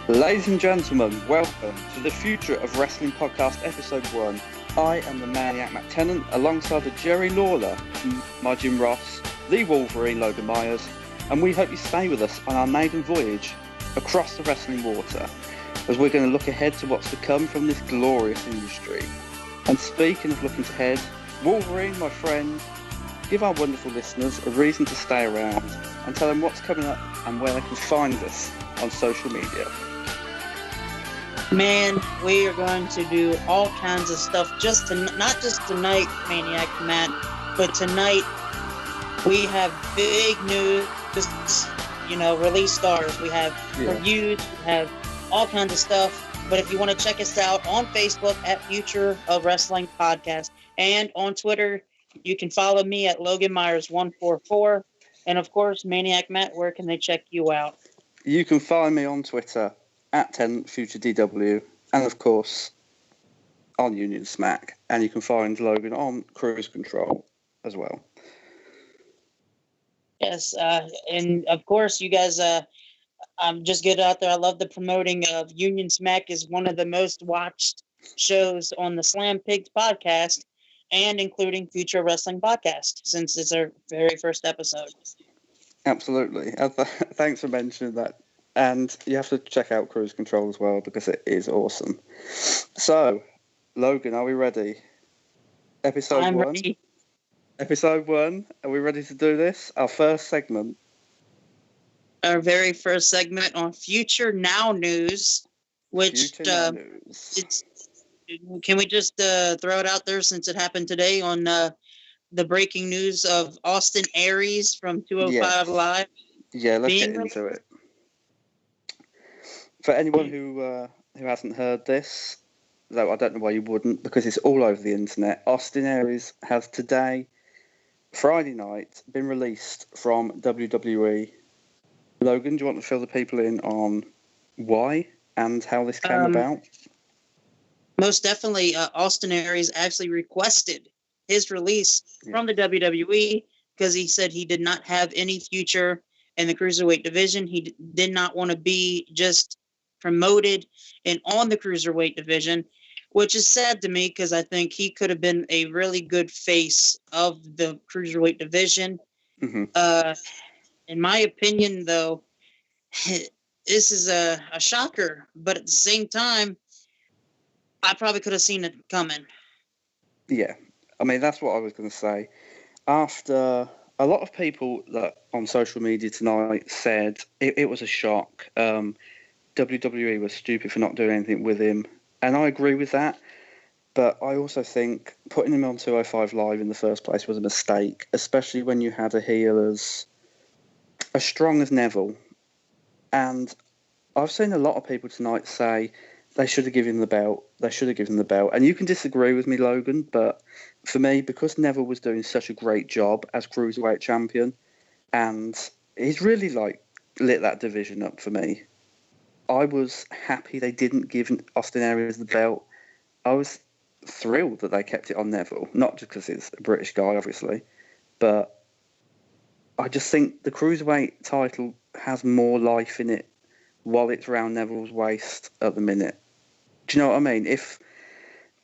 Ladies and gentlemen, welcome to the Future of Wrestling Podcast, Episode 1. I am the Maniac Matt Tennant, alongside the Jerry Lawler, my Jim Ross, the Wolverine Logan Myers, and we hope you stay with us on our maiden voyage across the wrestling water, as we're going to look ahead to what's to come from this glorious industry. And speaking of looking ahead, Wolverine, my friend, give our wonderful listeners a reason to stay around and tell them what's coming up and where they can find us on social media. Man, we are going to do all kinds of stuff. Not just tonight, Maniac Matt, but tonight we have big news. Release stars. We have reviews. We have all kinds of stuff. But if you want to check us out on Facebook at Future of Wrestling Podcast and on Twitter, you can follow me at Logan Myers 144. And of course, Maniac Matt, where can they check you out? You can find me on Twitter at @10FutureDW, and of course on Union Smack, and you can find Logan on Cruise Control as well. Yes, and of course you guys, just get out there. I love the promoting of Union Smack is one of the most watched shows on the Slam Pigs podcast, and including Future Wrestling Podcast, since it's our very first episode. Absolutely. Thanks for mentioning that. And you have to check out Cruise Control as well, because it is awesome. So, Logan, are we ready? I'm ready. Episode 1. Are we ready to do this? Our first segment. Our very first segment on Future Now News, which can we just throw it out there since it happened today on the breaking news of Austin Aries from 205 Live? Yeah, let's get into it. For anyone who hasn't heard this, though I don't know why you wouldn't, because it's all over the internet, Austin Aries has today, Friday night, been released from WWE. Logan, do you want to fill the people in on why and how this came about? Most definitely, Austin Aries actually requested his release from the WWE because he said he did not have any future in the Cruiserweight division. He did not want to be just promoted and on the Cruiserweight division, which is sad to me because I think he could have been a really good face of the Cruiserweight division. Mm-hmm. In my opinion, though, this is a shocker, but at the same time, I probably could have seen it coming. Yeah, I mean, that's what I was going to say. After a lot of people that on social media tonight said it was a shock. WWE was stupid for not doing anything with him, and I agree with that. But I also think putting him on 205 Live in the first place was a mistake, especially when you had a heel as strong as Neville. And I've seen a lot of people tonight say they should have given him the belt. They should have given him the belt. And you can disagree with me, Logan, but for me, because Neville was doing such a great job as Cruiserweight champion, and he's really lit that division up for me, I was happy they didn't give Austin Aries the belt. I was thrilled that they kept it on Neville, not just because he's a British guy, obviously, but I just think the Cruiserweight title has more life in it while it's around Neville's waist at the minute. Do you know what I mean? If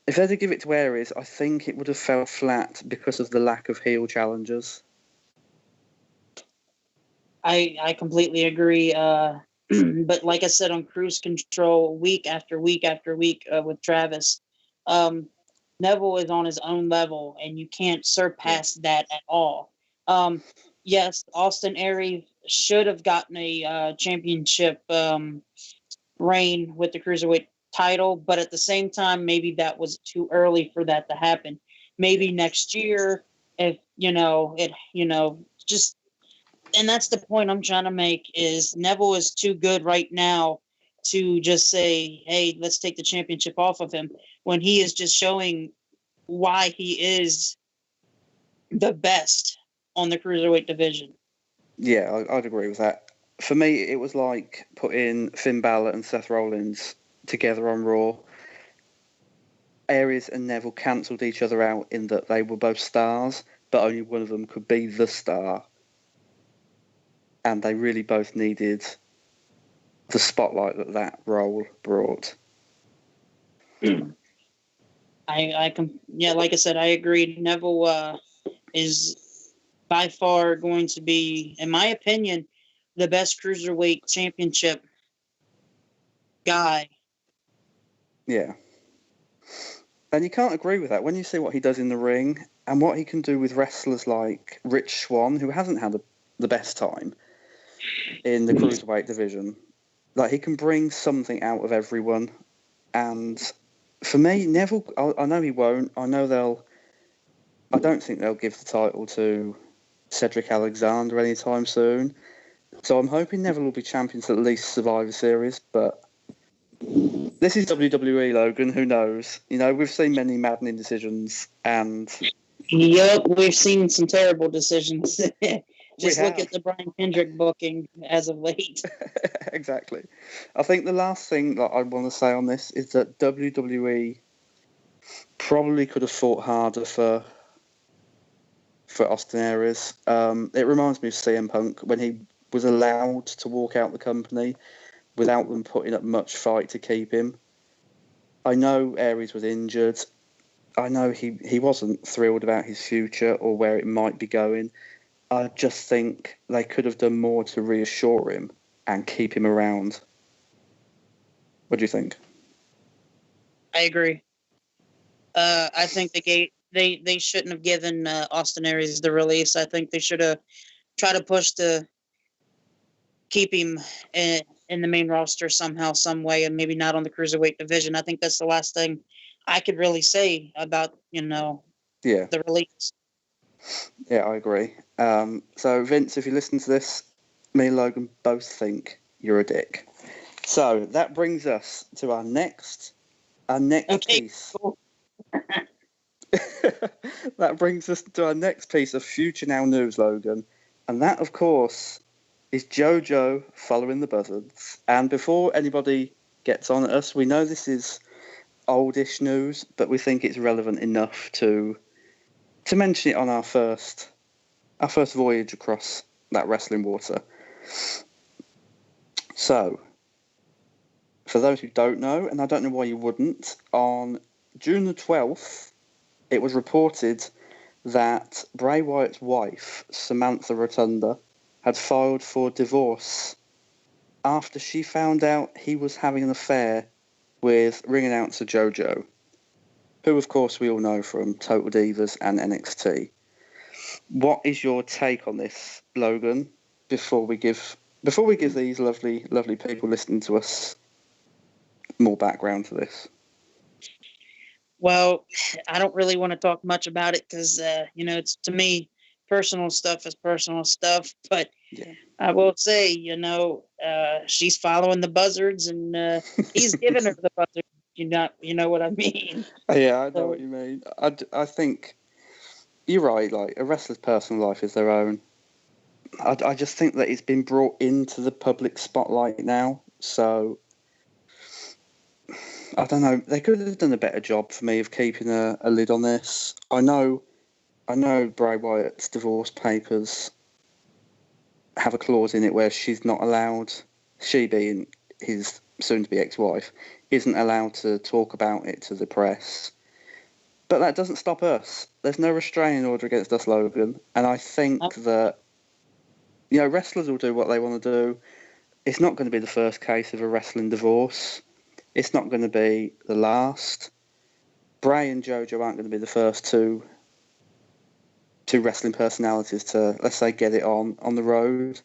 they'd have give it to Aries, I think it would have fell flat because of the lack of heel challengers. I completely agree. But like I said, on Cruise Control, week after week after week with Travis, Neville is on his own level, and you can't surpass that at all. Yes, Austin Aries should have gotten a championship reign with the Cruiserweight title, but at the same time, maybe that was too early for that to happen. Maybe next year, if just. And that's the point I'm trying to make is Neville is too good right now to just say, hey, let's take the championship off of him when he is just showing why he is the best on the Cruiserweight division. Yeah, I'd agree with that. For me, it was like putting Finn Balor and Seth Rollins together on Raw. Aries and Neville cancelled each other out in that they were both stars, but only one of them could be the star. And they really both needed the spotlight that role brought. Like I said, I agree. Neville is by far going to be, in my opinion, the best cruiserweight championship guy. Yeah. And you can't agree with that when you see what he does in the ring and what he can do with wrestlers like Rich Swann, who hasn't had the best time in the cruiserweight division. Like, he can bring something out of everyone. And for me, Neville, I know he won't. I don't think they'll give the title to Cedric Alexander anytime soon. So I'm hoping Neville will be champion to at least Survivor Series, but this is WWE, Logan. Who knows? You know, we've seen many maddening decisions, and Yep, we've seen some terrible decisions. Just look have. at the Brian Kendrick booking as of late. Exactly. I think the last thing that I want to say on this is that WWE probably could have fought harder for Austin Aries. It reminds me of CM Punk when he was allowed to walk out the company without them putting up much fight to keep him. I know Aries was injured. I know he wasn't thrilled about his future or where it might be going. I just think they could have done more to reassure him and keep him around. What do you think? I agree. I think they shouldn't have given Austin Aries the release. I think they should have tried to push to keep him in the main roster somehow, some way, and maybe not on the cruiserweight division. I think that's the last thing I could really say about Yeah. the release. Yeah, I agree. So, Vince, if you listen to this, me and Logan both think you're a dick. So that brings us to our next piece. Cool. That brings us to our next piece of Future Now news, Logan, and that, of course, is JoJo following the buzzards. And before anybody gets on at us, we know this is oldish news, but we think it's relevant enough to mention it on our first voyage across that wrestling water. So, for those who don't know, and I don't know why you wouldn't, on June the 12th, it was reported that Bray Wyatt's wife, Samantha Rotunda, had filed for divorce after she found out he was having an affair with ring announcer JoJo, who, of course, we all know from Total Divas and NXT. What is your take on this, Logan, before we give these lovely people listening to us more background to this? Well, I don't really want to talk much about it because it's, to me, personal stuff is personal stuff. But Yeah. I will say, she's following the buzzards, and he's giving her the buzzards. You know what I mean? Yeah, I know what you mean. I think you're right. Like, a wrestler's personal life is their own. I just think that it's been brought into the public spotlight now. So I don't know. They could have done a better job for me of keeping a lid on this. I know Bray Wyatt's divorce papers have a clause in it where she's not allowed, she being his soon-to-be ex-wife, isn't allowed to talk about it to the press. But that doesn't stop us. There's no restraining order against us, Logan. And I think that, wrestlers will do what they want to do. It's not going to be the first case of a wrestling divorce. It's not going to be the last. Bray and JoJo aren't going to be the first two wrestling personalities to, let's say, get it on the road.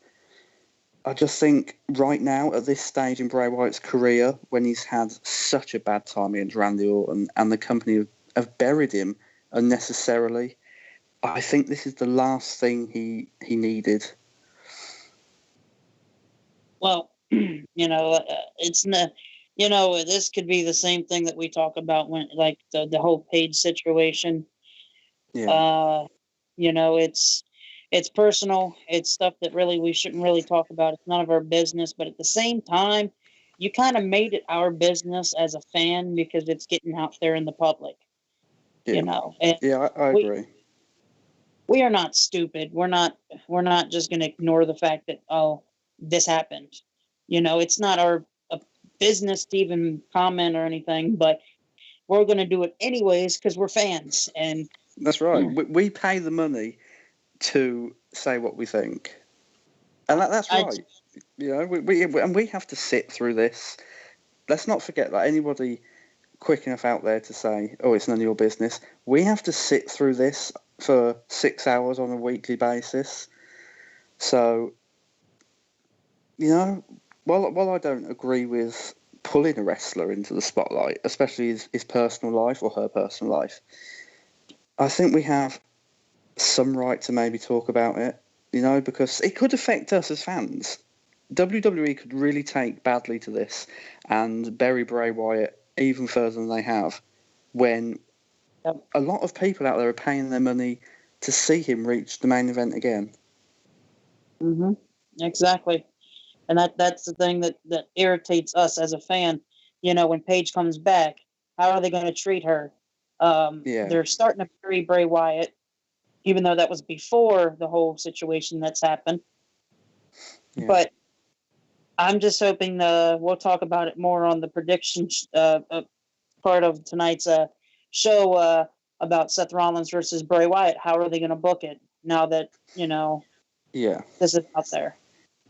I just think right now, at this stage in Bray Wyatt's career, when he's had such a bad time against Randy Orton and the company have buried him unnecessarily, I think this is the last thing he needed. Well, it's not. This could be the same thing that we talk about when, like, the whole Paige situation. Yeah. It's personal. It's stuff that really we shouldn't really talk about. It's none of our business. But at the same time, you kind of made it our business as a fan because it's getting out there in the public. Yeah. And I agree. We are not stupid. We're not just going to ignore the fact that, oh, this happened. It's not our business to even comment or anything, but we're going to do it anyways because we're fans. And That's right. We pay the money to say what we think, and that's I, right. We have to sit through this. Let's not forget that anybody quick enough out there to say, "Oh, it's none of your business." We have to sit through this for 6 hours on a weekly basis. So, while I don't agree with pulling a wrestler into the spotlight, especially his personal life or her personal life, I think we have some right to maybe talk about it, because it could affect us as fans. WWE could really take badly to this and bury Bray Wyatt even further than they have, when a lot of people out there are paying their money to see him reach the main event again. Mm-hmm. Exactly. And that's the thing that irritates us as a fan. When Paige comes back, how are they going to treat her? Yeah. They're starting to bury Bray Wyatt, even though that was before the whole situation that's happened. Yeah. But I'm just hoping we'll talk about it more on the prediction part of tonight's show about Seth Rollins versus Bray Wyatt. How are they going to book it now that Yeah. this is out there?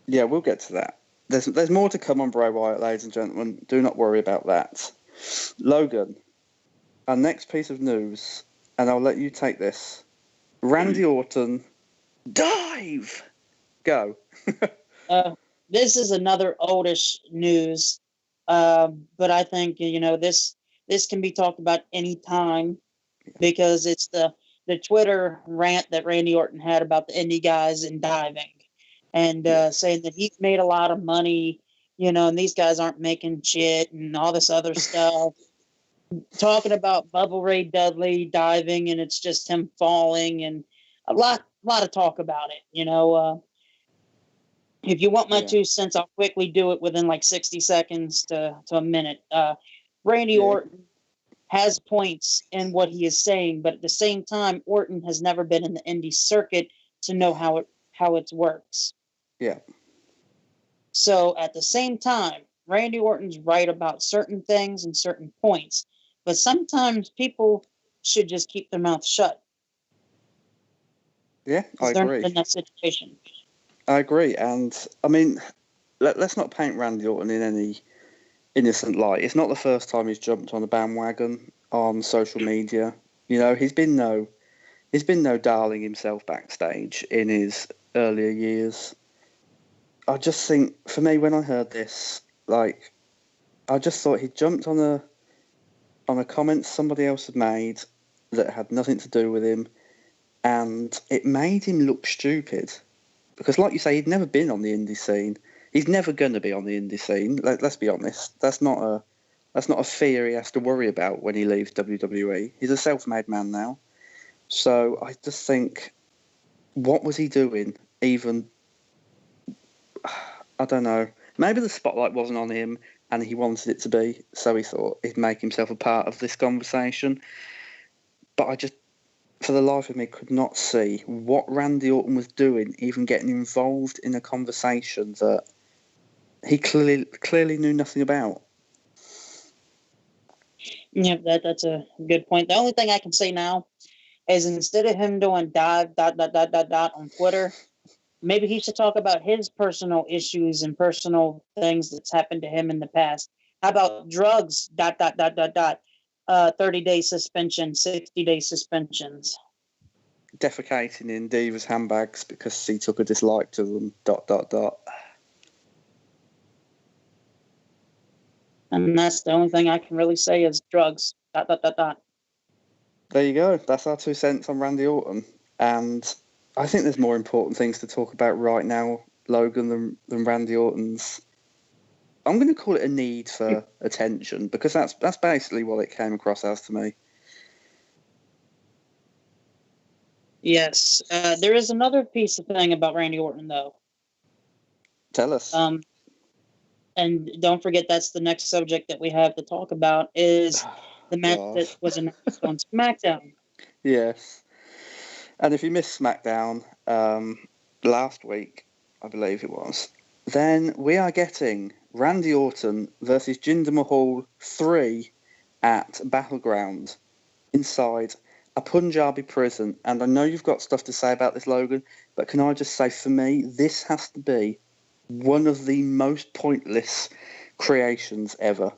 Yeah, we'll get to that. There's more to come on Bray Wyatt, ladies and gentlemen. Do not worry about that. Logan, our next piece of news, and I'll let you take this. Randy Orton, dive! Go. This is another oldish news, but I think this can be talked about anytime because it's the Twitter rant that Randy Orton had about the indie guys and diving, and saying that he's made a lot of money, and these guys aren't making shit and all this other stuff. Talking about Bubba Ray Dudley diving, and it's just him falling, and a lot of talk about it. If you want my 2 cents, I'll quickly do it within like 60 seconds to a minute. Randy Orton has points in what he is saying, but at the same time, Orton has never been in the indie circuit to know how it works. Yeah. So at the same time, Randy Orton's right about certain things and certain points, but sometimes people should just keep their mouth shut. Yeah, I They're agree. not in that situation. I agree, and I mean, let's not paint Randy Orton in any innocent light. It's not the first time he's jumped on a bandwagon on social media. He's been no darling himself backstage in his earlier years. I just think, for me, when I heard this, I just thought he jumped on a comment somebody else had made that had nothing to do with him, and it made him look stupid. Because, like you say, he'd never been on the indie scene. He's never going to be on the indie scene. Let's be honest. That's not a fear he has to worry about when he leaves WWE. He's a self-made man now. So I just think, what was he doing? Even, I don't know. Maybe the spotlight wasn't on him and he wanted it to be, so he thought he'd make himself a part of this conversation. But I just, for the life of me, could not see what Randy Orton was doing, even getting involved in a conversation that he clearly knew nothing about. Yeah, that's a good point. The only thing I can say now is instead of him doing dive ... on Twitter, maybe he should talk about his personal issues and personal things that's happened to him in the past. How about drugs ... 30-day suspension, 60-day suspensions. Defecating in Diva's handbags because he took a dislike to them ... And that's the only thing I can really say is drugs ... There you go. That's our 2 cents on Randy Orton. And I think there's more important things to talk about right now, Logan, than Randy Orton's. I'm going to call it a need for attention, because that's basically what it came across as to me. Yes. There is another piece of thing about Randy Orton, though. Tell us. And don't forget, that's the next subject that we have to talk about is the match that was announced on SmackDown. Yes. And if you missed SmackDown last week, I believe it was, Then we are getting Randy Orton versus Jinder Mahal 3 at Battleground inside a Punjabi prison. And I know you've got stuff to say about this, Logan, but can I just say, for me, this has to be one of the most pointless creations ever.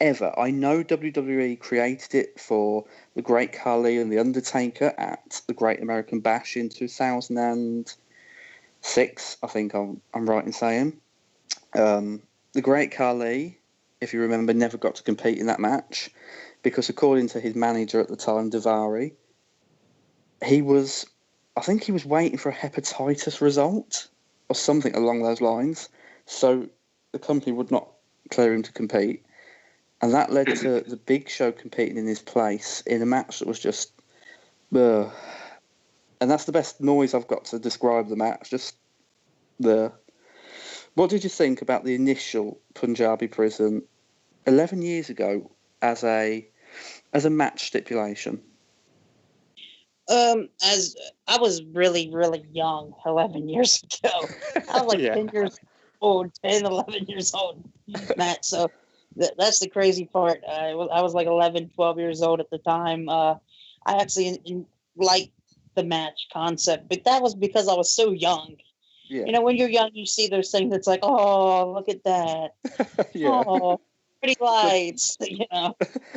Ever. I know WWE created it for the Great Khali and the Undertaker at the Great American Bash in 2006. I think I'm right in saying. The Great Khali, if you remember, never got to compete in that match because, according to his manager at the time, Davari, I think he was waiting for a hepatitis result or something along those lines. So the company would not clear him to compete. And that led to the Big Show competing in his place in a match that was just... and that's the best noise I've got to describe the match. Just the... What did you think about the initial Punjabi prison 11 years ago as a match stipulation? As I was really, really young 11 years ago. I was like Yeah. 10 years old, 10, 11 years old, Matt. So that's the crazy part. I was like 11, 12 years old at the time. I actually liked the match concept, but that was because I was so young. Yeah. You know, when you're young, you see those things. It's like, oh, look at that. Yeah. Oh, pretty lights. You know.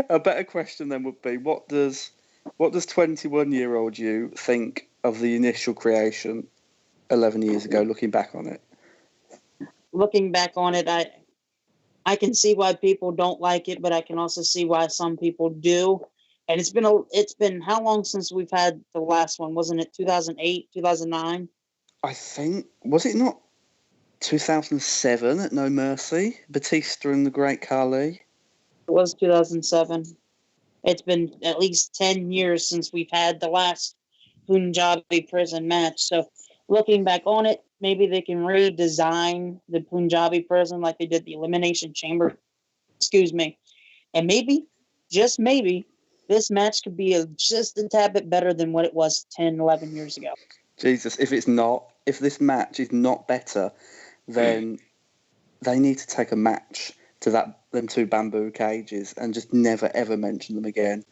A better question then would be, what does 21-year-old you think of the initial creation 11 years ago, looking back on it? Looking back on it, I can see why people don't like it, but I can also see why some people do. And it's been how long since we've had the last one? Wasn't it 2008, 2009? I think, was it not 2007 at No Mercy? Batista and the Great Khali? It was 2007. It's been at least 10 years since we've had the last Punjabi prison match. So looking back on it, maybe they can redesign the Punjabi prison like they did the Elimination Chamber. Excuse me. And maybe, just maybe, this match could be just a tad bit better than what it was 10, 11 years ago. Jesus, if this match is not better, then they need to take a match to them two bamboo cages and just never ever mention them again.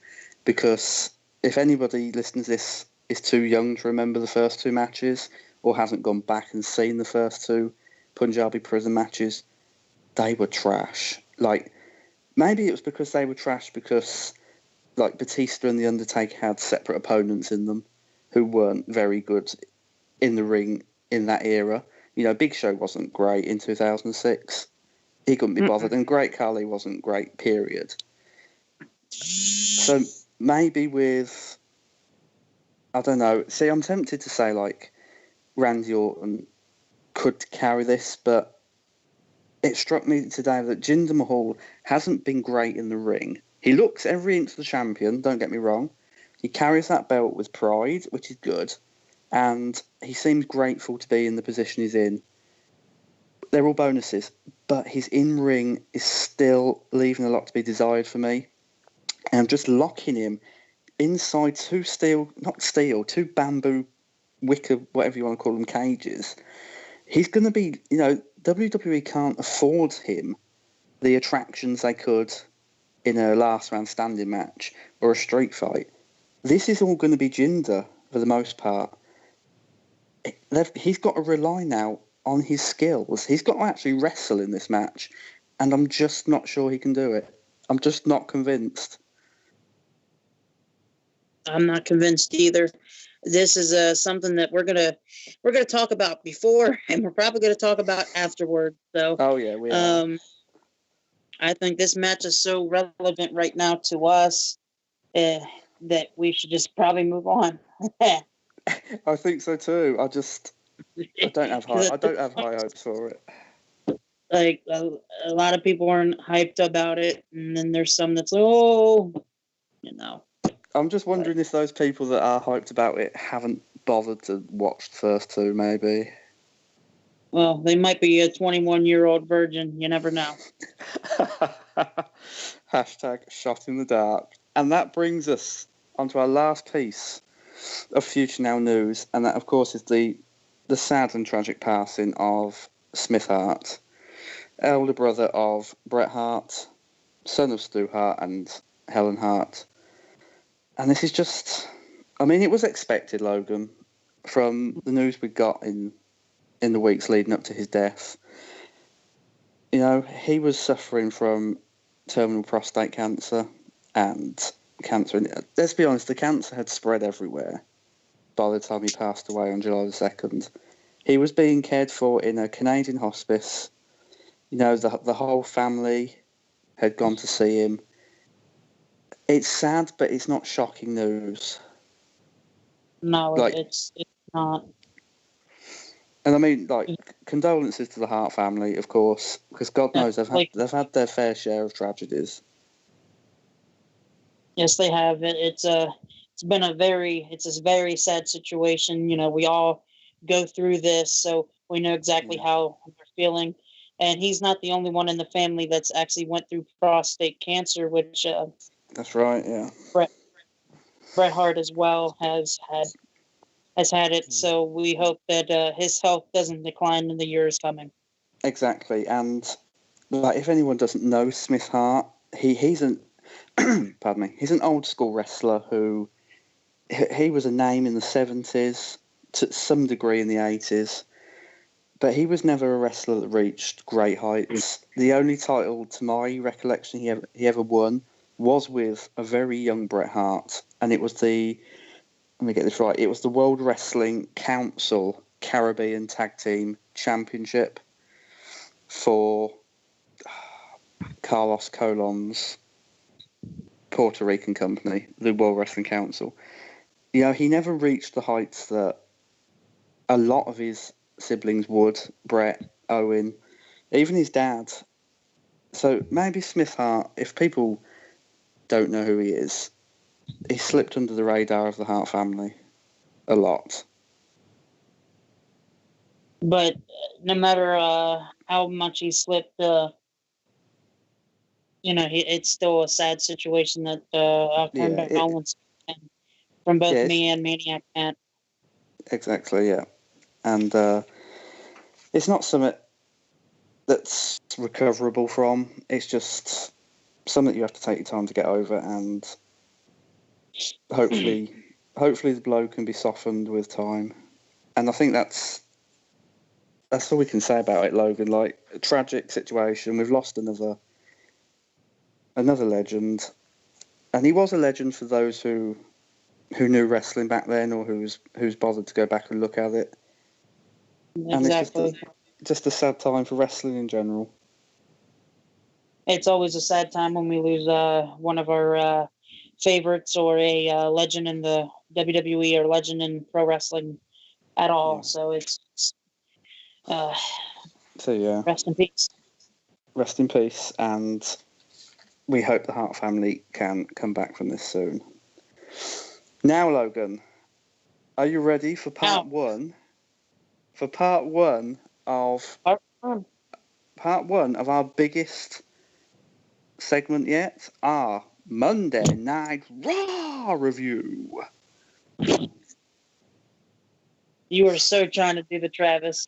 Because if anybody listening to this is too young to remember the first two matches or hasn't gone back and seen the first two Punjabi prison matches, they were trash. Like, maybe it was because they were trash because, like, Batista and The Undertaker had separate opponents in them who weren't very good in the ring in that era. You know, Big Show wasn't great in 2006. He couldn't be bothered. And Great Khali wasn't great, period. So maybe with... I don't know. See, I'm tempted to say, like, Randy Orton could carry this, but it struck me today that Jinder Mahal hasn't been great in the ring. He looks every inch the champion, don't get me wrong. He carries that belt with pride, which is good, and he seems grateful to be in the position he's in. They're all bonuses, but his in-ring is still leaving a lot to be desired for me. And just locking him inside two bamboo wicker, whatever you want to call them, cages, he's going to be, you know, WWE can't afford him the attractions they could in a last round standing match or a street fight. This is all going to be Jinder for the most part. He's got to rely now on his skills. He's got to actually wrestle in this match, and I'm just not sure he can do it. I'm just not convinced. I'm not convinced either. This is something that we're gonna talk about before, and we're probably gonna talk about afterward. So, Oh yeah, we are. I think this match is so relevant right now to us that we should just probably move on. I think so too. I don't have high hopes for it. Like a lot of people aren't hyped about it, and then there's some that's you know. I'm just wondering if those people that are hyped about it haven't bothered to watch the first two, maybe. Well, they might be a 21-year-old virgin. You never know. Hashtag shot in the dark. And that brings us onto our last piece of Future Now news, and that, of course, is the sad and tragic passing of Smith Hart, elder brother of Bret Hart, son of Stu Hart and Helen Hart. And this is just, I mean, it was expected, Logan, from the news we got in the weeks leading up to his death. You know, he was suffering from terminal prostate cancer and cancer. Let's be honest, the cancer had spread everywhere by the time he passed away on July the 2nd. He was being cared for in a Canadian hospice. You know, the whole family had gone to see him. It's sad, but it's not shocking news. No, Like, it's not. and I mean, like, condolences to the Hart family, of course, because God knows they've had their fair share of tragedies. Yes, they have. It's been a very sad situation. You know, we all go through this, so we know exactly how they're feeling. And he's not the only one in the family that's actually went through prostate cancer, which That's right. Yeah. Bret Hart as well has had it. So we hope that his health doesn't decline in the years coming. Exactly, and like if anyone doesn't know Smith Hart, he's an pardon me, he's an old school wrestler who he was a name in the 70s, to some degree in the 80s, but he was never a wrestler that reached great heights. The only title, to my recollection, he ever won was with a very young Bret Hart, and it was let me get this right, it was the World Wrestling Council Caribbean Tag Team Championship for Carlos Colon's Puerto Rican company, the World Wrestling Council. You know, he never reached the heights that a lot of his siblings would. Bret, Owen, even his dad. So maybe Smith Hart, if people don't know who he is, he slipped under the radar of the Hart family a lot. But no matter how much he slipped, it's still a sad situation that I'll turn Yeah, condolences from both yeah, me and Maniac Matt. exactly, yeah. And it's not something that's recoverable from. It's just something you have to take your time to get over, and hopefully the blow can be softened with time. And I think that's all we can say about it, Logan. Like, a tragic situation. We've lost another legend, and he was a legend for those who knew wrestling back then, or who's bothered to go back and look at it. And Exactly. it's just a sad time for wrestling in general. It's always a sad time when we lose one of our favorites or a legend in the WWE or legend in pro wrestling at all. Yeah. So it's uh, So yeah, rest in peace. rest in peace, and we hope the Hart family can come back from this soon. Now, Logan, are you ready for part one? For part one of our biggest segment yet, our Monday Night Raw review. You were so trying to do the Travis.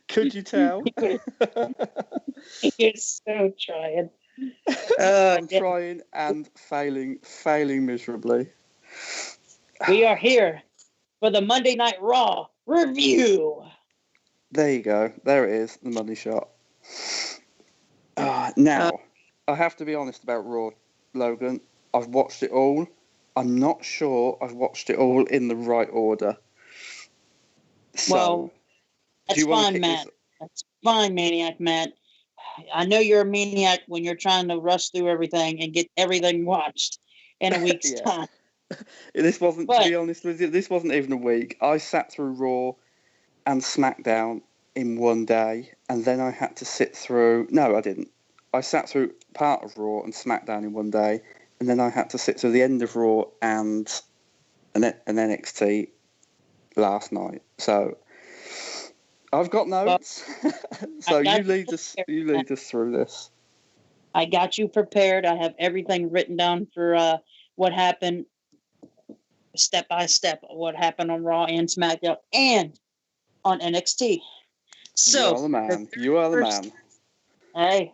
Could you tell? You're so trying. I'm trying and failing miserably. We are here for the Monday Night Raw review. There you go. There it is, the money shot. Now, I have to be honest about Raw, Logan. I've watched it all. I'm not sure I've watched it all in the right order. So, well, that's fine, Matt. That's fine, Maniac Matt. I know you're a maniac when you're trying to rush through everything and get everything watched in a week's time. This wasn't, to be honest with you, this wasn't even a week. I sat through Raw and SmackDown in one day, and then I had to sit through... No, I didn't. I sat through part of Raw and SmackDown in one day, and then I had to sit through the end of Raw and an NXT last night. So I've got notes. So you lead us through this. I got you prepared. I have everything written down for what happened step by step, what happened on Raw and SmackDown and on NXT. You So are the the man. very You are the first, man. hey,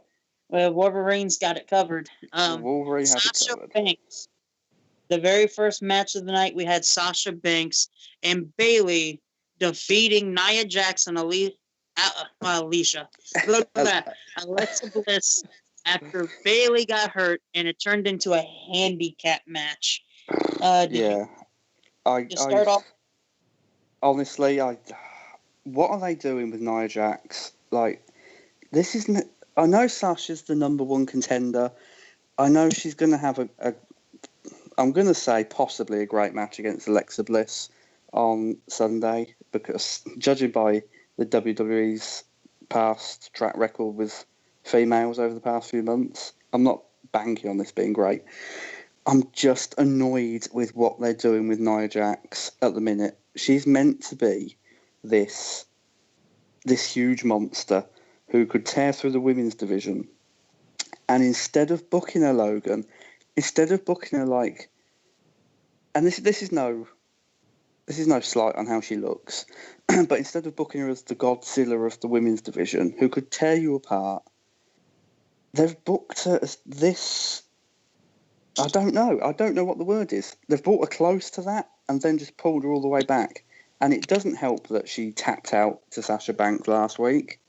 Wolverine's got it covered. Wolverine has it Sasha covered. Banks. The very first match of the night, we had Sasha Banks and Bailey defeating Nia Jackson, Alicia, blah, blah, blah, Alexa Bliss after Bailey got hurt, and it turned into a handicap match. Yeah, I Start off? honestly, what are they doing with Nia Jax? Like, this isn't. I know Sasha's the number one contender. I know she's going to have I'm going to say possibly a great match against Alexa Bliss on Sunday, because judging by the WWE's past track record with females over the past few months, I'm not banking on this being great. I'm just annoyed with what they're doing with Nia Jax at the minute. She's meant to be this huge monster who could tear through the women's division, and instead of booking her Logan, instead of booking her like, and this is no slight on how she looks, but instead of booking her as the Godzilla of the women's division who could tear you apart, they've booked her as this. I don't know. I don't know what the word is. They've brought her close to that and then just pulled her all the way back. And it doesn't help that she tapped out to Sasha Banks last week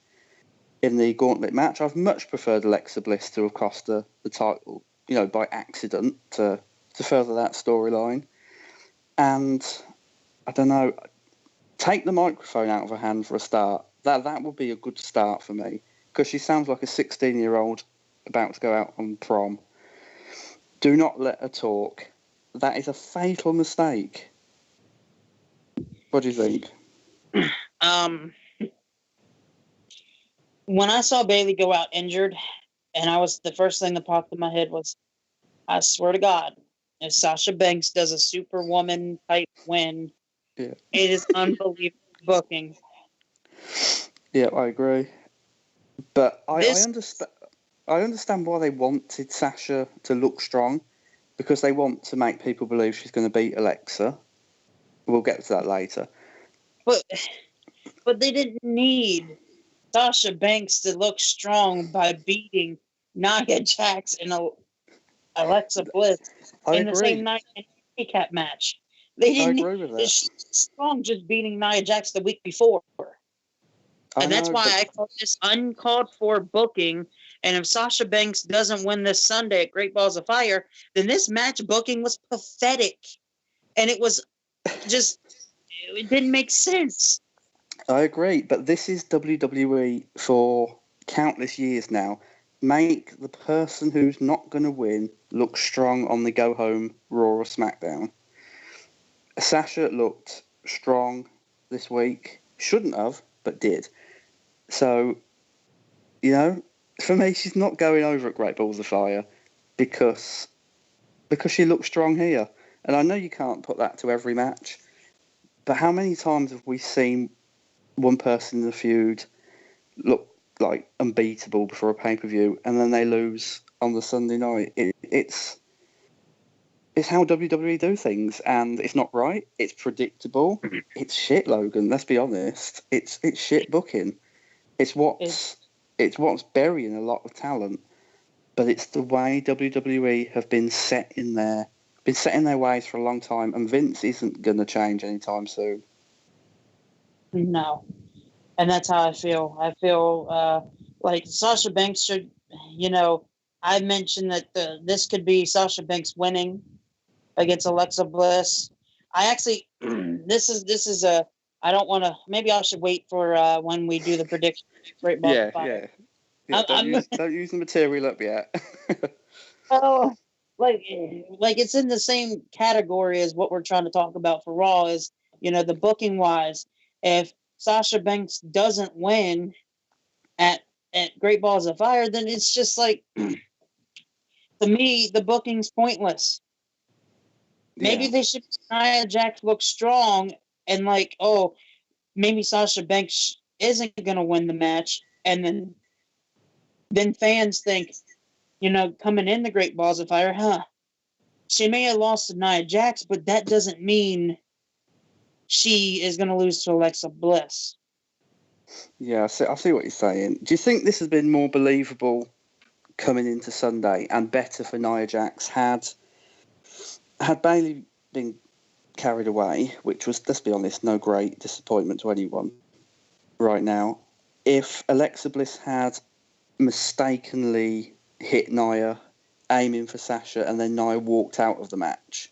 in the gauntlet match. I've much preferred Alexa Bliss to have cost her the title, by accident to further that storyline. And I don't know. Take the microphone out of her hand for a start. That would be a good start for me, because she sounds like a 16-year-old about to go out on prom. Do not let her talk. That is a fatal mistake. What do you think? When I saw Bailey go out injured, and the first thing that popped in my head was, I swear to God, if Sasha Banks does a Superwoman type win, Yeah. it is unbelievable booking. Yeah, I agree. But I This understand why they wanted Sasha to look strong, because they want to make people believe she's going to beat Alexa. We'll get to that later. but they didn't need Sasha Banks to look strong by beating Nia Jax and Alexa Bliss in the same night in a handicap match. They I didn't. agree with that. Strong just beating Nia Jax the week before. And that's why I call this uncalled for booking. And if Sasha Banks doesn't win this Sunday at Great Balls of Fire, then this match booking was pathetic. And it was just, it didn't make sense. I agree, but this is WWE for countless years now. Make the person who's not going to win look strong on the go-home Raw or SmackDown. Sasha looked strong this week. Shouldn't have, but did. So, for me, she's not going over at Great Balls of Fire because she looks strong here. And I know you can't put that to every match, but how many times have we seen one person in the feud look like unbeatable before a pay-per-view, and then they lose on the Sunday night? It's how WWE do things, and it's not right. It's predictable. It's shit, Logan. Let's be honest. It's shit booking. It's what's burying a lot of talent, but it's the way WWE have been set in their ways for a long time, and Vince isn't going to change anytime soon. No. And that's how I feel. I feel like Sasha Banks should, I mentioned that this could be Sasha Banks winning against Alexa Bliss. I actually, this is a, I don't want to, maybe I should wait for when we do the prediction. Great Ball of Fire. Yeah. Don't use the material up yet. Oh, like it's in the same category as what we're trying to talk about for Raw is, the booking wise. If Sasha Banks doesn't win at Great Balls of Fire, then it's just like, to me, the booking's pointless. Maybe they should Nia Jax look strong and like, oh, maybe Sasha Banks isn't gonna win the match, and then fans think, coming in the Great Balls of Fire, she may have lost to Nia Jax, but that doesn't mean she is gonna lose to Alexa Bliss. Yeah, I see what you're saying. Do you think this has been more believable coming into Sunday and better for Nia Jax had Bailey been carried away, which was, let's be honest, no great disappointment to anyone right now. If Alexa Bliss had mistakenly hit Nia, aiming for Sasha, and then Nia walked out of the match,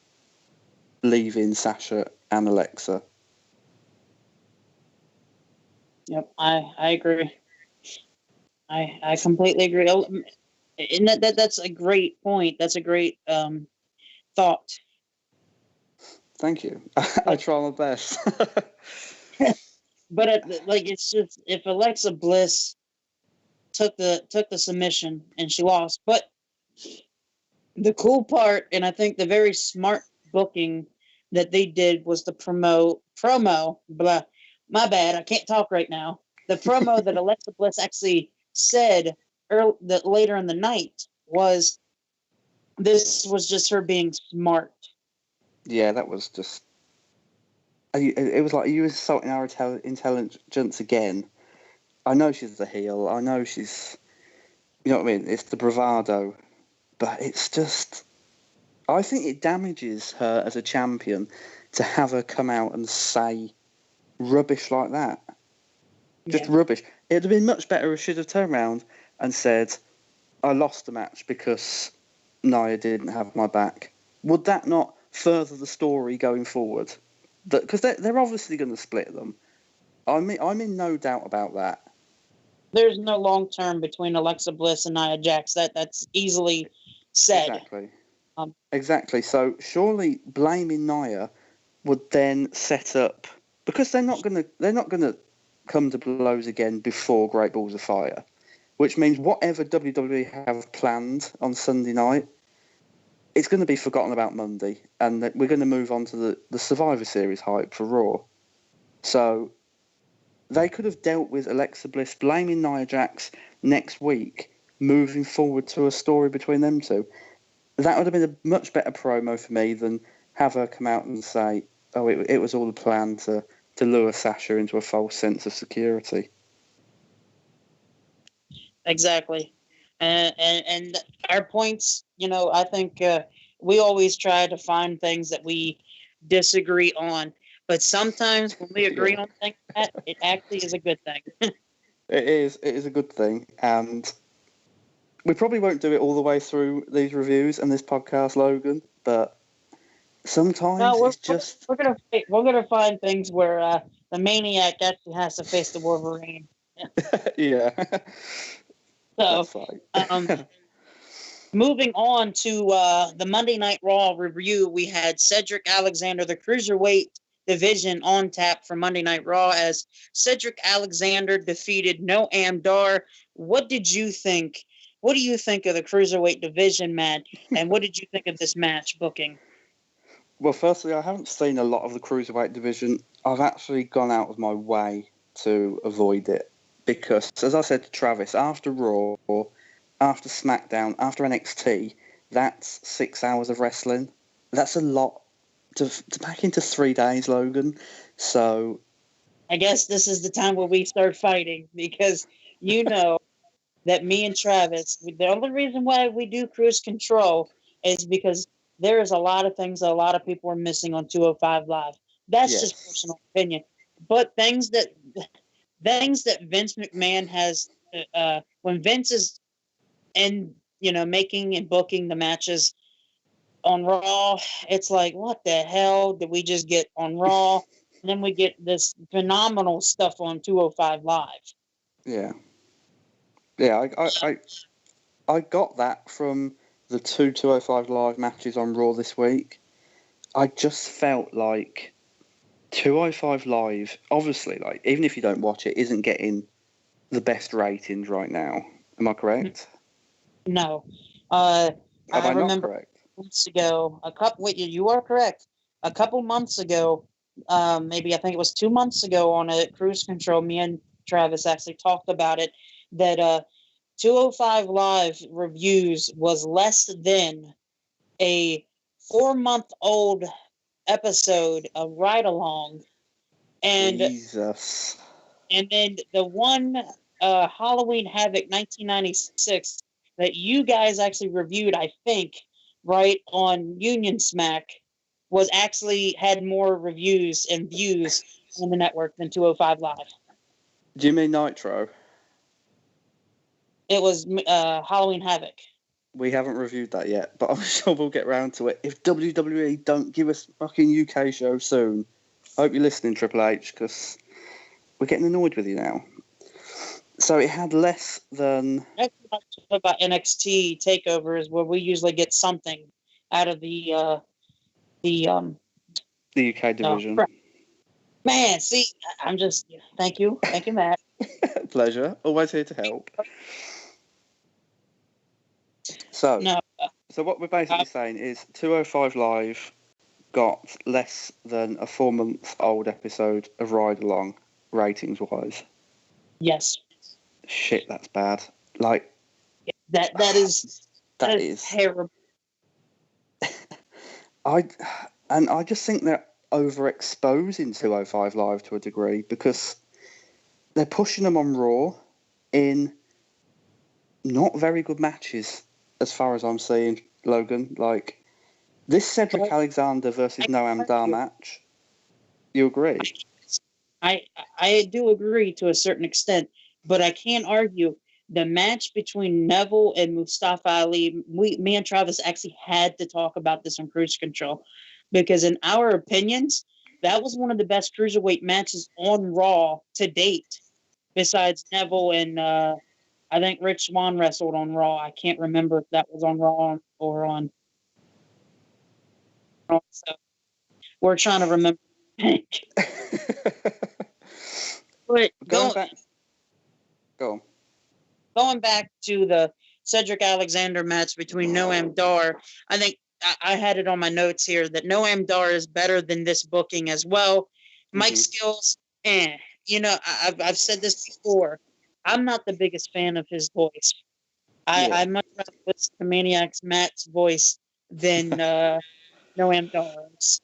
leaving Sasha and Alexa. Yep, I agree. I completely agree. And that's a great point. That's a great thought. Thank you. I try my best. But like it's just if Alexa Bliss took the submission and she lost, but the cool part, and I think the very smart booking that they did was the promo. Blah, my bad. I can't talk right now. The promo that Alexa Bliss actually said that later in the night was this was just her being smart. Yeah, that was just. It was like, are you insulting our intelligence again? I know she's the heel. I know she's. You know what I mean? It's the bravado. But it's just. I think it damages her as a champion to have her come out and say rubbish like that. Just Yeah. rubbish. It would have been much better if she'd have turned around and said, I lost the match because Nia didn't have my back. Would that not further the story going forward? Because they're obviously going to split them. I'm in no doubt about that. There's no long term between Alexa Bliss and Nia Jax. That's easily said. Exactly. So surely blaming Nia would then set up, because they're not gonna come to blows again before Great Balls of Fire, which means whatever WWE have planned on Sunday night, it's going to be forgotten about Monday, and we're going to move on to the Survivor Series hype for Raw. So they could have dealt with Alexa Bliss blaming Nia Jax next week, moving forward to a story between them two. That would have been a much better promo for me than have her come out and say, "Oh, it was all a plan to lure Sasha into a false sense of security." Exactly. And our points, I think we always try to find things that we disagree on. But sometimes when we agree on things, it actually is a good thing. It is a good thing, and we probably won't do it all the way through these reviews and this podcast, Logan. But sometimes it's just we're gonna find things where the maniac actually has to face the Wolverine. yeah. So, That's right. moving on to the Monday Night Raw review, we had Cedric Alexander, the Cruiserweight division, on tap for Monday Night Raw as Cedric Alexander defeated Noam Dar. What did you think? What do you think of the Cruiserweight division, Matt? And what did you think of this match booking? Well, firstly, I haven't seen a lot of the Cruiserweight division. I've actually gone out of my way to avoid it because, as I said to Travis, after Raw, after SmackDown, after NXT, that's 6 hours of wrestling. That's a lot to pack into 3 days, Logan. So I guess this is the time where we start fighting because that me and Travis, the only reason why we do Cruise Control is because there is a lot of things that a lot of people are missing on 205 Live. That's just personal opinion. But things that Vince McMahon has, when Vince is making and booking the matches on Raw, it's like, what the hell did we just get on Raw? And then we get this phenomenal stuff on 205 Live. Yeah. Yeah, I got that from the 205 Live matches on Raw this week. I just felt like 205 Live, obviously, like, even if you don't watch it, isn't getting the best ratings right now. Am I correct? No. Am I I not remember correct? months ago, you are correct. A couple months ago, maybe I think it was 2 months ago on a Cruise Control, me and Travis actually talked about it, that 205 Live reviews was less than a 4-month-old episode of Ride Along. And Jesus. And then the one Halloween Havoc 1996 that you guys actually reviewed, I think, right on Union Smack, was actually had more reviews and views on the network than 205 Live. Do you mean Nitro? It was Halloween Havoc. We haven't reviewed that yet, but I'm sure we'll get round to it. If WWE don't give us a fucking UK show soon, I hope you're listening, Triple H, because we're getting annoyed with you now. So it had less than... That's what I talk about NXT takeovers, where we usually get something out of the UK division. Man, see, I'm just thank you, Matt. Pleasure. Always here to help. So, No, so what we're basically saying is 205 Live got less than a 4-month-old episode of Ride Along, ratings-wise. yes, Shit, that's bad. Like that is terrible. I just think they're overexposing 205 Live to a degree because they're pushing them on Raw in not very good matches, as far as I'm seeing, Logan. Like this Cedric Alexander versus Noam Dar match. You agree? I do agree to a certain extent, but I can't argue the match between Neville and Mustafa Ali. Me and Travis actually had to talk about this on Cruise Control because, in our opinions, that was one of the best cruiserweight matches on Raw to date. Besides Neville and I think Rich Swann wrestled on Raw. I can't remember if that was on Raw or on. So we're trying to remember. But Going back to the Cedric Alexander match between Noam Dar, I think I had it on my notes here that Noam Dar is better than this booking as well. Mike Skills, I've said this before. I'm not the biggest fan of his voice. I much rather listen to Maniac's Matt's voice than Noam Dar's.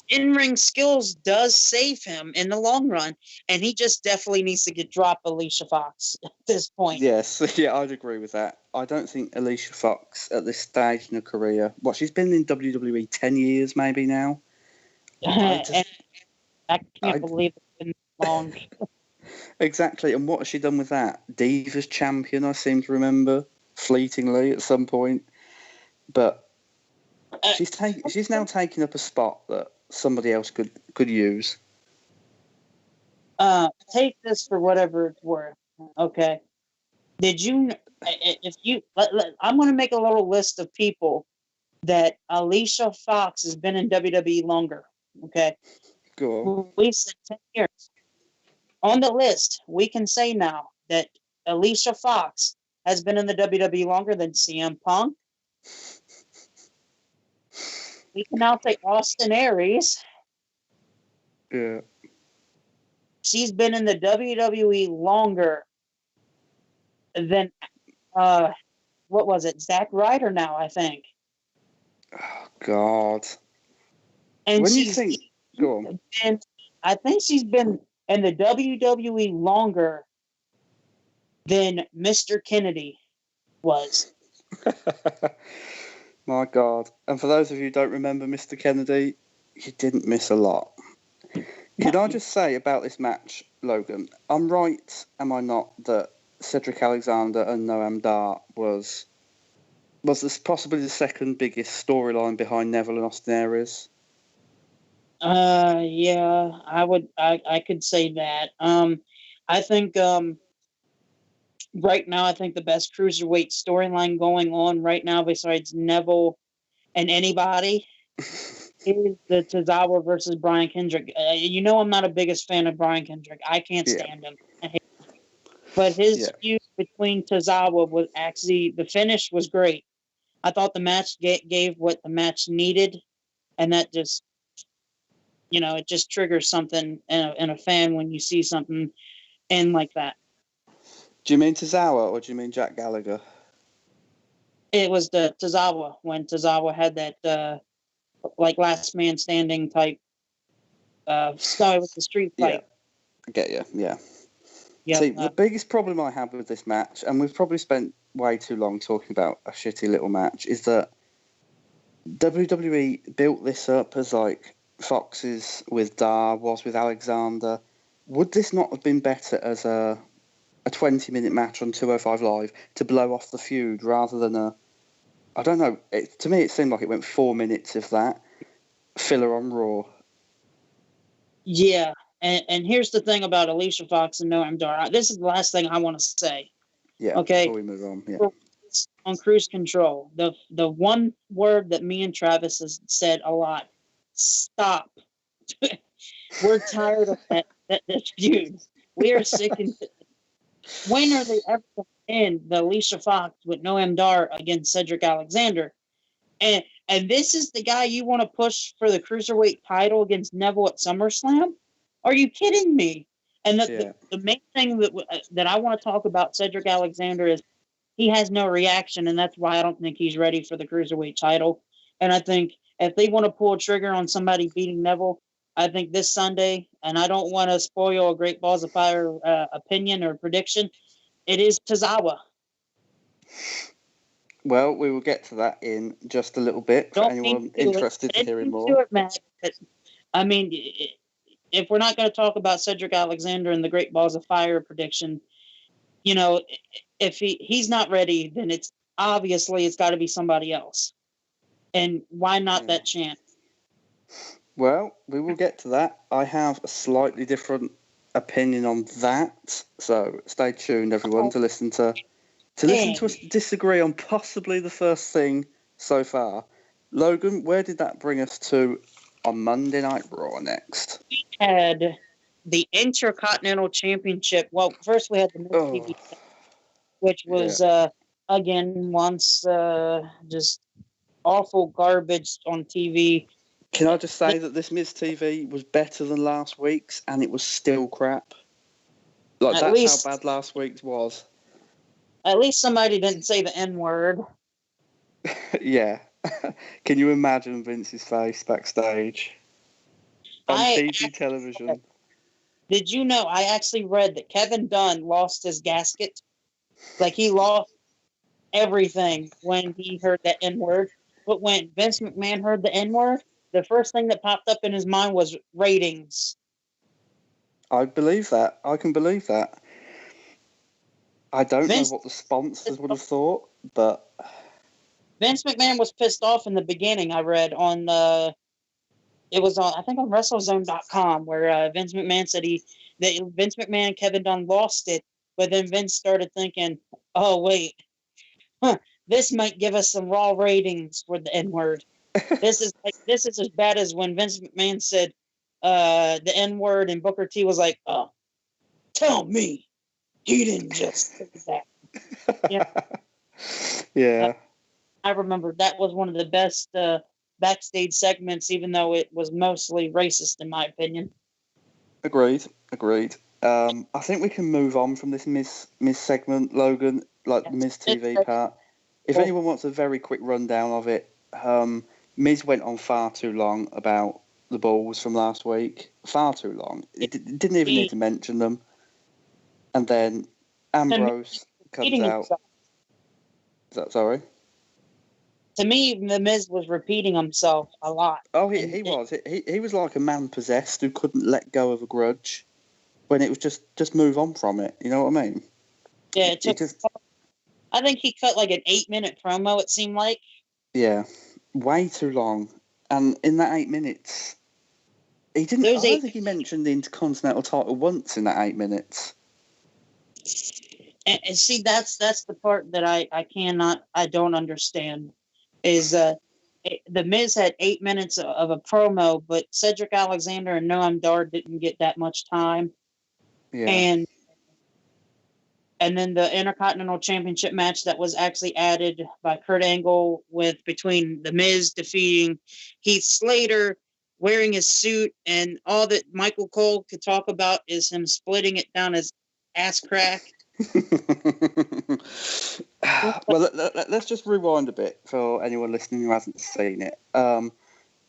In-ring skills does save him in the long run, and he just definitely needs to get dropped Alicia Fox at this point. Yes, yeah, I'd agree with that. I don't think Alicia Fox at this stage in her career, she's been in WWE 10 years maybe now. I can't believe it's been long. Exactly, and what has she done with that? Divas champion, I seem to remember, fleetingly at some point. But she's now taking up a spot that somebody else could use. Take this for whatever it's worth. Okay. Did you? If you, I'm going to make a little list of people that Alicia Fox has been in WWE longer. Okay. Go on. We said 10 years. On the list, we can say now that Alicia Fox has been in the WWE longer than CM Punk. We can now say Austin Aries. Yeah. She's been in the WWE longer than what was it? Zack Ryder now, I think. Oh God. And when you think, go on. I think she's been in the WWE longer than Mr. Kennedy was. My God. And for those of you who don't remember Mr. Kennedy, you didn't miss a lot. Can I just say about this match, Logan, I'm right, am I not, that Cedric Alexander and Noam Dar was this possibly the second biggest storyline behind Neville and Austin Aries? Yeah, I could say that. I think right now, I think the best cruiserweight storyline going on right now, besides Neville and anybody, is the Tozawa versus Brian Kendrick. I'm not a biggest fan of Brian Kendrick. I can't stand him. But his feud between Tozawa was actually, the finish was great. I thought the match gave what the match needed, and that just, it just triggers something in a fan when you see something and like that. Do you mean Tozawa or do you mean Jack Gallagher? It was the Tozawa, when Tozawa had that like last man standing type. started with the street Yeah, fight. I get you. Yeah. Yep. See, the biggest problem I have with this match, and we've probably spent way too long talking about a shitty little match, is that WWE built this up as like Fox's with Dar was with Alexander. Would this not have been better as a 20-minute match on 205 Live to blow off the feud rather than a, I don't know, to me it seemed like it went 4 minutes of that filler on Raw. Yeah, and here's the thing about Alicia Fox and Noam Dar. This is the last thing I want to say. Yeah, Okay, before we move on, yeah. On Cruise Control, the one word that me and Travis has said a lot: stop. We're tired of that this feud. We are sick and when are they ever going to end the Alicia Fox with Noam Dar against Cedric Alexander? And this is the guy you want to push for the cruiserweight title against Neville at SummerSlam? Are you kidding me? And the main thing that I want to talk about Cedric Alexander is he has no reaction, and that's why I don't think he's ready for the cruiserweight title. And I think if they want to pull a trigger on somebody beating Neville, I think this Sunday, and I don't want to spoil a Great Balls of Fire opinion or prediction, it is Tozawa. Well, we will get to that in just a little bit for anyone interested to hearing more. Matt, but, I mean, if we're not going to talk about Cedric Alexander and the Great Balls of Fire prediction, you know, if he's not ready, then it's got to be somebody else. And why not that chance? Well, we will get to that. I have a slightly different opinion on that, so stay tuned, everyone, to listen to us disagree on possibly the first thing so far. Logan, where did that bring us to on Monday Night Raw next? We had the Intercontinental Championship. Well, first we had the TV, which was again once just awful garbage on TV. Can I just say that this Miz TV was better than last week's, and it was still crap? Like, that's how bad last week's was. At least somebody didn't say the N-word. Yeah. Can you imagine Vince's face backstage on PG television? Did you know I actually read that Kevin Dunn lost his gasket? Like, he lost everything when he heard that N-word. But when Vince McMahon heard the N-word, the first thing that popped up in his mind was ratings. I believe that. I can believe that. I don't know what the sponsors would have thought, but Vince McMahon was pissed off in the beginning. I read on it was on, I think, on WrestleZone.com, where Vince McMahon said Vince McMahon and Kevin Dunn lost it, but then Vince started thinking, oh wait, this might give us some raw ratings for the N-word. This is as bad as when Vince McMahon said the N-word and Booker T was like, oh, tell me he didn't just say that. Yeah. I remember that was one of the best backstage segments, even though it was mostly racist, in my opinion. Agreed. I think we can move on from this Miz segment, Logan, like the Miz TV part. If anyone wants a very quick rundown of it, Miz went on far too long about the balls from last week. Far too long. It didn't even need to mention them. And then Ambrose comes out. Is that sorry? To me, The Miz was repeating himself a lot. Oh, he was. He was like a man possessed who couldn't let go of a grudge when it was just move on from it. You know what I mean? Yeah, I think he cut like an 8-minute promo, it seemed like. Yeah, way too long. And in that 8 minutes, I don't think he mentioned the Intercontinental title once in that 8 minutes. And see, that's the part that I don't understand. Is the Miz had 8 minutes of a promo, but Cedric Alexander and Noam Dar didn't get that much time. Yeah. And then the Intercontinental Championship match that was actually added by Kurt Angle between The Miz defeating Heath Slater, wearing his suit, and all that Michael Cole could talk about is him splitting it down his ass crack. Well, let's just rewind a bit for anyone listening who hasn't seen it.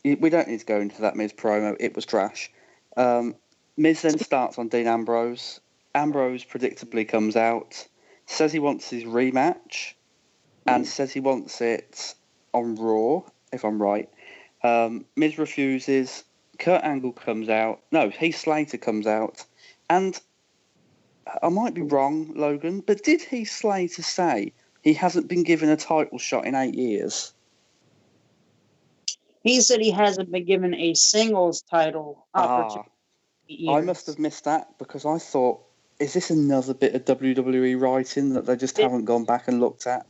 We don't need to go into that Miz promo. It was trash. Miz then starts on Dean Ambrose. Ambrose predictably comes out, says he wants his rematch, and says he wants it on Raw, if I'm right. Miz refuses. Kurt Angle comes out. No, Heath Slater comes out. And I might be wrong, Logan, but did Heath Slater say he hasn't been given a title shot in 8 years? He said he hasn't been given a singles title opportunity. I must have missed that because I thought, is this another bit of WWE writing that they just haven't gone back and looked at?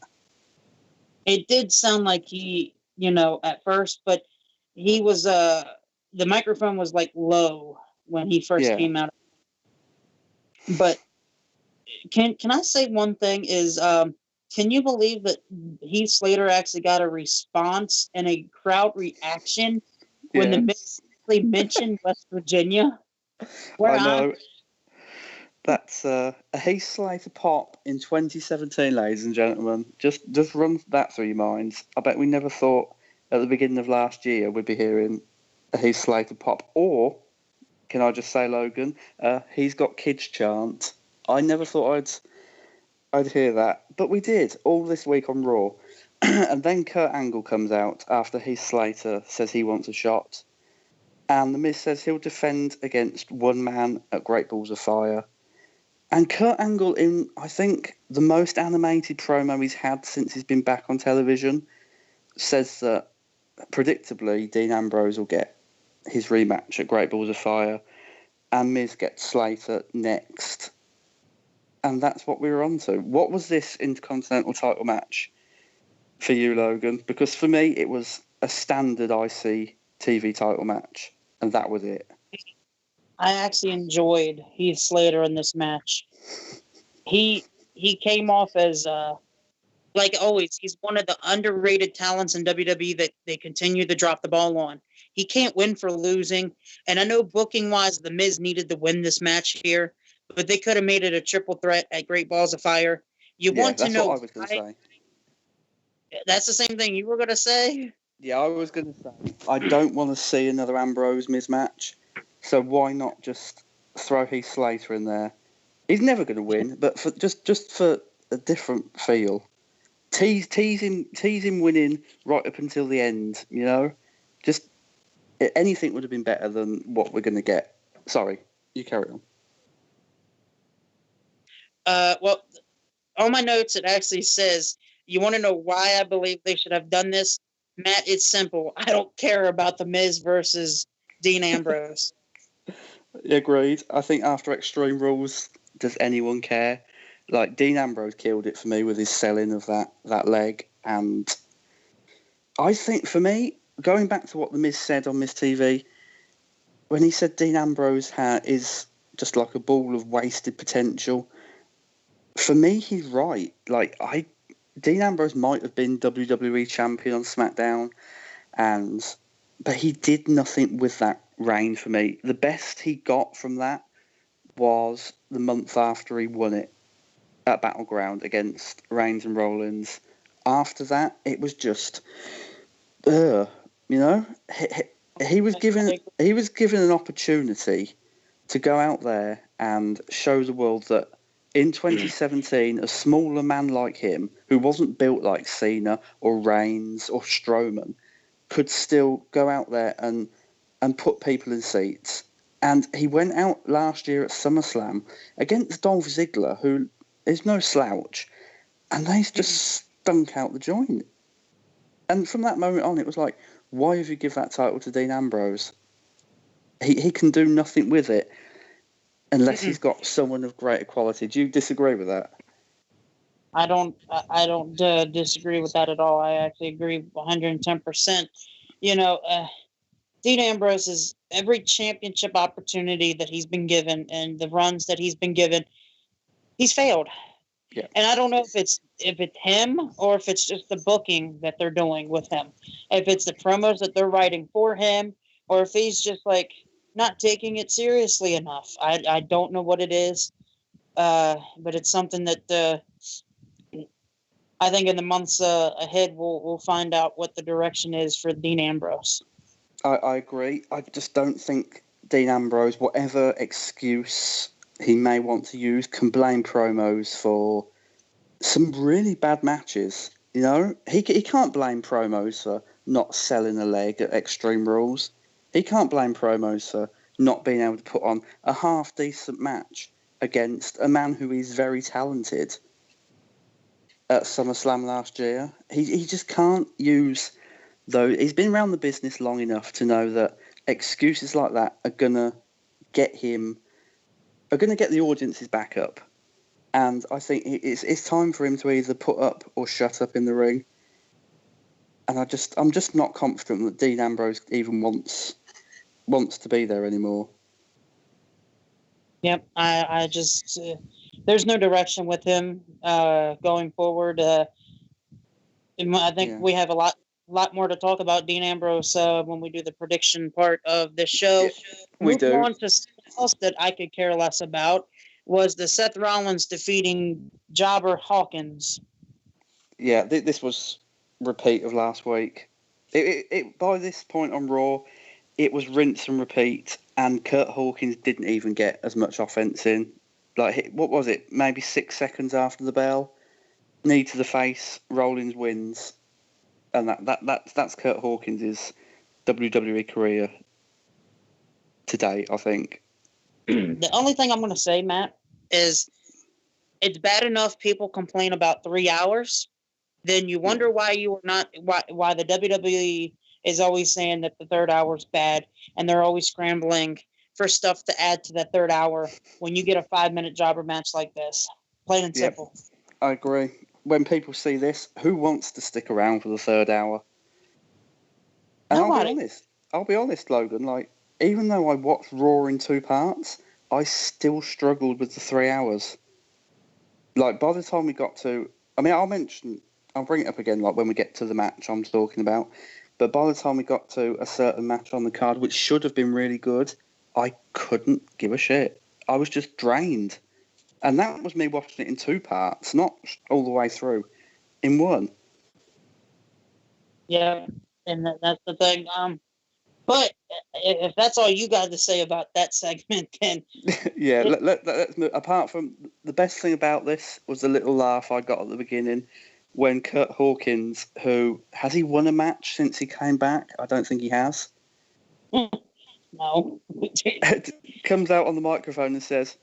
It did sound like he, at first, but he was the microphone was like low when he first came out. But can I say one thing is can you believe that Heath Slater actually got a response and a crowd reaction when the Miz mentioned West Virginia? I know. That's a Heath Slater pop in 2017, ladies and gentlemen. Just run that through your minds. I bet we never thought at the beginning of last year we'd be hearing a Heath Slater pop. Or, can I just say, Logan, he's got kids chant. I never thought I'd hear that, but we did all this week on Raw. And then Kurt Angle comes out after Heath Slater says he wants a shot. And The Miz says he'll defend against one man at Great Balls of Fire. And Kurt Angle, in, I think, the most animated promo he's had since he's been back on television, says that, predictably, Dean Ambrose will get his rematch at Great Balls of Fire, and Miz gets Slater next. And that's what we were on to. What was this Intercontinental title match for you, Logan? Because for me, it was a standard IC TV title match, and that was it. I actually enjoyed Heath Slater in this match. He came off as like always, he's one of the underrated talents in WWE that they continue to drop the ball on. He can't win for losing, and I know booking wise, the Miz needed to win this match here, but they could have made it a triple threat at Great Balls of Fire. Want to know? That's what I was going to say. That's the same thing you were going to say. Yeah, I was going to say I don't want to see another Ambrose Miz match. So why not just throw Heath Slater in there? He's never going to win, but for just for a different feel, tease him winning right up until the end. Just anything would have been better than what we're going to get. Sorry, you carry on. Well, on my notes it actually says, you want to know why I believe they should have done this, Matt? It's simple. I don't care about the Miz versus Dean Ambrose. Agreed. I think after Extreme Rules, does anyone care? Like, Dean Ambrose killed it for me with his selling of that leg. And I think, for me, going back to what The Miz said on Miz TV, when he said Dean Ambrose is just like a ball of wasted potential, for me, he's right. Like, Dean Ambrose might have been WWE champion on SmackDown, but he did nothing with that reign for me. The best he got from that was the month after he won it at Battleground against Reigns and Rollins. After that, it was just, he was given an opportunity to go out there and show the world that in 2017, a smaller man like him, who wasn't built like Cena or Reigns or Strowman, could still go out there and put people in seats. And he went out last year at SummerSlam against Dolph Ziggler, who is no slouch, and they just stunk out the joint. And from that moment on, it was like, why have you give that title to Dean Ambrose? He can do nothing with it unless he's got someone of greater quality. Do you disagree with that? I don't disagree with that at all. I actually agree 110%. Dean Ambrose is every championship opportunity that he's been given and the runs that he's been given, he's failed. Yeah. And I don't know if it's him or if it's just the booking that they're doing with him. If it's the promos that they're writing for him, or if he's just like not taking it seriously enough. I don't know what it is. But it's something that I think in the months ahead we'll find out what the direction is for Dean Ambrose. I agree. I just don't think Dean Ambrose, whatever excuse he may want to use, can blame promos for some really bad matches. You know, he can't blame promos for not selling a leg at Extreme Rules. He can't blame promos for not being able to put on a half-decent match against a man who is very talented at SummerSlam last year. He just can't use those. He's been around the business long enough to know that excuses like that are going to get the audience's back up. And I think it's time for him to either put up or shut up in the ring. And I'm just not confident that Dean Ambrose even wants to be there anymore. Yep, I just there's no direction with him going forward. I think we have a lot more to talk about Dean Ambrose when we do the prediction part of this show. Yeah, we do. On to something else that I could care less about was the Seth Rollins defeating Jobber Hawkins. Yeah, this was repeat of last week. It by this point on Raw, it was rinse and repeat, and Kurt Hawkins didn't even get as much offense in. Like, what was it? Maybe 6 seconds after the bell, knee to the face, Rollins wins, and that's Kurt Hawkins' WWE career to date, I think. The only thing I'm going to say, Matt, is it's bad enough people complain about 3 hours. Then you wonder why the WWE is always saying that the third hour is bad, and they're always scrambling for stuff to add to that third hour when you get a 5-minute jobber match like this. Plain and simple. I agree. When people see this, who wants to stick around for the third hour? And Nobody. I'll be honest, Logan, like, even though I watched Raw in 2 parts, I still struggled with the 3 hours. Like, by the time we got to, I mean, I'll bring it up again, like, when we get to the match I'm talking about, but by the time we got to a certain match on the card, which should have been really good, I couldn't give a shit. I was just drained. And that was me watching it in 2 parts, not all the way through, in 1. Yeah, and that's the thing. But if that's all you got to say about that segment, then yeah. Let's move. Apart from the best thing about this was the little laugh I got at the beginning when Kurt Hawkins, who has he won a match since he came back? I don't think he has. No. Comes out on the microphone and says,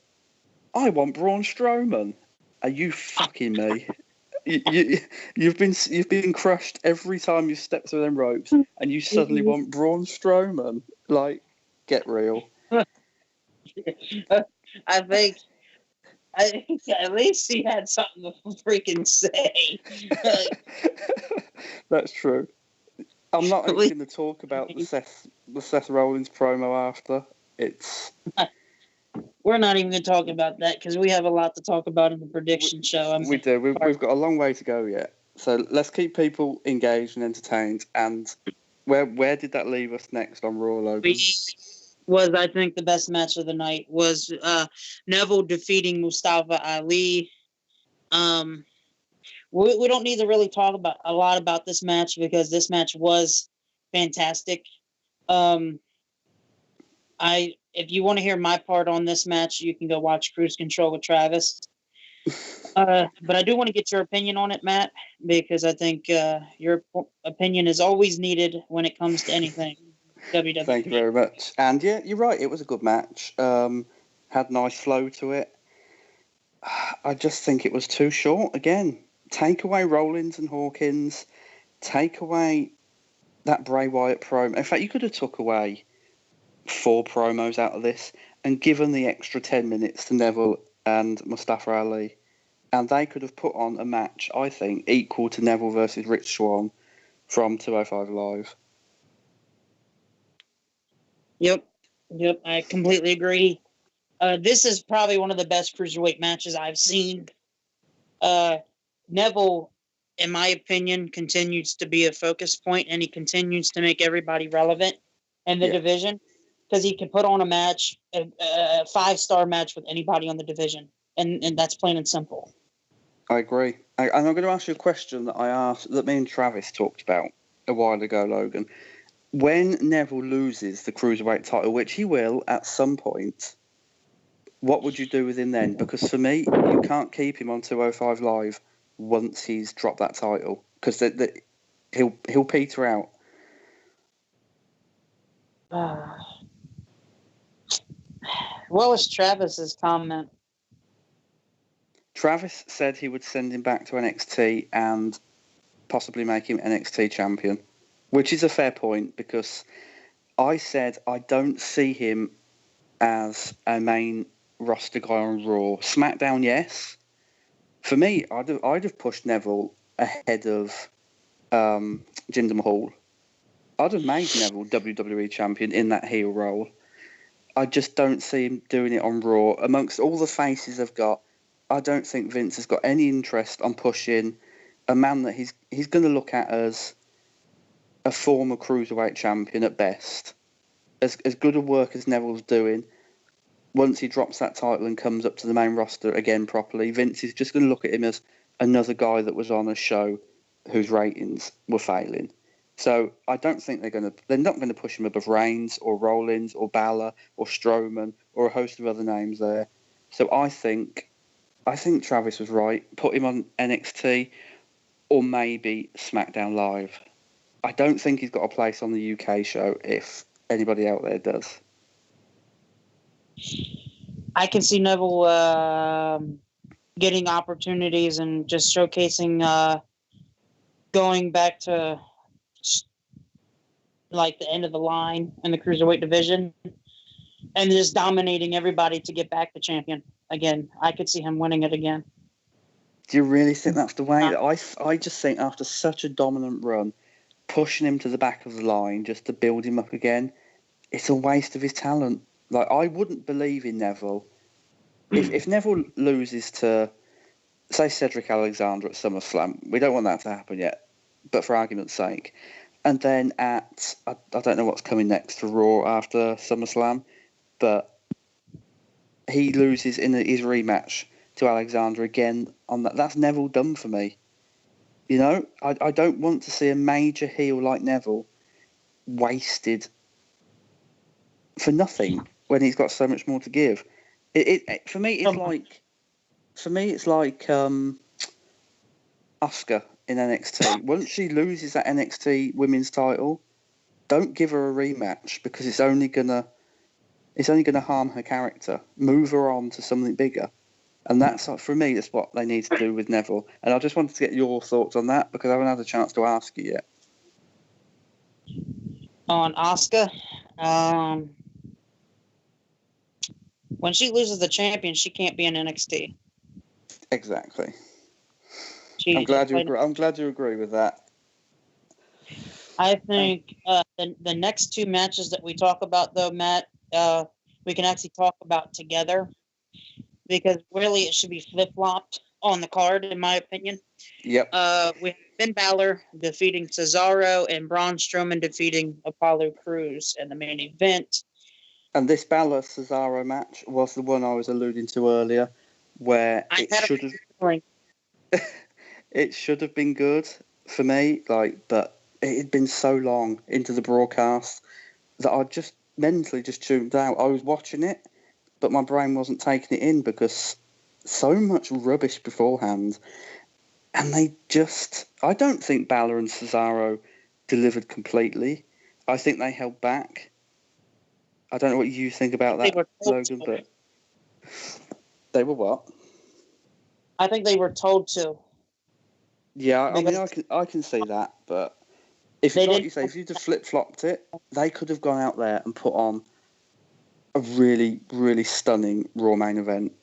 "I want Braun Strowman." Are you fucking me? You've been crushed every time you step through them ropes, and you suddenly want Braun Strowman. Like, get real. I think at least he had something to freaking say. That's true. I'm not even going to talk about the Seth Rollins promo after. We're not even going to talk about that because we have a lot to talk about in the prediction show. We do. We've got a long way to go yet. So let's keep people engaged and entertained. And where did that leave us next on Raw, Logan? I think, the best match of the night was Neville defeating Mustafa Ali. We don't need to really talk about a lot about this match because this match was fantastic. If you want to hear my part on this match, you can go watch Cruise Control with Travis. But I do want to get your opinion on it, Matt, because I think your opinion is always needed when it comes to anything WWE. Thank you very much. And yeah, you're right. It was a good match. Had nice flow to it. I just think it was too short. Again, take away Rollins and Hawkins. Take away that Bray Wyatt promo. In fact, you could have took away 4 promos out of this and given the extra 10 minutes to Neville and Mustafa Ali. And they could have put on a match, I think, equal to Neville versus Rich Swann from 205 Live. Yep, I completely agree. This is probably one of the best cruiserweight matches I've seen. Neville, in my opinion, continues to be a focus point, and he continues to make everybody relevant in the division because he can put on a match, a 5-star match with anybody on the division, and that's plain and simple. I agree. And I'm going to ask you a question that me and Travis talked about a while ago, Logan. when Neville loses the Cruiserweight title, which he will at some point, what would you do with him then? Because for me, you can't keep him on 205 Live once he's dropped that title, because he'll peter out. What was Travis's comment? Travis said he would send him back to NXT and possibly make him NXT champion, which is a fair point, because I said I don't see him as a main roster guy on Raw. SmackDown, yes. For me, I'd have pushed Neville ahead of Jinder Mahal. I'd have made Neville WWE champion in that heel role. I just don't see him doing it on Raw. Amongst all the faces they've got, I don't think Vince has got any interest on pushing a man that he's going to look at as a former cruiserweight champion at best. As good a work as Neville's doing, once he drops that title and comes up to the main roster again properly, Vince is just going to look at him as another guy that was on a show whose ratings were failing. So I don't think they're not going to push him above Reigns or Rollins or Balor or Strowman or a host of other names there. So I think Travis was right. Put him on NXT or maybe SmackDown Live. I don't think he's got a place on the UK show if anybody out there does. I can see Neville getting opportunities and just showcasing going back to like the end of the line in the cruiserweight division and just dominating everybody to get back the champion again. I could see him winning it again. Do you really think that's the way? I just think after such a dominant run, pushing him to the back of the line just to build him up again, it's a waste of his talent. Like, I wouldn't believe in Neville. If Neville loses to, say, Cedric Alexander at SummerSlam, we don't want that to happen yet, but for argument's sake. And then I don't know what's coming next for Raw after SummerSlam, but he loses in his rematch to Alexander again on that. That's Neville done for me. You know, I don't want to see a major heel like Neville wasted for nothing when he's got so much more to give. For me, it's like Asuka in NXT. Once she loses that NXT women's title, don't give her a rematch because it's only gonna harm her character. Move her on to something bigger. And that's, for me, that's what they need to do with Neville. And I just wanted to get your thoughts on that because I haven't had a chance to ask you yet. On Asuka, when she loses the champion, she can't be in NXT. Exactly. I'm glad you agree with that. I think the next two matches that we talk about, though, Matt, we can actually talk about together because really it should be flip-flopped on the card, in my opinion. Yep. We have Finn Balor defeating Cesaro and Braun Strowman defeating Apollo Crews in the main event. And this Balor-Cesaro match was the one I was alluding to earlier, where it should have been good for me, but it had been so long into the broadcast that I just mentally just tuned out. I was watching it, but my brain wasn't taking it in because so much rubbish beforehand. And I don't think Balor and Cesaro delivered completely. I think they held back. I don't know what you think about that, Logan, but they were what? I think they were told to. Yeah, I mean, I can see that, but if you'd have flip-flopped it, they could have gone out there and put on a really, really stunning Raw main event.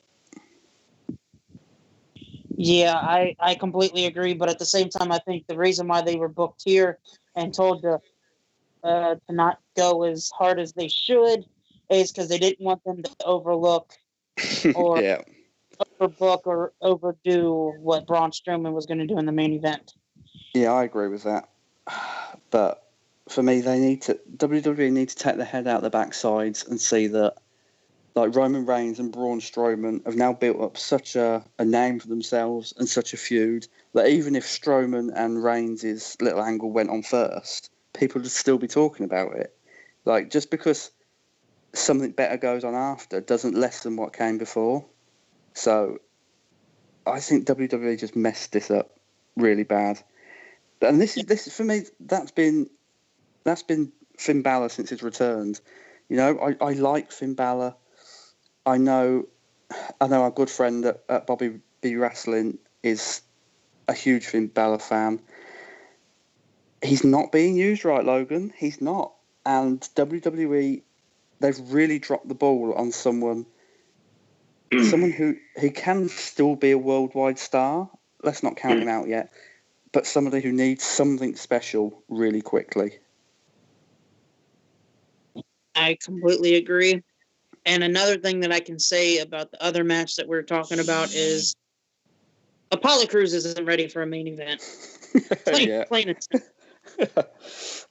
Yeah, I completely agree, but at the same time, I think the reason why they were booked here and told to not go as hard as they should is because they didn't want them to overlook or overbook or overdo what Braun Strowman was going to do in the main event. Yeah, I agree with that. But for me, WWE need to take their head out their backsides and see that like Roman Reigns and Braun Strowman have now built up such a name for themselves and such a feud that even if Strowman and Reigns' little angle went on first, people would still be talking about it. Like, just because something better goes on after doesn't lessen what came before. So I think WWE just messed this up really bad. And this is for me. That's been Finn Balor since he's returned. You know, I like Finn Balor. I know our good friend at Bobby B Wrestling is a huge Finn Balor fan. He's not being used right, Logan. He's not. And WWE, they've really dropped the ball on someone who can still be a worldwide star. Let's not count him out yet. But somebody who needs something special really quickly. I completely agree. And another thing that I can say about the other match that we're talking about is Apollo Crews isn't ready for a main event. Plain and simple.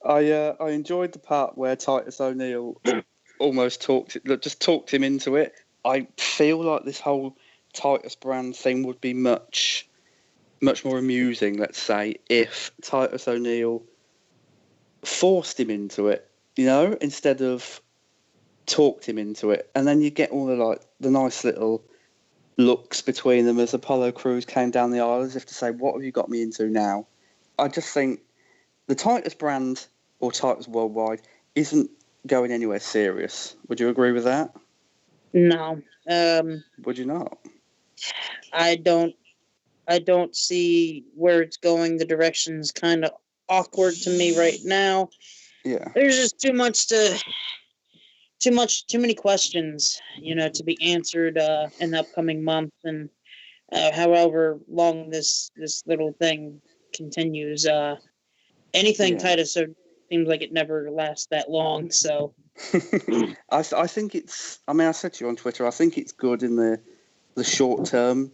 I enjoyed the part where Titus O'Neil almost talked him into it. I feel like this whole Titus brand thing would be much more amusing, let's say, if Titus O'Neil forced him into it, you know, instead of talked him into it. And then you get all the nice little looks between them as Apollo Crews came down the aisle as if to say, what have you got me into now? I just think the Titus brand or Titus Worldwide isn't going anywhere serious. Would you agree with that? No. Would you not? I don't see where it's going. The direction's kind of awkward to me right now. Yeah. There's just too many questions, to be answered in the upcoming month, and however long this little thing continues. Anything Titus seems like it never lasts that long. So I think it's. I mean, I said to you on Twitter. I think it's good in the short term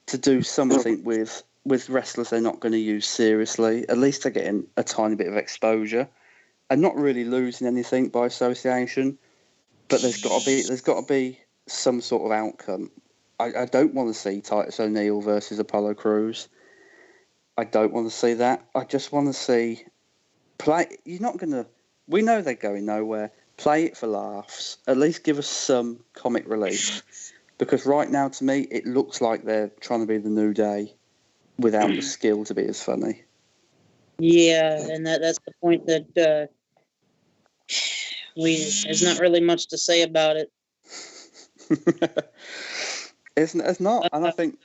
to do something with wrestlers they're not going to use seriously. At least they're getting a tiny bit of exposure and not really losing anything by association. But there's got to be some sort of outcome. I don't want to see Titus O'Neil versus Apollo Crews. I don't want to see that. I just want to see play. You're not going to. We know they're going nowhere. Play it for laughs. At least give us some comic relief. Because right now, to me, it looks like they're trying to be the New Day without the skill to be as funny. Yeah, and that's the point that there's not really much to say about it. It's not, and I think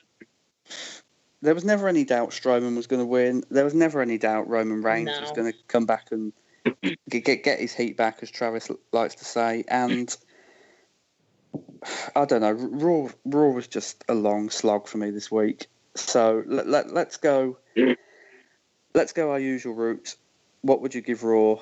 there was never any doubt Strowman was going to win. There was never any doubt Roman Reigns was going to come back and get his heat back, as Travis likes to say. And I don't know, Raw was just a long slog for me this week. So let's go. Let's go our usual route. What would you give Raw?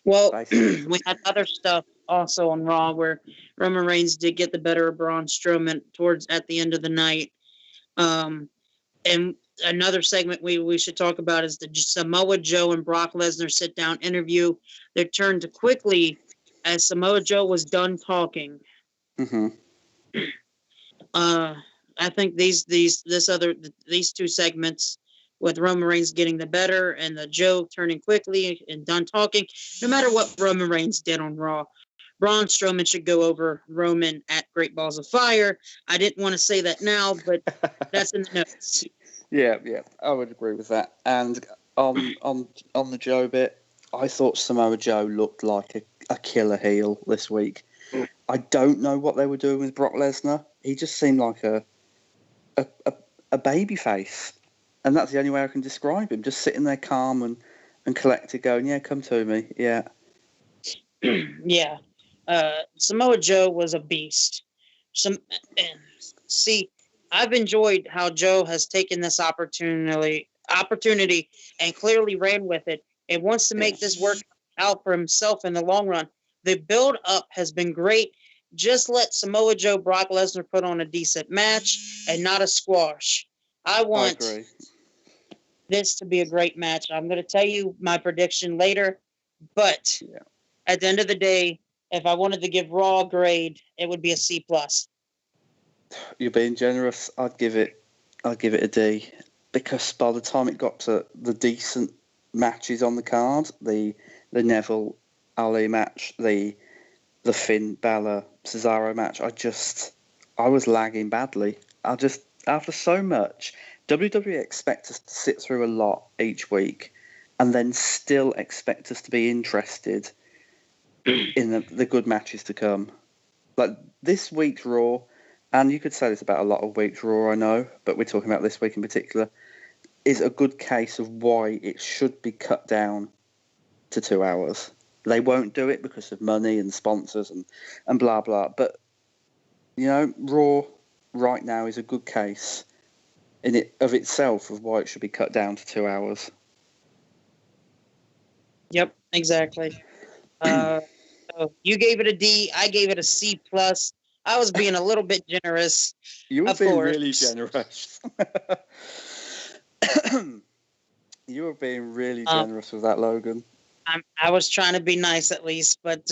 Well, we had other stuff also on Raw where Roman Reigns did get the better of Braun Strowman at the end of the night. And another segment we should talk about is the Samoa Joe and Brock Lesnar sit-down interview. They turned quickly as Samoa Joe was done talking. Mm-hmm. I think these two segments with Roman Reigns getting the better and the Joe turning quickly and done talking, no matter what Roman Reigns did on Raw, Braun Strowman should go over Roman at Great Balls of Fire. I didn't want to say that now, but that's in the notes. Yeah, I would agree with that. And on the Joe bit, I thought Samoa Joe looked like a killer heel this week. I don't know what they were doing with Brock Lesnar. He just seemed like a baby face. And that's the only way I can describe him. Just sitting there calm and collected, going, yeah, come to me. Yeah. Yeah. Samoa Joe was a beast. See, I've enjoyed how Joe has taken this opportunity and clearly ran with it and wants to make this work out for himself in the long run. The build up has been great. Just let Samoa Joe Brock Lesnar put on a decent match and not a squash. I want this to be a great match. I'm going to tell you my prediction later, but at the end of the day, if I wanted to give Raw a grade, it would be a C+. You're being generous. I'd give it a D, because by the time it got to the decent matches on the card. The Neville Ali match, the Finn Balor Cesaro match. I was lagging badly. After so much, WWE expect us to sit through a lot each week, and then still expect us to be interested in the good matches to come. Like this week's Raw, and you could say this about a lot of weeks Raw, I know, but we're talking about this week in particular, is a good case of why it should be cut down to 2 hours. They won't do it because of money and sponsors and blah, blah. But, Raw right now is a good case of itself of why it should be cut down to 2 hours. Yep, exactly. You gave it a D. I gave it a C+. I was being a little bit generous. You were being really generous. You were being really generous with that, Logan. I was trying to be nice at least, but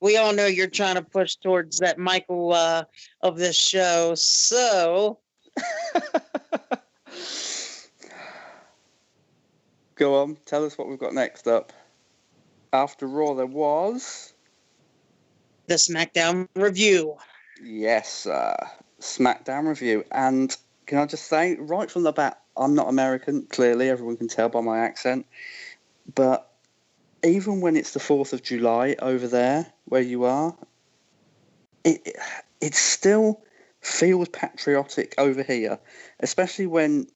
we all know you're trying to push towards that Michael of this show. So, go on, tell us what we've got next up. After Raw, there was the SmackDown review. Yes, SmackDown review. And can I just say, right from the bat, I'm not American. Clearly, everyone can tell by my accent. But even when it's the 4th of July over there, where you are, it still feels patriotic over here, especially when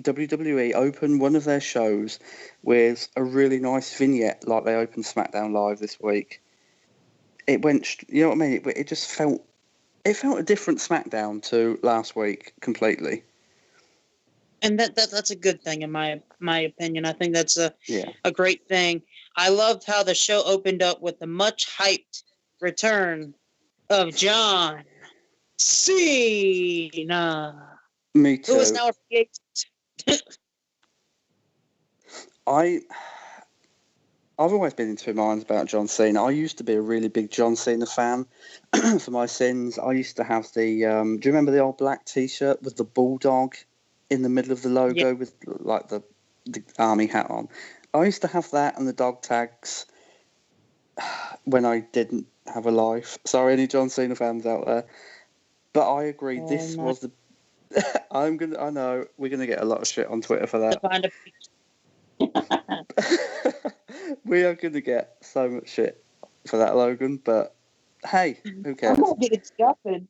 WWE open one of their shows with a really nice vignette like they opened SmackDown Live this week. It went, you know what I mean? It just felt a different SmackDown to last week completely. And that's a good thing in my opinion. I think that's a great thing. I loved how the show opened up with the much hyped return of John Cena. Me too. Who is now a free agent. I've always been in two minds about John Cena. I used to be a really big John Cena fan. For my sins, I used to have the. Do you remember the old black T-shirt with the bulldog in the middle of the logo with like the army hat on? I used to have that and the dog tags when I didn't have a life. Sorry, any John Cena fans out there, but I agree. This was the. I know we're gonna get a lot of shit on Twitter for that. We are going to get so much shit for that, Logan, but hey, who cares? I'm going to get disgusted.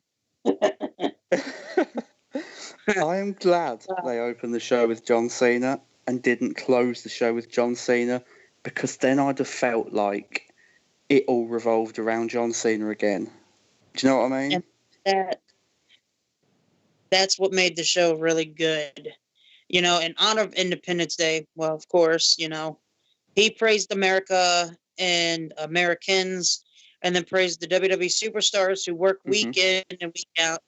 I am glad they opened the show with John Cena and didn't close the show with John Cena, because then I'd have felt like it all revolved around John Cena again. Do you know what I mean? And that's what made the show really good. In honor of Independence Day, well, of course, he praised America and Americans, and then praised the WWE superstars who work week in and week out,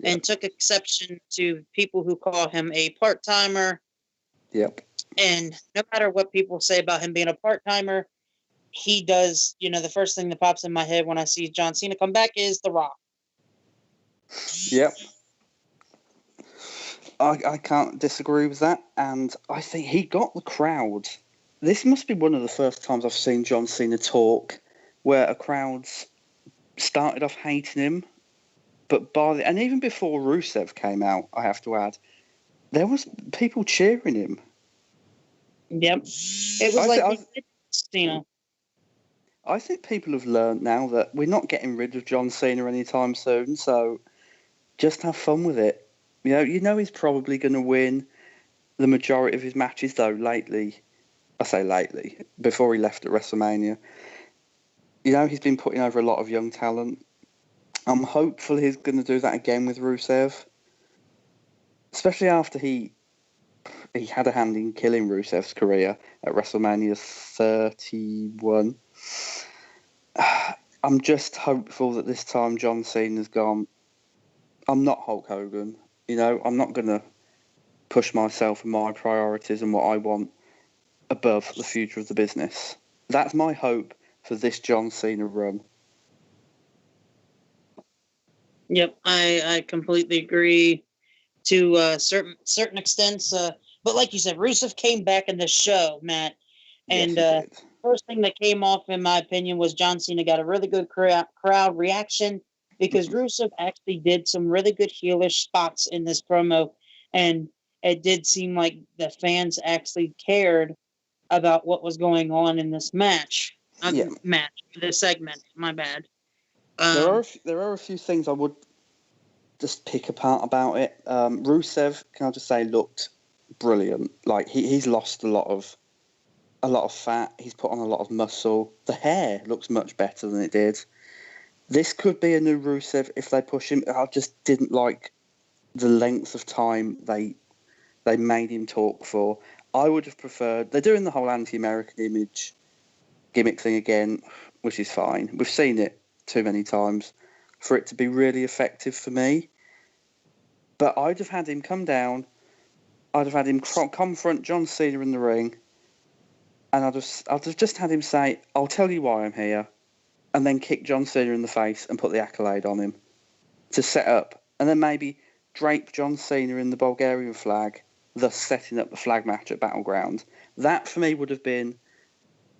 and took exception to people who call him a part-timer. Yep. And no matter what people say about him being a part-timer, he does, the first thing that pops in my head when I see John Cena come back is The Rock. Yep. I can't disagree with that, and I think he got the crowd. This must be one of the first times I've seen John Cena talk where a crowd's started off hating him, but and even before Rusev came out, I have to add, there was people cheering him. Yep. It was Cena. I think people have learned now that we're not getting rid of John Cena anytime soon, so just have fun with it. You know he's probably going to win the majority of his matches, though, lately. I say lately, before he left at WrestleMania. He's been putting over a lot of young talent. I'm hopeful he's going to do that again with Rusev. Especially after he had a hand in killing Rusev's career at WrestleMania 31. I'm just hopeful that this time John Cena's gone, I'm not Hulk Hogan. I'm not going to push myself and my priorities and what I want above the future of the business. That's my hope for this John Cena run. Yep, I completely agree to certain extents. But like you said, Rusev came back in the show, Matt, Yes, And he did. first thing that came off, in my opinion, was John Cena got a really good crowd reaction because Mhm. Rusev actually did some really good heelish spots in this promo, and it did seem like the fans actually cared about what was going on in this match. Yeah, This segment. My bad. there are a few things I would just pick apart about it. Rusev, can I just say, looked brilliant. Like he's lost a lot of fat. He's put on a lot of muscle. The hair looks much better than it did. This could be a new Rusev if they push him. I just didn't like the length of time they made him talk for. I would have preferred. They're doing the whole anti-American image gimmick thing again, which is fine. We've seen it too many times for it to be really effective for me. But I'd have had him come down. I'd have had him confront John Cena in the ring, and I'd have just had him say, "I'll tell you why I'm here," and then kick John Cena in the face and put the accolade on him to set up, and then maybe drape John Cena in the Bulgarian flag, thus setting up the flag match at Battleground. That for me would have been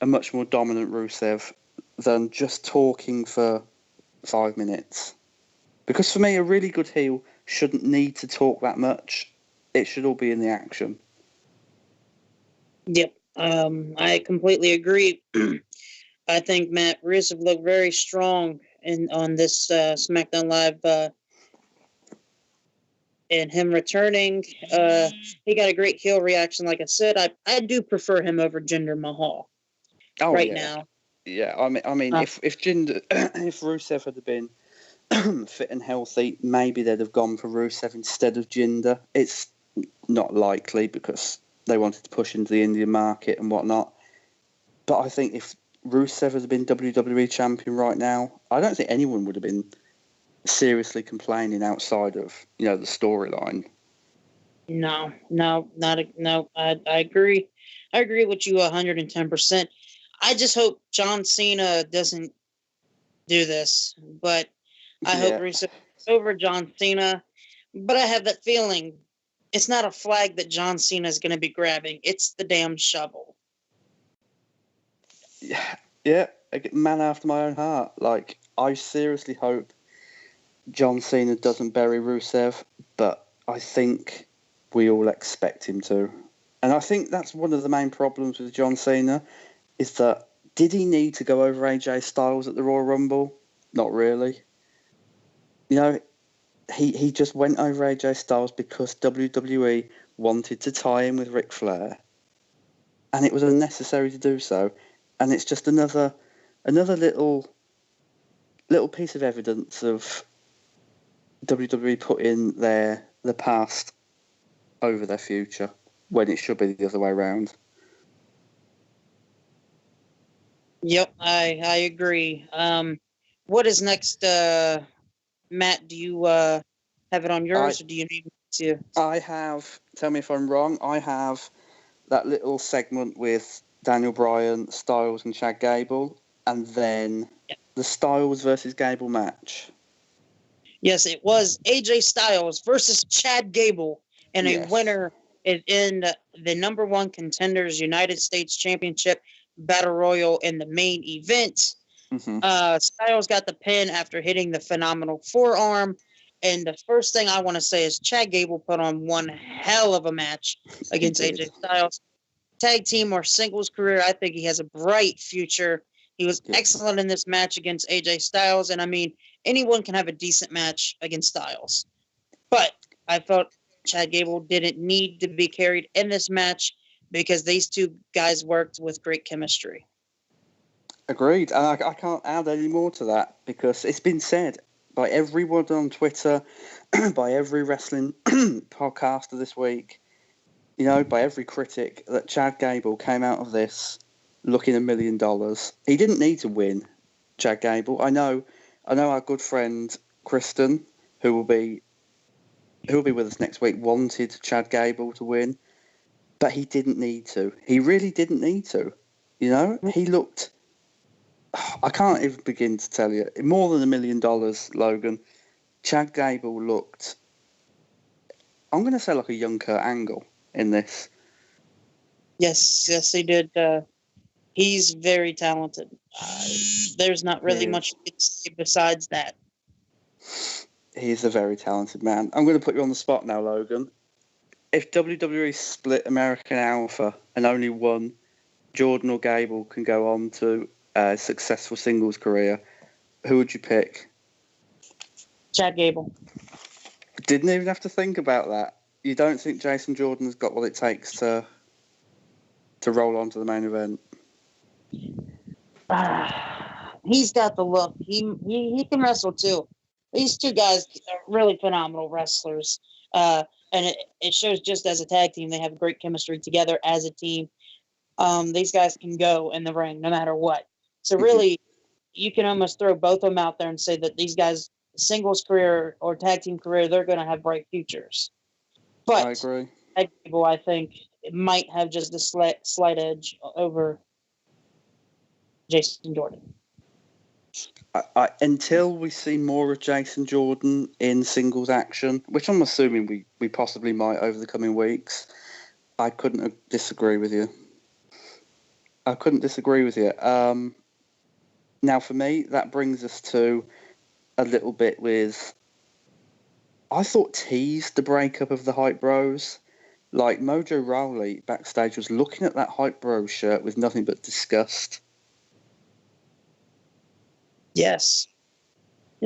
a much more dominant Rusev than just talking for 5 minutes. Because for me, a really good heel shouldn't need to talk that much. It should all be in the action. Yep. I completely agree. I think Matt Rusev looked very strong in on this SmackDown Live, and him returning. He got a great heel reaction. Like I said, I do prefer him over Jinder Mahal Oh right yeah, now. yeah. I mean, if Jinder, if Rusev had been fit and healthy, maybe they'd have gone for Rusev instead of Jinder. It's not likely because they wanted to push into the Indian market and whatnot. But I think if Rusev had been WWE champion right now, I don't think anyone would have been seriously complaining outside of the storyline. No, no, not a, no. I agree. I agree with you 110%. I just hope John Cena doesn't do this, but I hope Yeah, Rusev over John Cena. But I have that feeling it's not a flag that John Cena is going to be grabbing. It's the damn shovel. yeah, yeah. Man after my own heart. Like I seriously hope John Cena doesn't bury Rusev, but I think we all expect him to. And I think that's one of the main problems with John Cena is that did he need to go over AJ Styles at the Royal Rumble? Not really. You know, he just went over AJ Styles because WWE wanted to tie him with Ric Flair, and it was unnecessary to do so. And it's just another little piece of evidence of WWE putting the past over their future when it should be the other way around. Yep, I agree. What is next, Matt? Do you have it on I yours, or do you need me to? I have. Tell me if I'm wrong. I have that little segment with Daniel Bryan, Styles, and Chad Gable, and then the Styles versus Gable match. Yes, it was AJ Styles versus Chad Gable, and a Yes. winner is in the number one contenders United States Championship Battle Royal in the main event. Hmm. Styles got the pin after hitting the phenomenal forearm. And the first thing I want to say is Chad Gable put on one hell of a match He against did. AJ Styles. Tag team or singles career, I think he has a bright future. He was Yeah. excellent in this match against AJ Styles. And I mean, anyone can have a decent match against Styles. But I felt Chad Gable didn't need to be carried in this match because these two guys worked with great chemistry. Agreed. And I can't add any more to that because it's been said by everyone on Twitter, by every wrestling podcaster this week, by every critic, that Chad Gable came out of this looking $1 million. He didn't need to win, Chad Gable. I know our good friend Kristen, who will be with us next week, wanted Chad Gable to win, but he didn't need to. He really didn't need to. He looked. I can't even begin to tell you. More than $1 million, Logan. Chad Gable looked. I'm going to say like a young Kurt Angle in this. Yes, yes, they did. He's very talented. There's not He really much is. you can say besides that. He is a very talented man. I'm going to put you on the spot now, Logan. If WWE split American Alpha and only one, Jordan or Gable, can go on to a successful singles career, who would you pick? Chad Gable. Didn't even have to think about that. You don't think Jason Jordan's got what it takes to roll on to the main event? He's got the look. He can wrestle too. These two guys are really phenomenal wrestlers. And it shows just as a tag team, they have great chemistry together as a team. These guys can go in the ring no matter what. So really, you can almost throw both of them out there and say that these guys, singles career or tag team career, they're going to have bright futures. I But agree. tag people, I think, it might have just a slight edge over Jason Jordan. Until we see more of Jason Jordan in singles action, which I'm assuming we possibly might over the coming weeks, I couldn't disagree with you. Now, for me, that brings us to a little bit with. I thought teased the breakup of the Hype Bros. Like, Mojo Rawley backstage was looking at that Hype Bros shirt with nothing but disgust. Yes.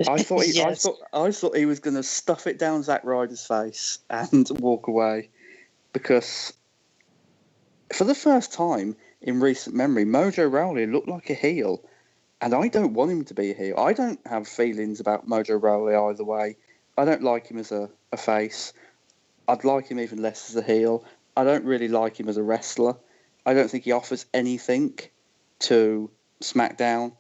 I thought Yes. I thought he was going to stuff it down Zack Ryder's face and walk away, because for the first time in recent memory, Mojo Rawley looked like a heel, and I don't want him to be a heel. I don't have feelings about Mojo Rawley either way. I don't like him as a face. I'd like him even less as a heel. I don't really like him as a wrestler. I don't think he offers anything to SmackDown.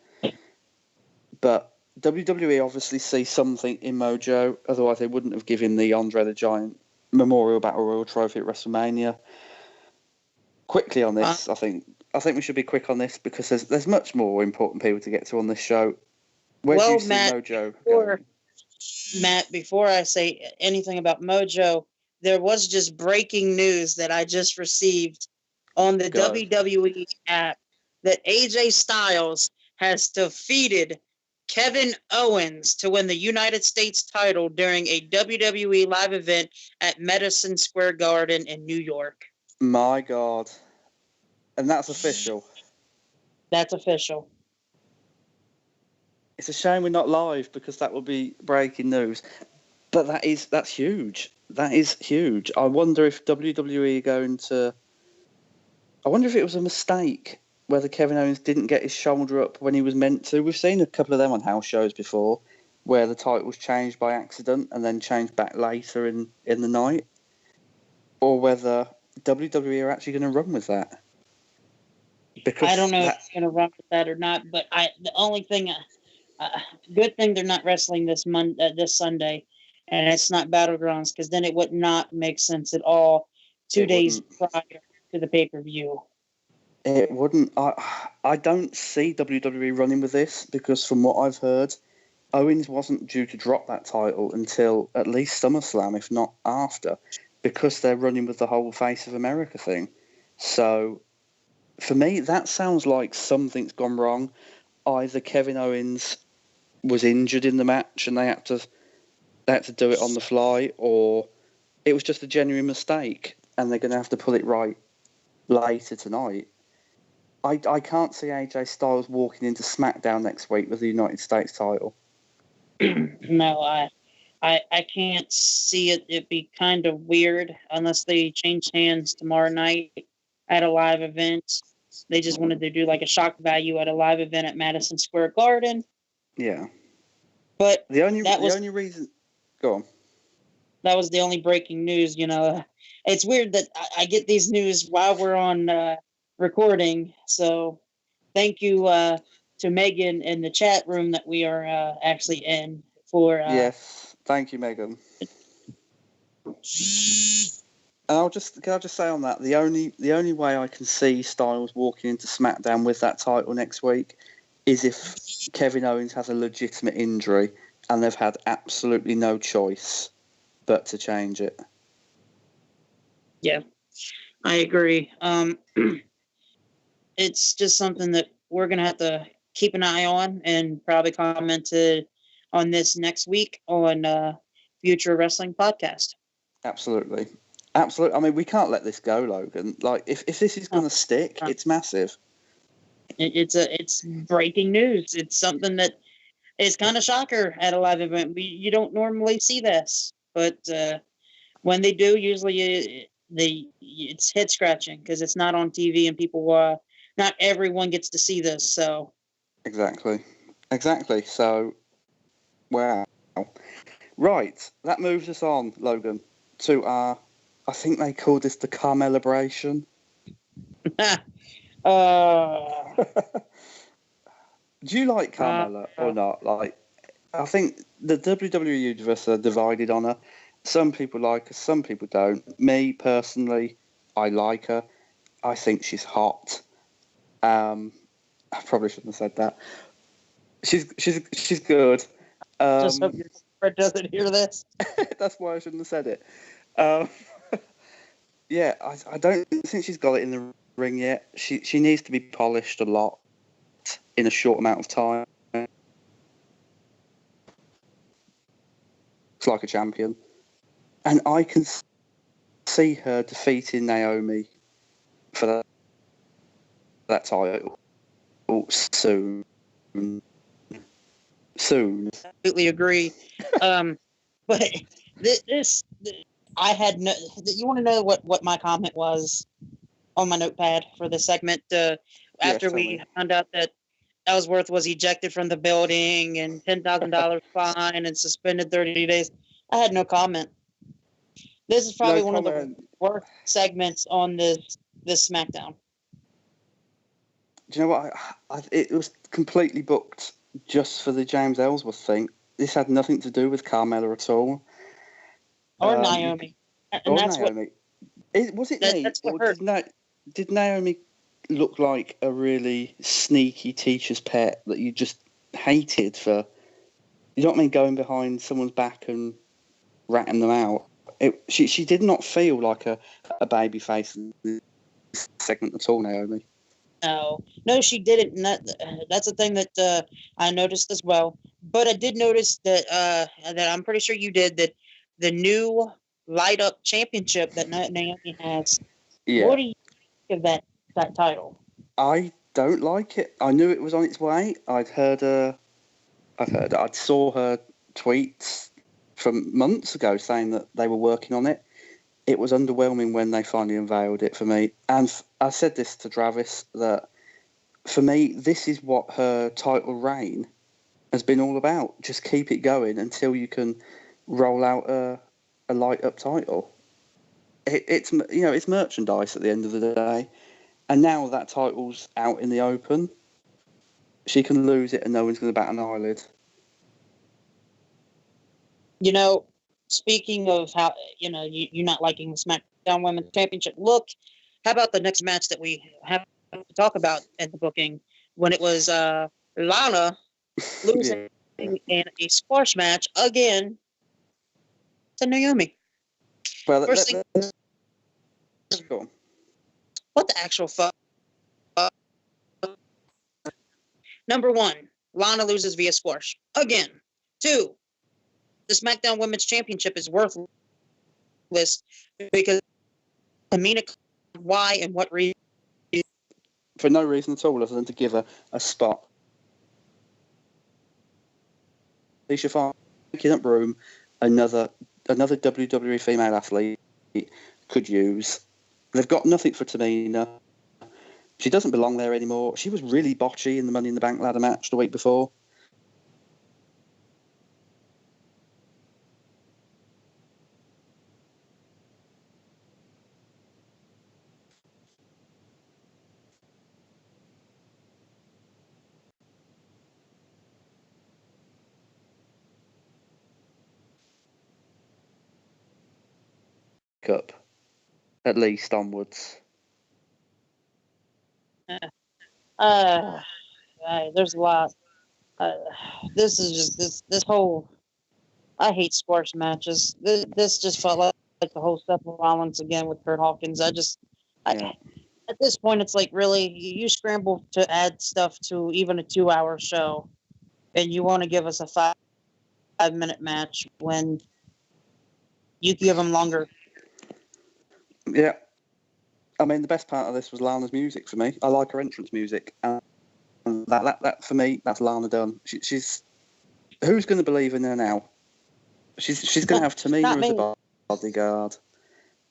But WWE obviously see something in Mojo, otherwise they wouldn't have given the Andre the Giant Memorial Battle Royal trophy at WrestleMania. Quickly on this, I think we should be quick on this because there's much more important people to get to on this show. Where do you see Mojo going? Matt, before I say anything about Mojo, there was just breaking news that I just received on the WWE app that AJ Styles has defeated Kevin Owens to win the United States title during a WWE live event at Madison Square Garden in New York. My God. And that's official. That's official. It's a shame we're not live because that would be breaking news. But that's huge. That is huge. I wonder if WWE are going to. I wonder if it was a mistake whether Kevin Owens didn't get his shoulder up when he was meant to. We've seen a couple of them on house shows before where the title was changed by accident and then changed back later in the night. Or whether WWE are actually going to run with that. Because I don't know if it's going to run with that or not, but the only thing, good thing they're not wrestling this Sunday, and it's not Battlegrounds, because then it would not make sense at all 2 days prior to the pay-per-view. It wouldn't. I don't see WWE running with this because from what I've heard, Owens wasn't due to drop that title until at least SummerSlam, if not after, because they're running with the whole Face of America thing. So, for me, that sounds like something's gone wrong. Either Kevin Owens was injured in the match and they had to do it on the fly, or it was just a genuine mistake and they're going to have to pull it right later tonight. I can't see AJ Styles walking into SmackDown next week with the United States title. No, I can't see it. It'd be kind of weird unless they change hands tomorrow night at a live event. They just wanted to do like a shock value at a live event at Madison Square Garden. Yeah. But the only reason... Go on. That was the only breaking news, It's weird that I get these news while we're on recording. So thank you to Megan in the chat room that we are actually in for... Yes, thank you, Megan. And can I just say on that, the only way I can see Styles walking into SmackDown with that title next week is if Kevin Owens has a legitimate injury and they've had absolutely no choice but to change it. Yeah, I agree. it's just something that we're going to have to keep an eye on and probably comment on this next week on future wrestling podcast. Absolutely. Absolutely. I mean, we can't let this go, Logan. Like, if this is going to stick, it's massive. It's breaking news. It's something that is kind of shocker at a live event. You don't normally see this, but when they do, usually it's head scratching because it's not on TV and people not everyone gets to see this. So exactly. So, wow. Right, that moves us on, Logan, to our. I think they called this the Carmelibration. Do you like Carmella or not? Like, I think the WWE universe are divided on her. Some people like her, some people don't. Me personally, I like her. I think she's hot. I probably shouldn't have said that. She's good. Just hope your friend doesn't hear this. That's why I shouldn't have said it. Yeah, I don't think she's got it in the ring yet. She needs to be polished a lot in a short amount of time. It's like a champion. And I can see her defeating Naomi for that title soon. Completely agree. But this I had no. You want to know what my comment was on my notepad for this segment? After we found out that Ellsworth was ejected from the building and $10,000 fine and suspended 30 days, I had no comment. This is probably one of the worst segments on this SmackDown. Do you know what? It was completely booked just for the James Ellsworth thing. This had nothing to do with Carmella at all. Or Naomi. And that's Naomi. Was it me? That's what or did Naomi look like a really sneaky teacher's pet that you just hated for, you know what I mean, going behind someone's back and ratting them out? She did not feel like a baby face in this segment at all, Naomi. No, she didn't. That's the thing that I noticed as well. But I did notice that I'm pretty sure you did, that the new light up championship that Naomi has. Yeah. What do you think of that title? I don't like it. I knew it was on its way. I saw her tweets from months ago saying that they were working on it. It was underwhelming when they finally unveiled it for me. And I said this to Travis, that for me, this is what her title reign has been all about. Just keep it going until you can roll out a light up title. It's merchandise at the end of the day. And now that title's out in the open, she can lose it and no one's going to bat an eyelid. You know, speaking of how, you not liking the SmackDown Women's Championship, look, how about the next match that we have to talk about at the booking, when it was Lana losing in a squash match again to Naomi. Well, let's go on. What the actual fuck? Number one, Lana loses via squash again. 2, the SmackDown Women's Championship is worthless because Tamina, why and what reason? For no reason at all other than to give her a spot. Alicia Fox picking up room, another WWE female athlete could use. They've got nothing for Tamina. She doesn't belong there anymore. She was really botchy in the Money in the Bank ladder match the week before. Up, at least onwards. There's a lot. This is just this whole. I hate squash matches. This just felt like the whole Seth Rollins again with Kurt Hawkins. I at this point, it's like really you scramble to add stuff to even a 2-hour show, and you want to give us a 5 minute match when you give them longer. Yeah. I mean, the best part of this was Lana's music for me. I like her entrance music, and that for me, that's Lana done. She's who's going to believe in her now? She's going to have Tamina as a bodyguard,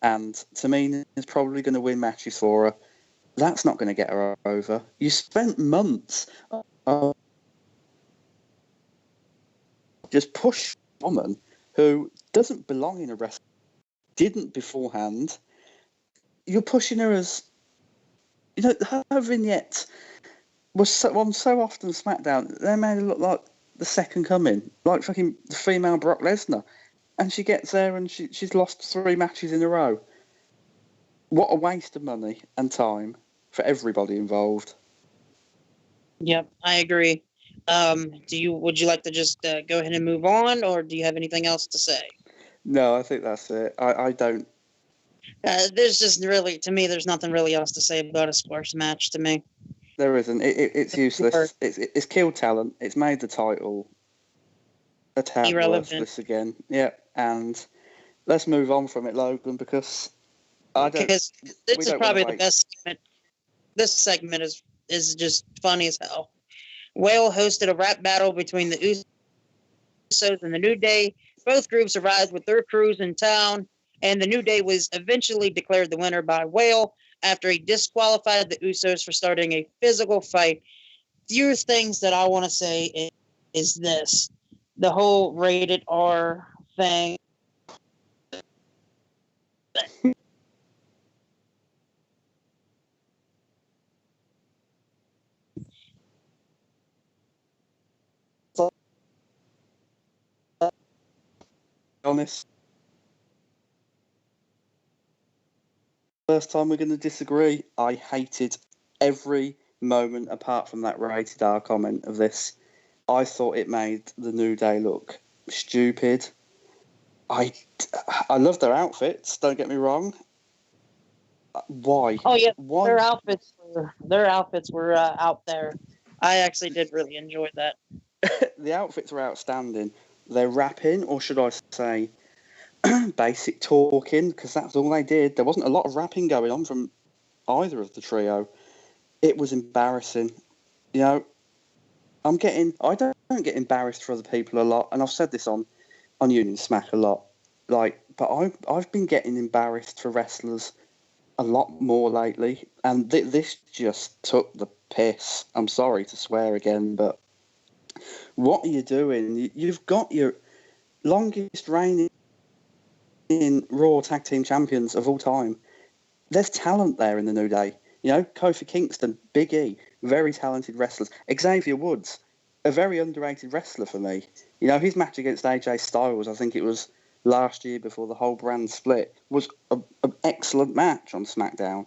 and Tamina is probably going to win matches for her. That's not going to get her over. You spent months just push a woman who doesn't belong in a wrestling, didn't beforehand. You're pushing her as, her vignette was so often SmackDown. They made her look like the second coming, like fucking the female Brock Lesnar. And she gets there and she's lost 3 matches in a row. What a waste of money and time for everybody involved. Yep, I agree. Would you like to just go ahead and move on, or do you have anything else to say? No, I think that's it. I don't. There's just really, to me, there's nothing really else to say about a squash match to me. There isn't. It's useless. It's killed talent. It's made the title a tad worthless again. Yeah, and let's move on from it, Logan, because this is probably the best segment. This segment is just funny as hell. Whale hosted a rap battle between the Usos and the New Day. Both groups arrived with their crews in town, and the New Day was eventually declared the winner by Whale after he disqualified the Usos for starting a physical fight. Few things that I want to say is this. The whole rated R thing. Honest. First time we're going to disagree. I hated every moment apart from that rated R comment of this. I thought it made the New Day look stupid. I love their outfits, don't get me wrong. Why? Oh yeah, why? Their outfits were out there. I actually did really enjoy that. The outfits are outstanding. They're rapping, or should I say, basic talking, because that's all they did. There wasn't a lot of rapping going on from either of the trio. It was embarrassing. I don't get embarrassed for other people a lot, and I've said this on Union Smack a lot. But I've been getting embarrassed for wrestlers a lot more lately, and this just took the piss. I'm sorry to swear again, but what are you doing? You've got your longest reigning Raw Tag Team Champions of all time. There's talent there in the New Day. Kofi Kingston, Big E, very talented wrestlers. Xavier Woods, a very underrated wrestler for me. His match against AJ Styles, I think it was last year before the whole brand split, was an excellent match on SmackDown.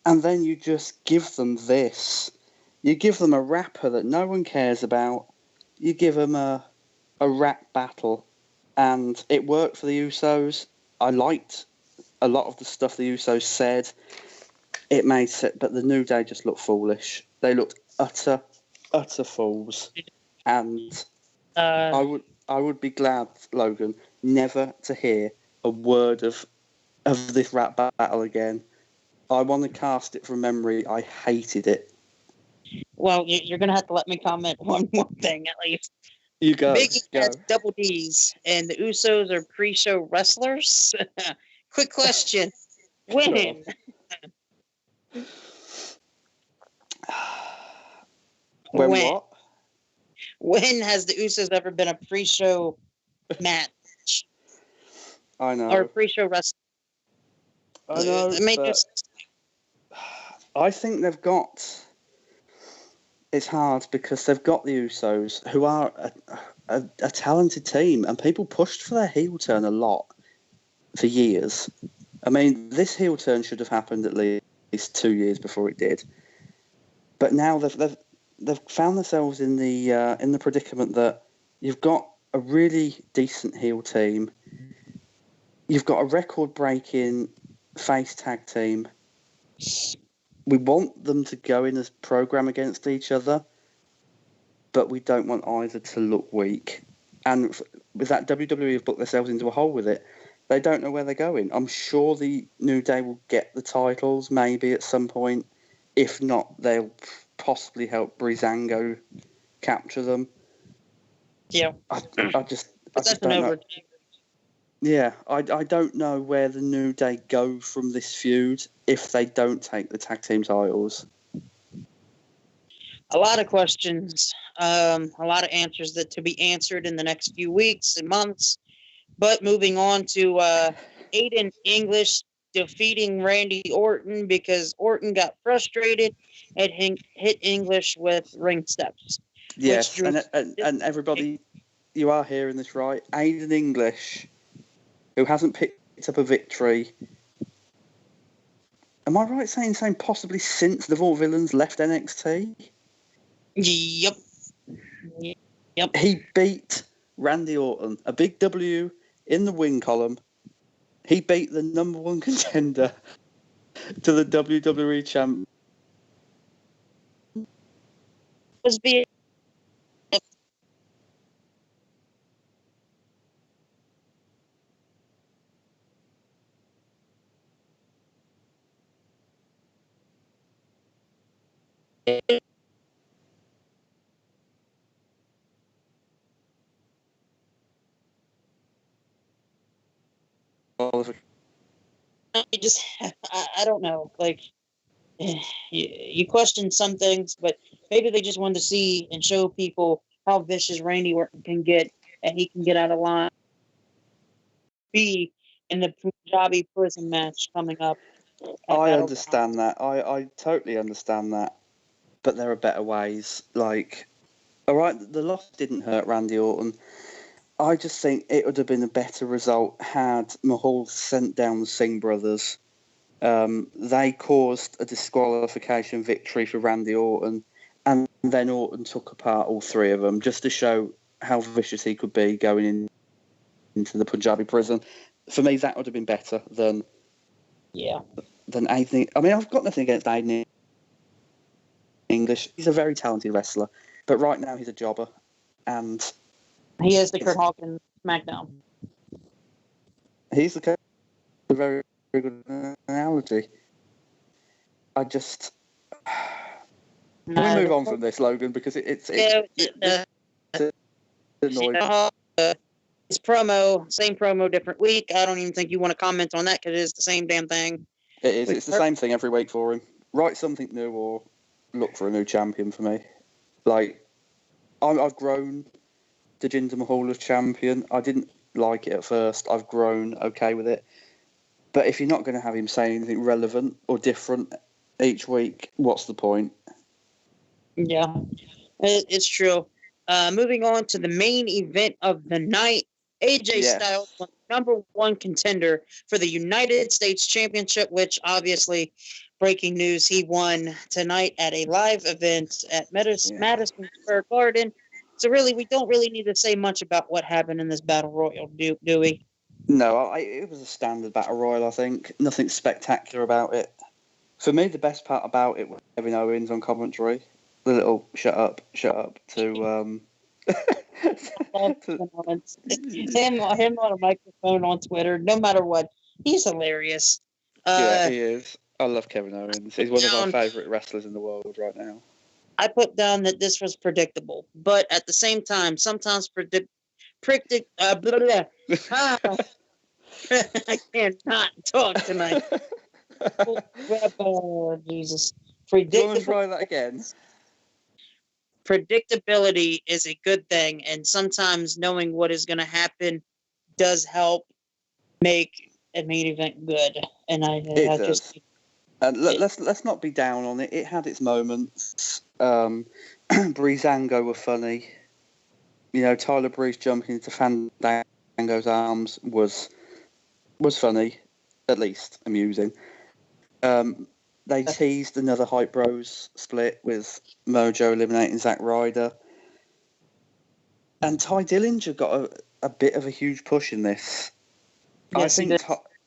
And then you just give them this. You give them a rapper that no one cares about. You give them a rap battle. And it worked for the Usos. I liked a lot of the stuff the Usos said. It made sense, but the New Day just looked foolish. They looked utter fools. And I would be glad, Logan, never to hear a word of this rap battle again. I want to cast it from memory. I hated it. Well, you're going to have to let me comment one more thing at least. You go. Big E has double D's, and the Usos are pre-show wrestlers. Quick question. When? When what? When has the Usos ever been a pre-show match? I know. Or a pre-show wrestler? I know. I think they've got... It's hard because they've got the Usos, who are a talented team, and people pushed for their heel turn a lot for years. I mean, this heel turn should have happened at least 2 years before it did. But now they've found themselves in the predicament that you've got a really decent heel team, you've got a record-breaking face tag team, we want them to go in as program against each other, but we don't want either to look weak. And with that, WWE have booked themselves into a hole with it. They don't know where they're going. I'm sure the New Day will get the titles maybe at some point. If not, they'll possibly help Breezango capture them. Yeah. I just That's don't an know. Yeah, I don't know where the New Day go from this feud if they don't take the tag team titles. A lot of questions, a lot of answers that to be answered in the next few weeks and months. But moving on to Aiden English defeating Randy Orton because Orton got frustrated and hit English with ring steps. Yes, and everybody, you are hearing this right. Aiden English, who hasn't picked up a victory. Am I right saying possibly since the Vaudevillains left NXT? Yep. Yep. He beat Randy Orton, a big W in the win column. He beat the number one contender to the WWE champ. Was being just I don't know, like you question some things, but maybe they just wanted to see and show people how vicious Randy Orton can get, and he can get out of line. Be in the Punjabi prison match coming up. I understand that. I totally understand that. But there are better ways. Like, all right, the loss didn't hurt Randy Orton. I just think it would have been a better result had Mahal sent down the Singh brothers. They caused a disqualification victory for Randy Orton, and then Orton took apart all three of them just to show how vicious he could be going into the Punjabi prison. For me, that would have been better than Aiden. I mean, I've got nothing against Aiden English. He's a very talented wrestler, but right now he's a jobber, and he is the Kurt Hawkins SmackDown. He's the very, very good analogy. I just can we move on from this, Logan, because it's annoying. It's promo, same promo, different week. I don't even think you want to comment on that because it is the same damn thing. It is. It's the same thing every week for him. Write something new or look for a new champion for me. Like, I've grown to Jinder Mahal as champion. I didn't like it at first. I've grown okay with it. But if you're not going to have him say anything relevant or different each week, what's the point? Yeah, it's true. Moving on to the main event of the night, AJ Styles was number one contender for the United States Championship, which obviously, breaking news, he won tonight at a live event at Madison Square Garden. So really, we don't really need to say much about what happened in this battle royal, do we? No, it was a standard battle royal, I think. Nothing spectacular about it. For me, the best part about it was Kevin Owens on commentary. The little shut up to him on a microphone on Twitter, no matter what. He's hilarious. Yeah, he is. I love Kevin Owens. He's one of my favourite wrestlers in the world right now. I put down that this was predictable, but at the same time, sometimes I cannot talk tonight. Jesus. Do you want to try that again? Predictability is a good thing, and sometimes knowing what is going to happen does help make a main event good. And it does. Let's not be down on it. It had its moments. Breezango were funny. You know, Tyler Breeze jumping into Fandango's arms was funny, at least amusing. They teased another Hype Bros split with Mojo eliminating Zack Ryder. And Ty Dillinger got a bit of a huge push in this. Yes,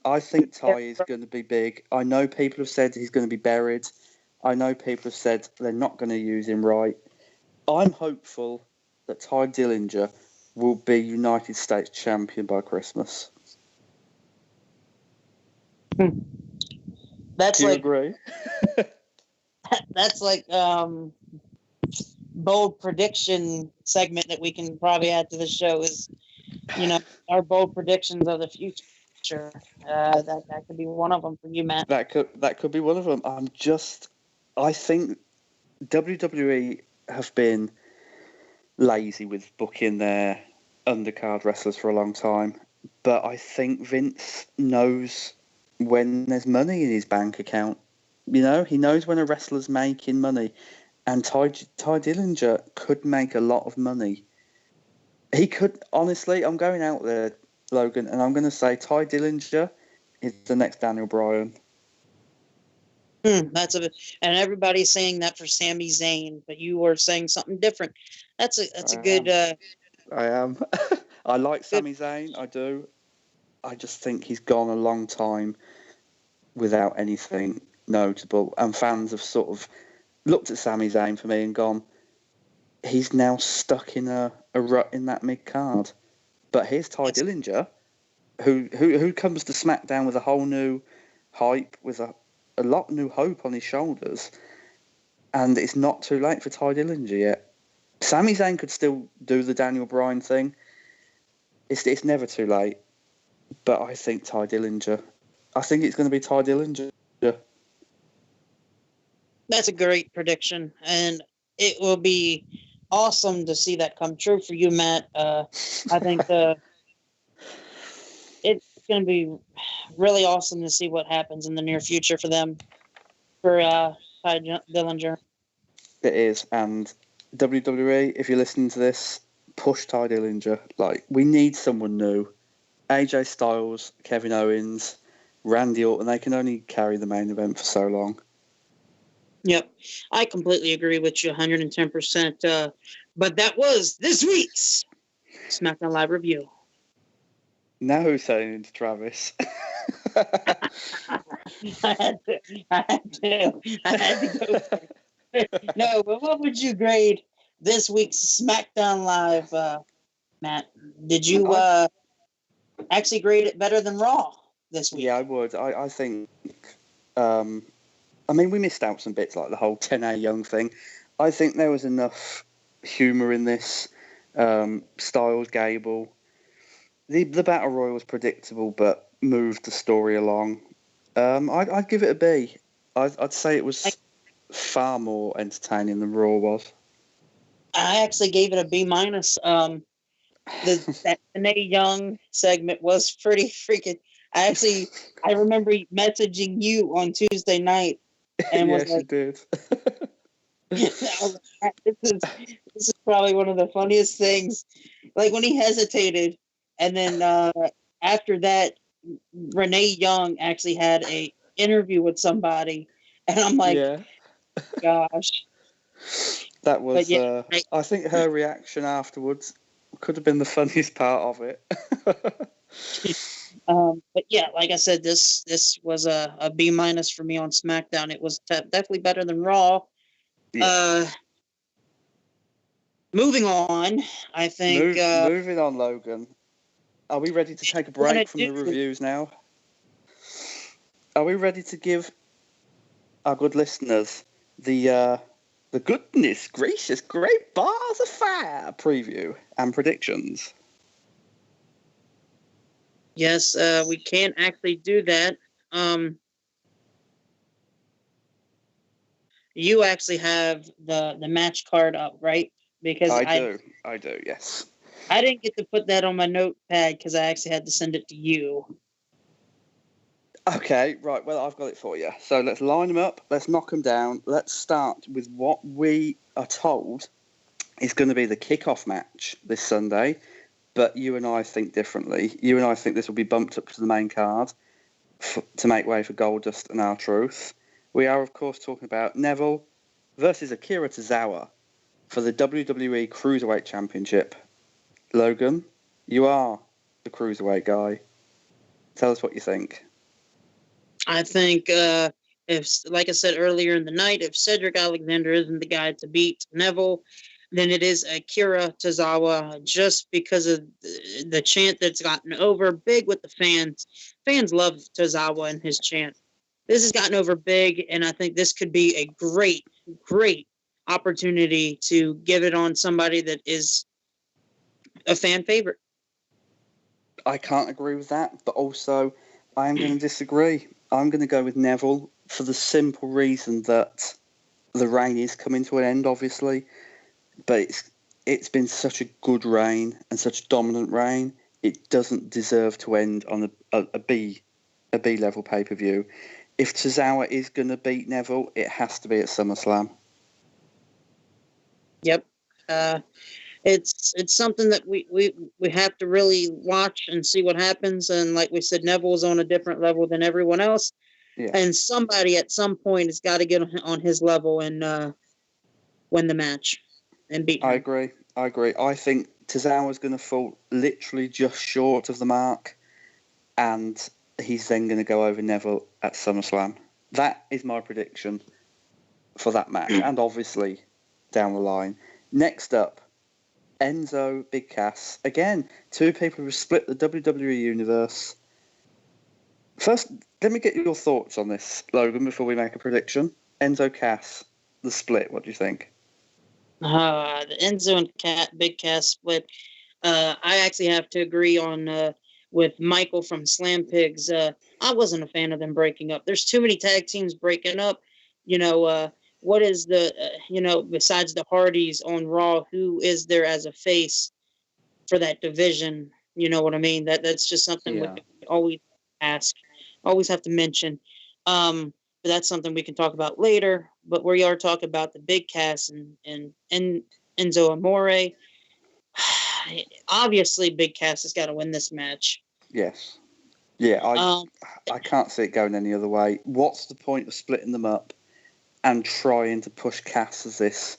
I think Ty is going to be big. I know people have said he's going to be buried. I know people have said they're not going to use him right. I'm hopeful that Ty Dillinger will be United States champion by Christmas. That's Do you like agree? that's like bold prediction segment that we can probably add to the show is, our bold predictions of the future. That could be one of them for you, Matt. That could be one of them. I think WWE have been lazy with booking their undercard wrestlers for a long time, but I think Vince knows when there's money in his bank account. He knows when a wrestler's making money, and Ty Dillinger could make a lot of money. He could, honestly, I'm going out there, Logan, and I'm going to say Ty Dillinger is the next Daniel Bryan. And everybody's saying that for Sami Zayn, but you were saying something different. That's a good. I am. I like Sami Zayn. I do. I just think he's gone a long time without anything notable, and fans have sort of looked at Sami Zayn for me and gone, he's now stuck in a rut in that mid card. But here's Ty Dillinger, who comes to SmackDown with a whole new hype, with a lot new hope on his shoulders, and it's not too late for Ty Dillinger yet. Sami Zayn could still do the Daniel Bryan thing. It's never too late. But I think Ty Dillinger. I think it's going to be Ty Dillinger. That's a great prediction, and it will be awesome to see that come true for you, Matt. I think it's going to be really awesome to see what happens in the near future for them, for Ty Dillinger. It is, and WWE, if you're listening to this, push Ty Dillinger. Like, we need someone new. AJ Styles, Kevin Owens, Randy Orton, they can only carry the main event for so long. Yep, I completely agree with you 110%. But that was this week's SmackDown Live review. Now who's saying into Travis? I had to go. No, but what would you grade this week's SmackDown Live, Matt? Did you actually grade it better than Raw this week? Yeah, I would. I think. I mean, we missed out some bits like the whole 10A Young thing. I think there was enough humour in this. Styles, Gable. The Battle Royal was predictable, but moved the story along. I'd give it a B. I'd say it was far more entertaining than Raw was. I actually gave it a B minus. That Renee Young segment was pretty freaking. I remember messaging you on Tuesday night, and yes, you did. this is probably one of the funniest things. Like when he hesitated, and then after that, Renee Young actually had a interview with somebody, and I'm like, yeah. gosh. That was, yeah, I think her reaction afterwards could have been the funniest part of it. But yeah, like I said, this was a B minus for me on SmackDown. It was definitely better than Raw. Yeah. Moving on, I think. Moving on, Logan. Are we ready to take a break from the reviews now? Are we ready to give our good listeners the goodness gracious great bars of fire preview and predictions? Yes, we can't actually do that. You actually have the match card up, right? Because I do, yes. I didn't get to put that on my notepad because I actually had to send it to you. Okay, right. Well, I've got it for you. So let's line them up. Let's knock them down. Let's start with what we are told is going to be the kickoff match this Sunday. But you and I think differently. You and I think this will be bumped up to the main card to make way for Goldust and R-Truth. We are, of course, talking about Neville versus Akira Tozawa for the WWE Cruiserweight Championship. Logan, you are the Cruiserweight guy. Tell us what you think. I think if, like I said earlier in the night, if Cedric Alexander isn't the guy to beat Neville, then it is Akira Tozawa, just because of the chant that's gotten over big with the fans. Fans love Tozawa and his chant. This has gotten over big, and I think this could be a great, great opportunity to give it on somebody that is a fan favorite. I can't agree with that, but also I am going to disagree. I'm going to go with Neville for the simple reason that the reign is coming to an end, obviously, but it's been such a good reign and such a dominant reign. It doesn't deserve to end on a B level pay per view. If Tozawa is going to beat Neville, it has to be at SummerSlam. Yep. It's something that we have to really watch and see what happens. And like we said, Neville's on a different level than everyone else. Yeah. And somebody at some point has got to get on his level and win the match and beat him. I agree. I think Tozawa's going to fall literally just short of the mark, and he's then going to go over Neville at SummerSlam. That is my prediction for that match, and obviously down the line. Next up, Enzo, Big Cass. Again, two people who split the WWE universe. First, let me get your thoughts on this, Logan, before we make a prediction. Enzo, Cass, the split. What do you think? The Enzo and Big Cass split. I actually have to agree on with Michael from Slam Pigs. I wasn't a fan of them breaking up. There's too many tag teams breaking up. What is besides the Hardys on Raw, who is there as a face for that division? You know what I mean? That's just something we always ask, always have to mention. But that's something we can talk about later. But we are talking about the Big Cass and Enzo Amore. Obviously, Big Cass has got to win this match. Yes. Yeah, I can't see it going any other way. What's the point of splitting them up and trying to push Cass as this?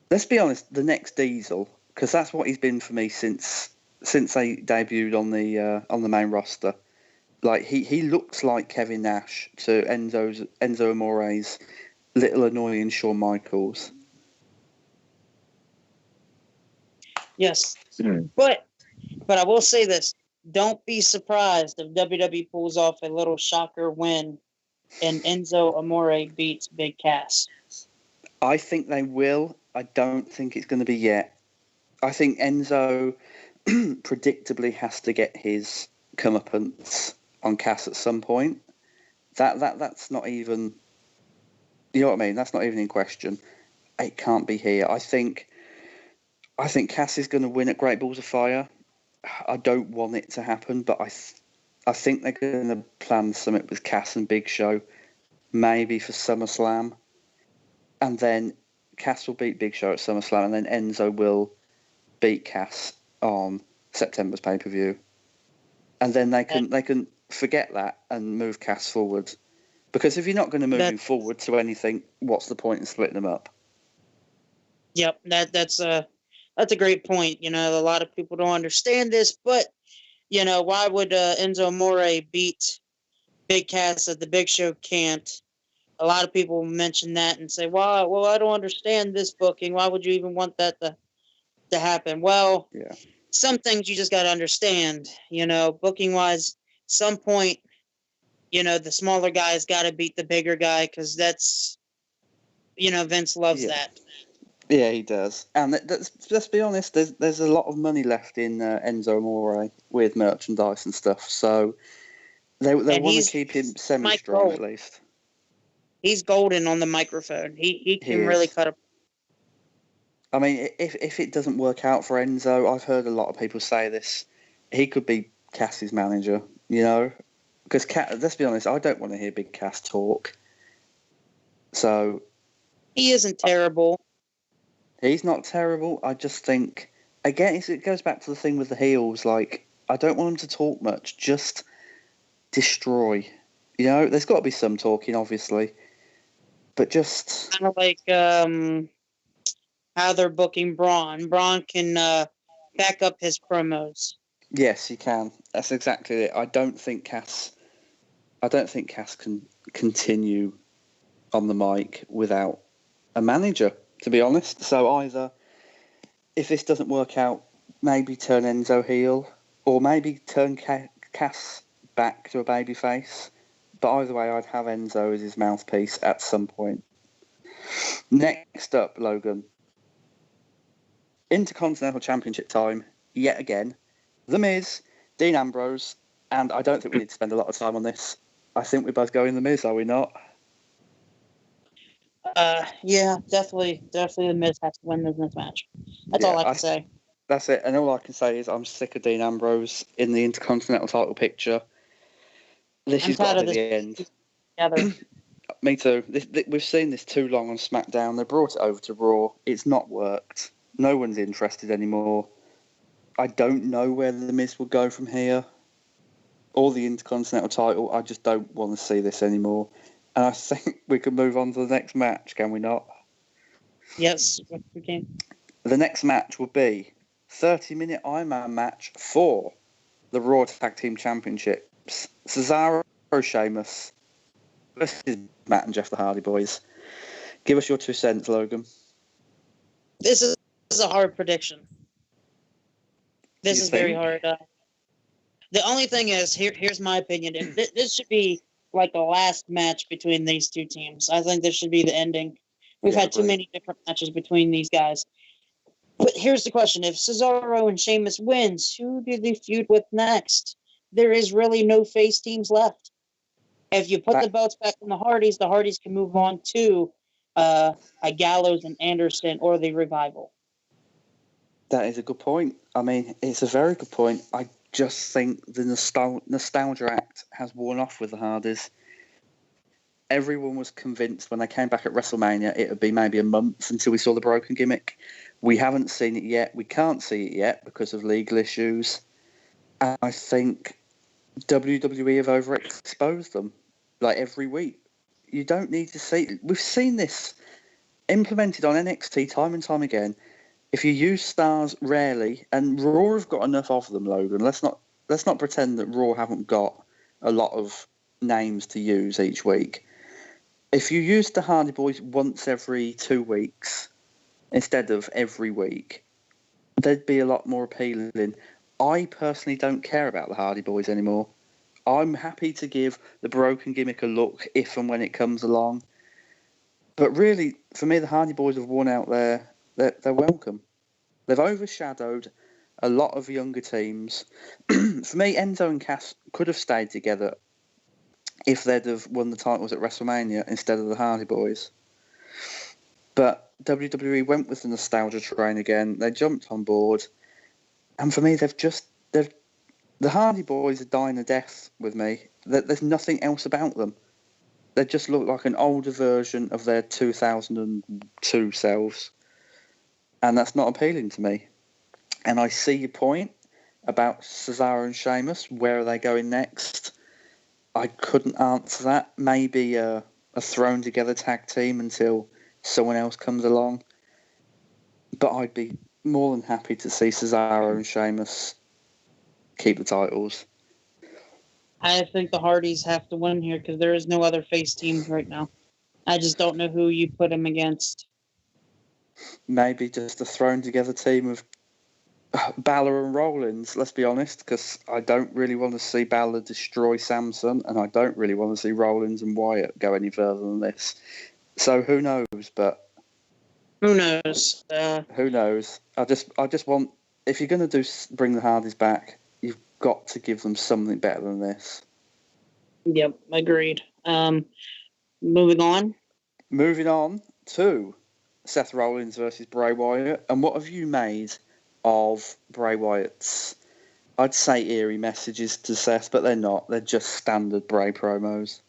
Let's be honest, the next Diesel, because that's what he's been for me since they debuted on the main roster. Like he looks like Kevin Nash to Enzo Amore's little annoying Shawn Michaels. Yes, but I will say this: don't be surprised if WWE pulls off a little shocker win and Enzo Amore beats Big Cass. I think they will. I don't think it's going to be yet. I think Enzo predictably has to get his comeuppance on Cass at some point. That's not even, you know what I mean? That's not even in question. It can't be here. I think Cass is going to win at Great Balls of Fire. I don't want it to happen, but I think they're going to plan something with Cass and Big Show, maybe for SummerSlam, and then Cass will beat Big Show at SummerSlam, and then Enzo will beat Cass on September's pay-per-view, and then they can forget that and move Cass forward. Because if you're not going to move him forward to anything, what's the point in splitting them up? Yep, that's a great point. A lot of people don't understand this, but why would Enzo Amore beat Big Cass if the Big Show can't? A lot of people mention that and say, well, I don't understand this booking. Why would you even want that to happen? Well, yeah. Some things you just got to understand, booking wise, some point, the smaller guy's got to beat the bigger guy because that's, Vince loves that. Yeah, he does. And let's be honest, there's a lot of money left in Enzo Amore with merchandise and stuff. So they want to keep him semi-strong at least. He's golden on the microphone. He can really cut a... I mean, if it doesn't work out for Enzo, I've heard a lot of people say this, he could be Cass's manager, Because let's be honest, I don't want to hear Big Cass talk. So... He isn't terrible. He's not terrible. I just think, again, it goes back to the thing with the heels. Like, I don't want them to talk much. Just destroy. There's got to be some talking, obviously. But just... kind of like how they're booking Braun. Braun can back up his promos. Yes, he can. That's exactly it. I don't think Cass I don't think Cass can continue on the mic without a manager, to be honest. So either, if this doesn't work out, maybe turn Enzo heel, or maybe turn Cass back to a babyface. But either way, I'd have Enzo as his mouthpiece at some point. Next up, Logan. Intercontinental Championship time, yet again. The Miz, Dean Ambrose, and I don't think we need to spend a lot of time on this. I think we're both going The Miz, are we not? Yeah, definitely the Miz has to win this match. That's all I can say. That's it. And all I can say is I'm sick of Dean Ambrose in the Intercontinental title picture. This has got to be the end. Together. Me too. We've seen this too long on SmackDown. They brought it over to Raw. It's not worked. No one's interested anymore. I don't know where The Miz will go from here. Or the Intercontinental title. I just don't want to see this anymore. And I think we can move on to the next match, can we not? Yes, we can. The next match will be 30-minute Iron Man match for the Raw Tag Team Championships. Cesaro, Sheamus versus Matt and Jeff the Hardy Boys. Give us your 2 cents, Logan. This is a hard prediction. This is very hard. The only thing is, here's my opinion. This should be like the last match between these two teams. I think this should be the ending. We've had too many different matches between these guys. But here's the question. If Cesaro and Sheamus wins, who do they feud with next? There is really no face teams left. If you put the belts back on the Hardys can move on to a Gallows and Anderson or the Revival. That is a good point. I mean, it's a very good point. I just think the nostalgia act has worn off with the Hardys. Everyone was convinced when they came back at WrestleMania it would be maybe a month until we saw the broken gimmick. We haven't seen it yet. We can't see it yet because of legal issues. And I think WWE have overexposed them like every week. You don't need to see it. We've seen this implemented on NXT time and time again. If you use stars rarely, and Raw have got enough of them, Logan. Let's not pretend that Raw haven't got a lot of names to use each week. If you use the Hardy Boys once every 2 weeks instead of every week, they'd be a lot more appealing. I personally don't care about the Hardy Boys anymore. I'm happy to give the broken gimmick a look if and when it comes along. But really, for me, the Hardy Boys have worn out their welcome. They've overshadowed a lot of younger teams. For me, Enzo and Cass could have stayed together if they'd have won the titles at WrestleMania instead of the Hardy Boys. But WWE went with the nostalgia train again. They jumped on board. And for me, the Hardy Boys are dying a death with me. There's nothing else about them. They just look like an older version of their 2002 selves. And that's not appealing to me. And I see your point about Cesaro and Sheamus. Where are they going next? I couldn't answer that. Maybe a thrown together tag team until someone else comes along. But I'd be more than happy to see Cesaro and Sheamus keep the titles. I think the Hardys have to win here because there is no other face teams right now. I just don't know who you put them against. Maybe just a thrown together team of Balor and Rollins, let's be honest, because I don't really want to see Balor destroy Samson, and I don't really want to see Rollins and Wyatt go any further than this. So who knows? But who knows? Who knows? I just want, if you're going to bring the Hardys back, you've got to give them something better than this. Yep, agreed. Moving on. Moving on to Seth Rollins versus Bray Wyatt. And what have you made of Bray Wyatt's, I'd say, eerie messages to Seth, but they're not. They're just standard Bray promos.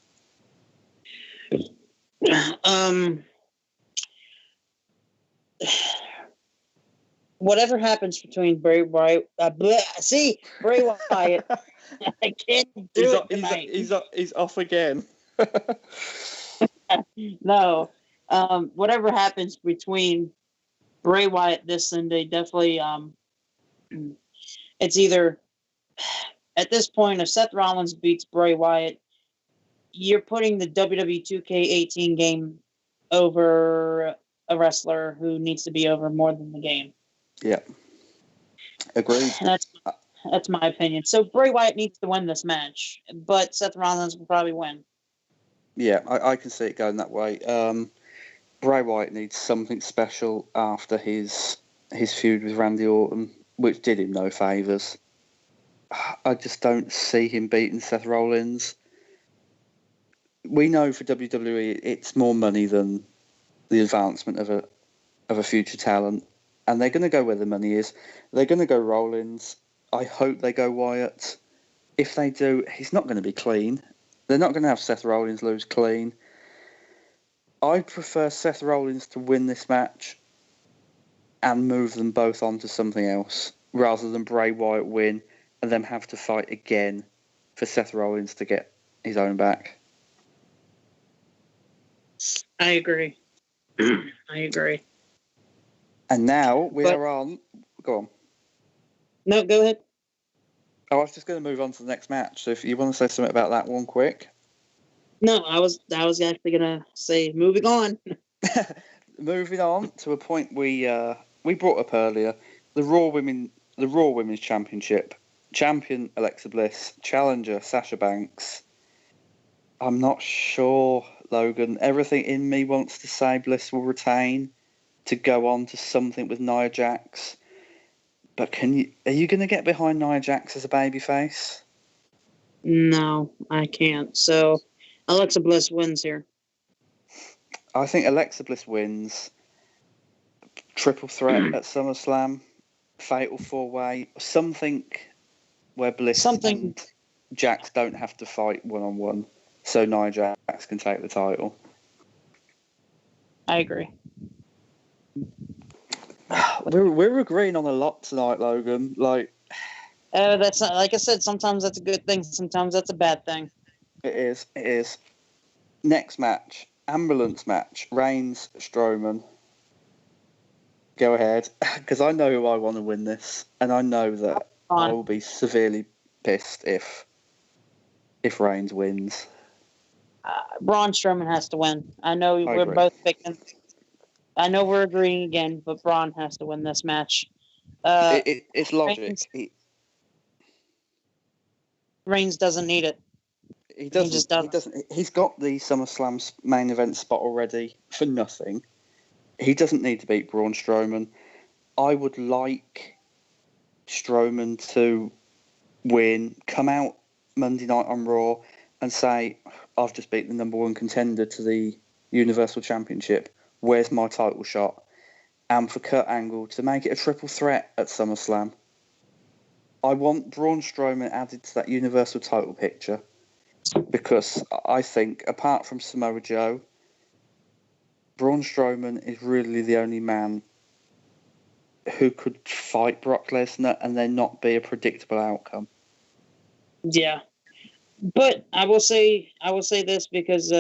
Whatever happens between Bray Wyatt, Bray Wyatt, I can't do it tonight. He's off again. No, whatever happens between Bray Wyatt this Sunday, definitely, it's either, at this point, if Seth Rollins beats Bray Wyatt, you're putting the WWE 2K18 game over a wrestler who needs to be over more than the game. Yeah. Agreed. And that's my opinion. So Bray Wyatt needs to win this match, but Seth Rollins will probably win. Yeah, I can see it going that way. Bray Wyatt needs something special after his feud with Randy Orton, which did him no favours. I just don't see him beating Seth Rollins. We know for WWE it's more money than the advancement of a future talent, and they're going to go where the money is. They're going to go Rollins. I hope they go Wyatt. If they do, he's not going to be clean. They're not going to have Seth Rollins lose clean. I prefer Seth Rollins to win this match and move them both on to something else, rather than Bray Wyatt win and then have to fight again for Seth Rollins to get his own back. I agree. I agree. And now we are on. Go on. No, go ahead. I was just going to move on to the next match. So if you want to say something about that one quick. No, I was actually gonna say moving on. Moving on to a point we brought up earlier: the Raw Women's Championship. Champion Alexa Bliss, challenger Sasha Banks. I'm not sure, Logan. Everything in me wants to say Bliss will retain to go on to something with Nia Jax. But are you going to get behind Nia Jax as a babyface? No, I can't. So Alexa Bliss wins here. I think Alexa Bliss wins. Triple threat at SummerSlam. Fatal 4-way. Something where Bliss and Jax don't have to fight one-on-one. So Nia Jax can take the title. I agree. We're agreeing on a lot tonight, Logan. That's not, like I said. Sometimes that's a good thing. Sometimes that's a bad thing. It is. Next match, ambulance match. Reigns, Strowman. Go ahead, because I know who I want to win this, and I know that I will be severely pissed if Reigns wins. Braun Strowman has to win. I know we're both picking. I know we're agreeing again, but Braun has to win this match. It's logic. Reigns doesn't need it. He doesn't. He's got the SummerSlam main event spot already for nothing. He doesn't need to beat Braun Strowman. I would like Strowman to win, come out Monday night on Raw and say, I've just beat the number one contender to the Universal Championship. Where's my title shot? And for Kurt Angle to make it a triple threat at SummerSlam. I want Braun Strowman added to that Universal title picture because I think, apart from Samoa Joe, Braun Strowman is really the only man who could fight Brock Lesnar and then not be a predictable outcome. Yeah. But I will say this because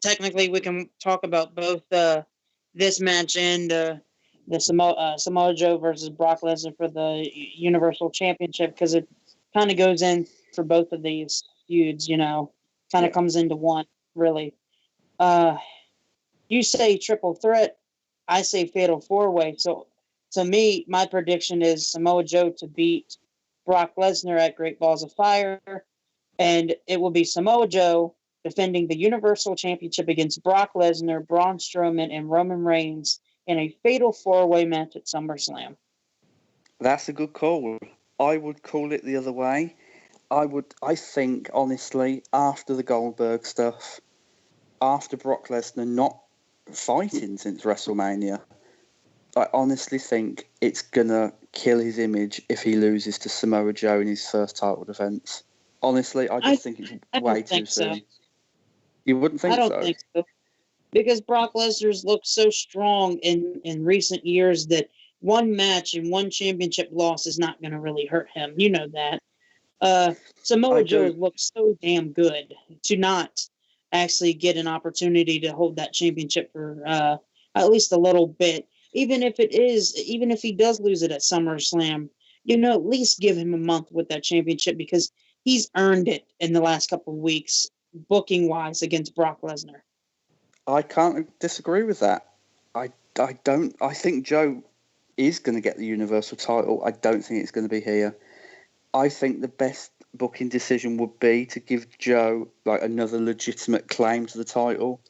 technically we can talk about both this match and the Samoa Joe versus Brock Lesnar for the Universal Championship because it kind of goes in for both of these feuds, kind of comes into one, really. You say triple threat, I say fatal 4-way. So to me, my prediction is Samoa Joe to beat Brock Lesnar at Great Balls of Fire, and it will be Samoa Joe defending the Universal Championship against Brock Lesnar, Braun Strowman, and Roman Reigns in a fatal 4-way match at SummerSlam. That's a good call. I would call it the other way. I think, honestly, after the Goldberg stuff, after Brock Lesnar not fighting since WrestleMania, I honestly think it's going to kill his image if he loses to Samoa Joe in his first title defense. Honestly, I just think it's way too soon. You wouldn't think so? I don't think so. Because Brock Lesnar's looked so strong in recent years that one match and one championship loss is not going to really hurt him. You know that. Samoa Joe looked so damn good to not actually get an opportunity to hold that championship for at least a little bit. Even if he does lose it at SummerSlam, at least give him a month with that championship because he's earned it in the last couple of weeks booking wise against Brock Lesnar. I can't disagree with that. I don't. I think Joe is going to get the Universal title. I don't think it's going to be here. I think the best booking decision would be to give Joe like another legitimate claim to the title.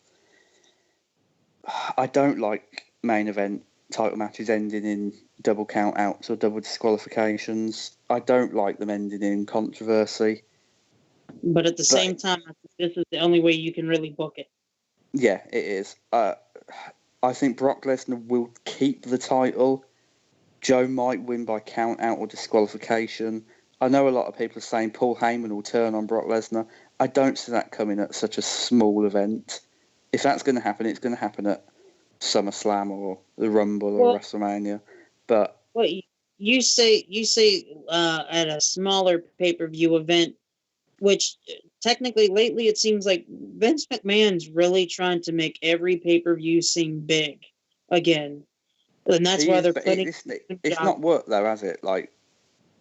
I don't like main event title matches ending in double count outs or double disqualifications. I don't like them ending in controversy. But at the same time, I think this is the only way you can really book it. Yeah, it is. I think Brock Lesnar will keep the title. Joe might win by count out or disqualification. I know a lot of people are saying Paul Heyman will turn on Brock Lesnar. I don't see that coming at such a small event. If that's going to happen, it's going to happen at SummerSlam or the Rumble or WrestleMania. But you say at a smaller pay-per-view event, which technically lately it seems like Vince McMahon's really trying to make every pay-per-view seem big again. And that's why they're putting it's not worked though, has it? Like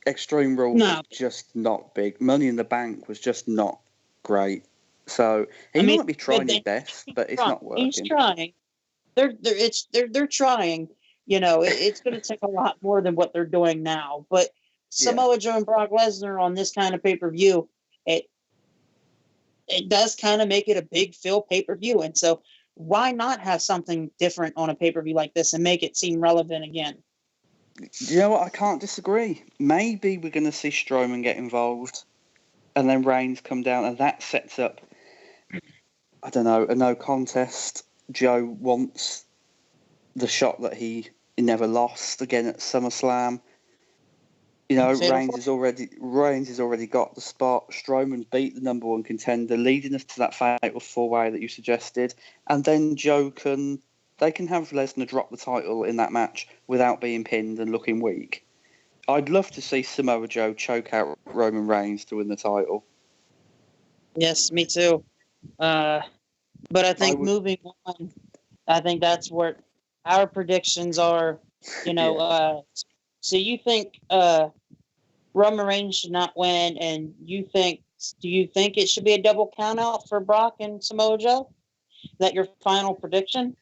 Extreme Rules was just not big. Money in the Bank was just not great. So he might be trying his best, but it's not working. He's trying. They're trying. You know, it's going to take a lot more than what they're doing now. But Samoa Joe and Brock Lesnar on this kind of pay-per-view, it does kind of make it a big fill pay-per-view. And so why not have something different on a pay-per-view like this and make it seem relevant again? You know what? I can't disagree. Maybe we're going to see Strowman get involved and then Reigns come down and that sets up, I don't know, a no contest. Joe wants the shot that he never lost again at SummerSlam. You know, Reigns has already got the spot. Strowman beat the number one contender, leading us to that fatal four-way that you suggested. And then they can have Lesnar drop the title in that match without being pinned and looking weak. I'd love to see Samoa Joe choke out Roman Reigns to win the title. Yes, me too. But I think moving on, I think that's what our predictions are. You know, so you think Roman Reigns should not win, and do you think it should be a double count out for Brock and Samoa Joe? Is that your final prediction?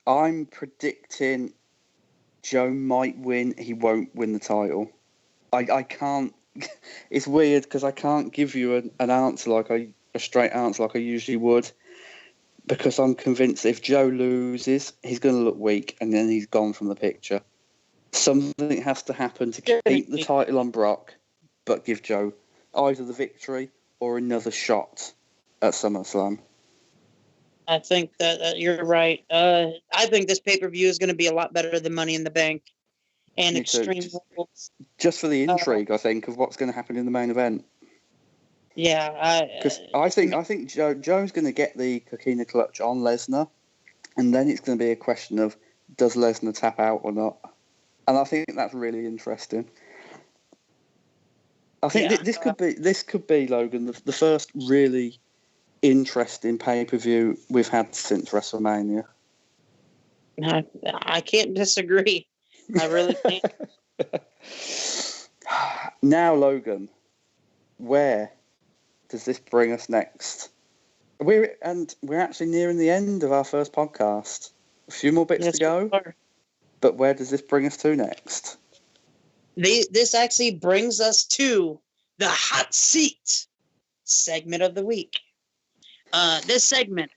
I'm predicting Joe might win. He won't win the title. I can't. It's weird because I can't give you an answer a straight answer like I usually would, because I'm convinced if Joe loses, he's going to look weak and then he's gone from the picture. Something has to happen to keep the title on Brock, but give Joe either the victory or another shot at SummerSlam. I think that you're right. I think this pay-per-view is going to be a lot better than Money in the Bank and Extreme Rules. Just for the intrigue, I think, of what's going to happen in the main event. Yeah, because I think Joe's going to get the Coquina Clutch on Lesnar, and then it's going to be a question of does Lesnar tap out or not, and I think that's really interesting. I think this could be Logan the first really interesting pay-per-view we've had since WrestleMania. I can't disagree. I really can't. Now, Logan, where does this bring us next? We're actually nearing the end of our first podcast. A few more bits to go. But where does this bring us to next? This actually brings us to the hot seat segment of the week. This segment,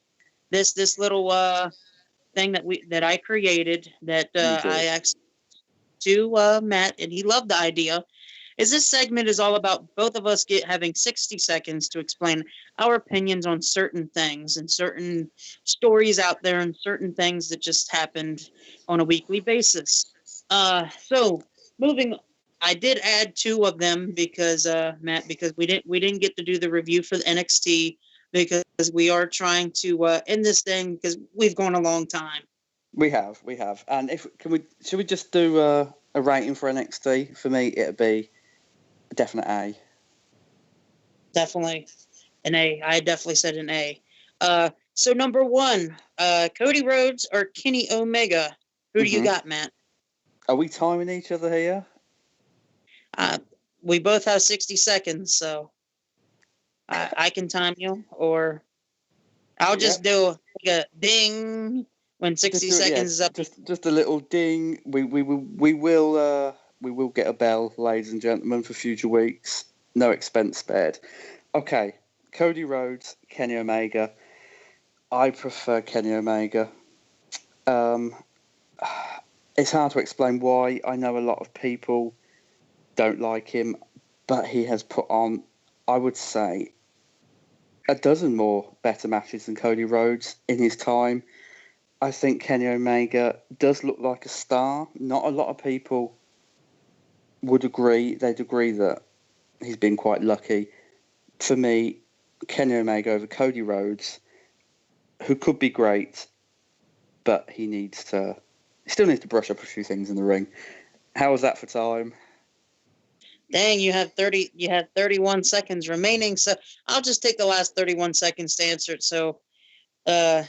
this little thing that I created that I actually to Matt, and he loved the idea. This segment is all about both of us having 60 seconds to explain our opinions on certain things and certain stories out there and certain things that just happened on a weekly basis. So moving, I did add two of them because Matt, because we didn't get to do the review for the NXT because we are trying to end this thing because we've gone a long time. We have, and should we just do a rating for NXT? For me, it'd be a definite A. Definitely an A. I definitely said an A. So number one, Cody Rhodes or Kenny Omega. Who do you got, Matt? Are we timing each other here? We both have 60 seconds, so. I can time you, or I'll just Yep. do like a ding when Just 60 do it. Yeah. seconds is up. Just a little ding. We will get a bell, ladies and gentlemen, for future weeks. No expense spared. Okay. Cody Rhodes, Kenny Omega. I prefer Kenny Omega. Um, it's hard to explain why. I know a lot of people don't like him, but he has put on, I would say, a dozen more better matches than Cody Rhodes in his time. I think Kenny Omega does look like a star. Not a lot of people would agree. They'd agree that he's been quite lucky. For me, Kenny Omega over Cody Rhodes, who could be great, but he still needs to brush up a few things in the ring. How was that for time? Dang, you have 31 seconds remaining, so I'll just take the last 31 seconds to answer it. So I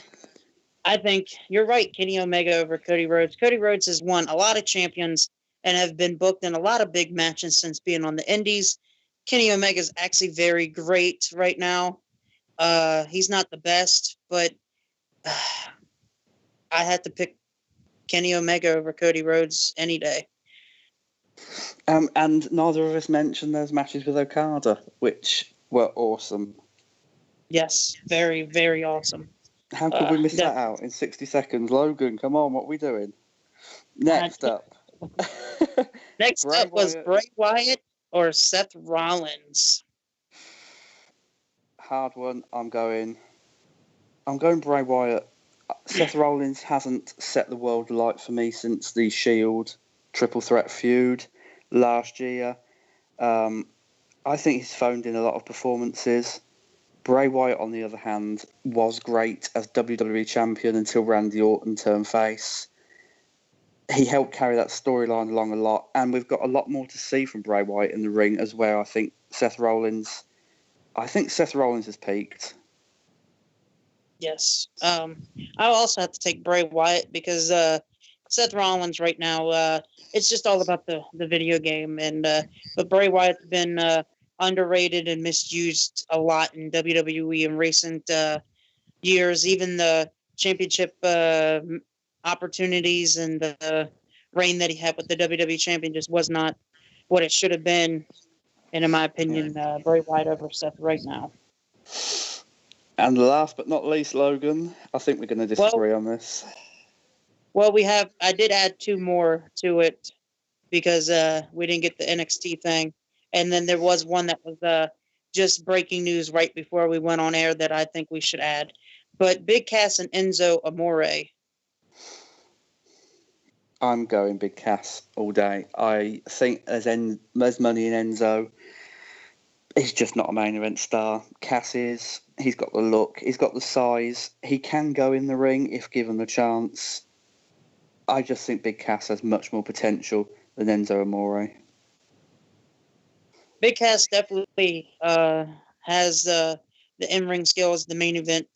think you're right, Kenny Omega over Cody Rhodes. Cody Rhodes has won a lot of champions and have been booked in a lot of big matches since being on the indies. Kenny Omega is actually very great right now. He's not the best, but I had to pick Kenny Omega over Cody Rhodes any day. And neither of us mentioned those matches with Okada, which were awesome. Yes, very, very awesome. How could we miss that out in 60 seconds? Logan, come on, what are we doing? Next up. Next Bray up was Wyatt. Bray Wyatt or Seth Rollins. Hard one. I'm going Bray Wyatt. Seth Rollins hasn't set the world alight for me since the Shield triple threat feud last year. I think he's phoned in a lot of performances. Bray Wyatt, on the other hand, was great as WWE champion until Randy Orton turned face. He helped carry that storyline along a lot, and we've got a lot more to see from Bray Wyatt in the ring as well. I think Seth Rollins has peaked. Yes. I also have to take Bray Wyatt because Seth Rollins right now, it's just all about the video game. But Bray Wyatt's been underrated and misused a lot in WWE in recent years. Even the championship opportunities and the reign that he had with the WWE champion just was not what it should have been. And in my opinion, Bray Wyatt over Seth right now. And last but not least, Logan, I think we're going to disagree on this. Well, I did add two more to it because we didn't get the NXT thing. And then there was one that was just breaking news right before we went on air that I think we should add. But Big Cass and Enzo Amore. I'm going Big Cass all day. I think there's money in Enzo. He's just not a main event star. Cass is. He's got the look. He's got the size. He can go in the ring if given the chance. I just think Big Cass has much more potential than Enzo Amore. Big Cass definitely has the in-ring skills, the main event,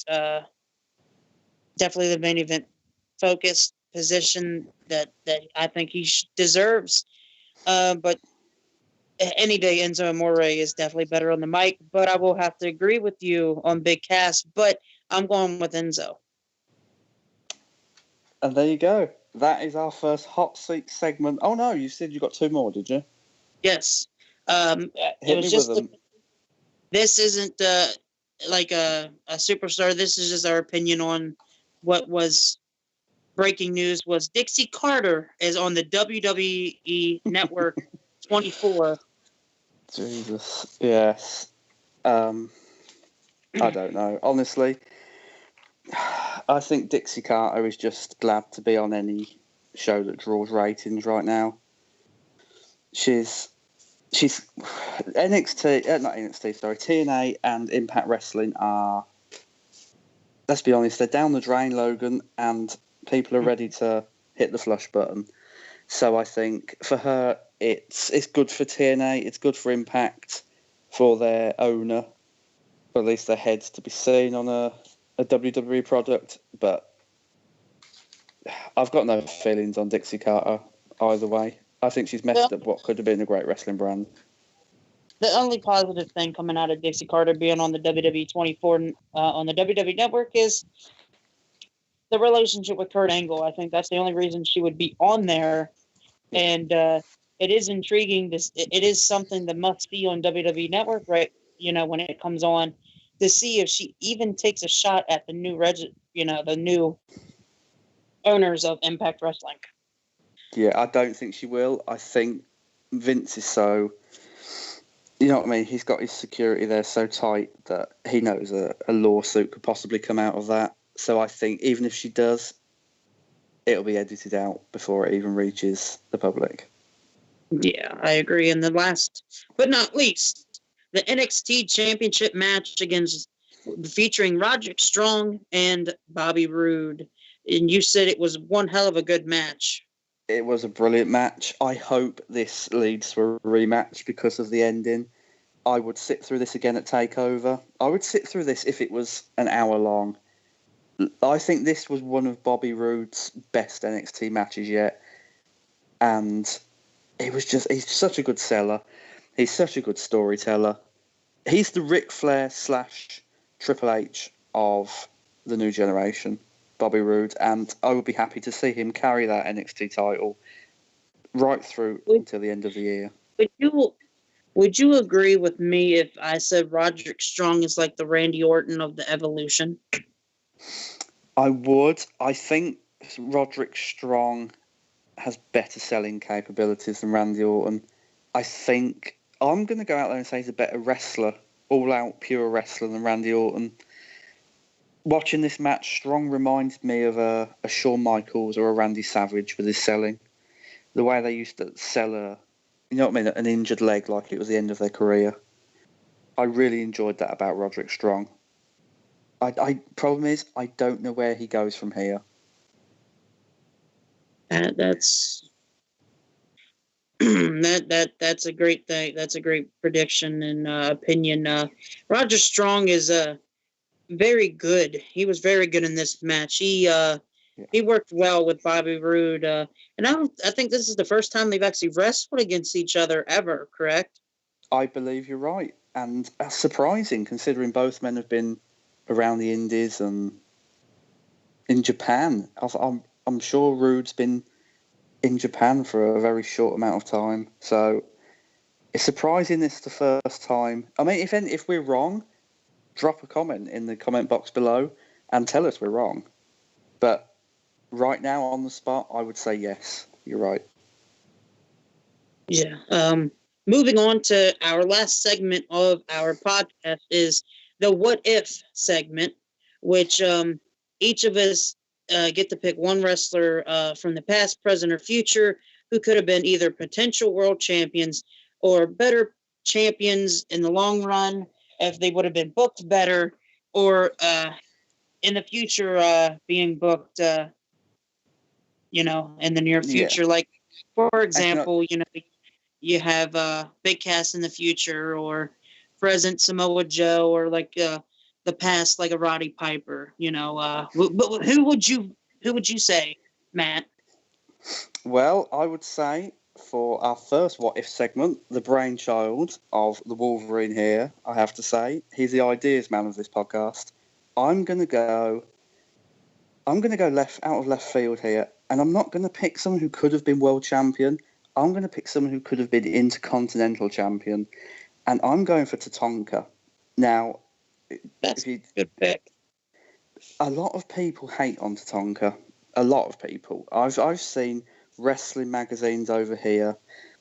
definitely the main event focused position that I think he deserves. But any day Enzo Amore is definitely better on the mic, but I will have to agree with you on Big Cass, but I'm going with Enzo. And there you go. That is our first hot seat segment. Oh no, you said you got two more, did you? Yes. Hit me with them. This isn't like a superstar. This is just our opinion on what was breaking news was Dixie Carter is on the WWE Network 24. Jesus. Yes. I don't know. Honestly, I think Dixie Carter is just glad to be on any show that draws ratings right now. She's NXT, not NXT, sorry, TNA and Impact Wrestling are, let's be honest, they're down the drain, Logan, and people are ready to hit the flush button. So I think for her, it's good for TNA, it's good for Impact, for their owner, or at least their heads to be seen on a WWE product. But I've got no feelings on Dixie Carter either way. I think she's messed up what could have been a great wrestling brand. The only positive thing coming out of Dixie Carter being on the WWE 24 on the WWE Network is the relationship with Kurt Angle. I think that's the only reason she would be on there, and it is intriguing. It is something that must be on WWE Network, right? You know, when it comes on, to see if she even takes a shot at the new the new owners of Impact Wrestling. Yeah, I don't think she will. I think Vince is so, you know what I mean? He's got his security there so tight that he knows a lawsuit could possibly come out of that. So I think even if she does, it'll be edited out before it even reaches the public. Yeah, I agree. And the last but not least, the NXT Championship match against featuring Roderick Strong and Bobby Roode. And you said it was one hell of a good match. It was a brilliant match. I hope this leads to a rematch because of the ending. I would sit through this again at TakeOver. I would sit through this if it was an hour long. I think this was one of Bobby Roode's best NXT matches yet. And he's such a good seller. He's such a good storyteller. He's the Ric Flair / Triple H of the new generation, Bobby Roode. And I would be happy to see him carry that NXT title right through until the end of the year. Would you agree with me if I said Roderick Strong is like the Randy Orton of the Evolution? I would. I think Roderick Strong has better selling capabilities than Randy Orton. I think I'm going to go out there and say he's a better wrestler, all-out pure wrestler than Randy Orton. Watching this match, Strong reminded me of a Shawn Michaels or a Randy Savage with his selling. The way they used to sell an injured leg like it was the end of their career. I really enjoyed that about Roderick Strong. Problem is, I don't know where he goes from here. That's that's a great thing. That's a great prediction and opinion. Roger Strong is very good. He was very good in this match. He worked well with Bobby Roode, and I think this is the first time they've actually wrestled against each other ever. Correct? I believe you're right, and that's surprising considering both men have been around the Indies and in Japan. I'm sure Roode's been in Japan for a very short amount of time, so it's surprising this is the first time. I mean, if we're wrong, drop a comment in the comment box below and tell us we're wrong. But right now on the spot, I would say yes. You're right. Yeah. Moving on to our last segment of our podcast is the What If segment, which each of us get to pick one wrestler from the past, present, or future who could have been either potential world champions or better champions in the long run if they would have been booked better, or in the future being booked, in the near future. Yeah. Like, for example, you have Big Cass in the future, or present Samoa Joe, or like the past, like a Roddy Piper. But who would you say, Matt? Well, I would say for our first What If segment, the brainchild of the Wolverine here, I have to say, he's the ideas man of this podcast. I'm gonna go out of left field here, and I'm not gonna pick someone who could have been world champion. I'm gonna pick someone who could have been intercontinental champion, and I'm going for Tatanka. Now, that's a good pick. A lot of people hate on Tatanka. A lot of people. I've seen wrestling magazines over here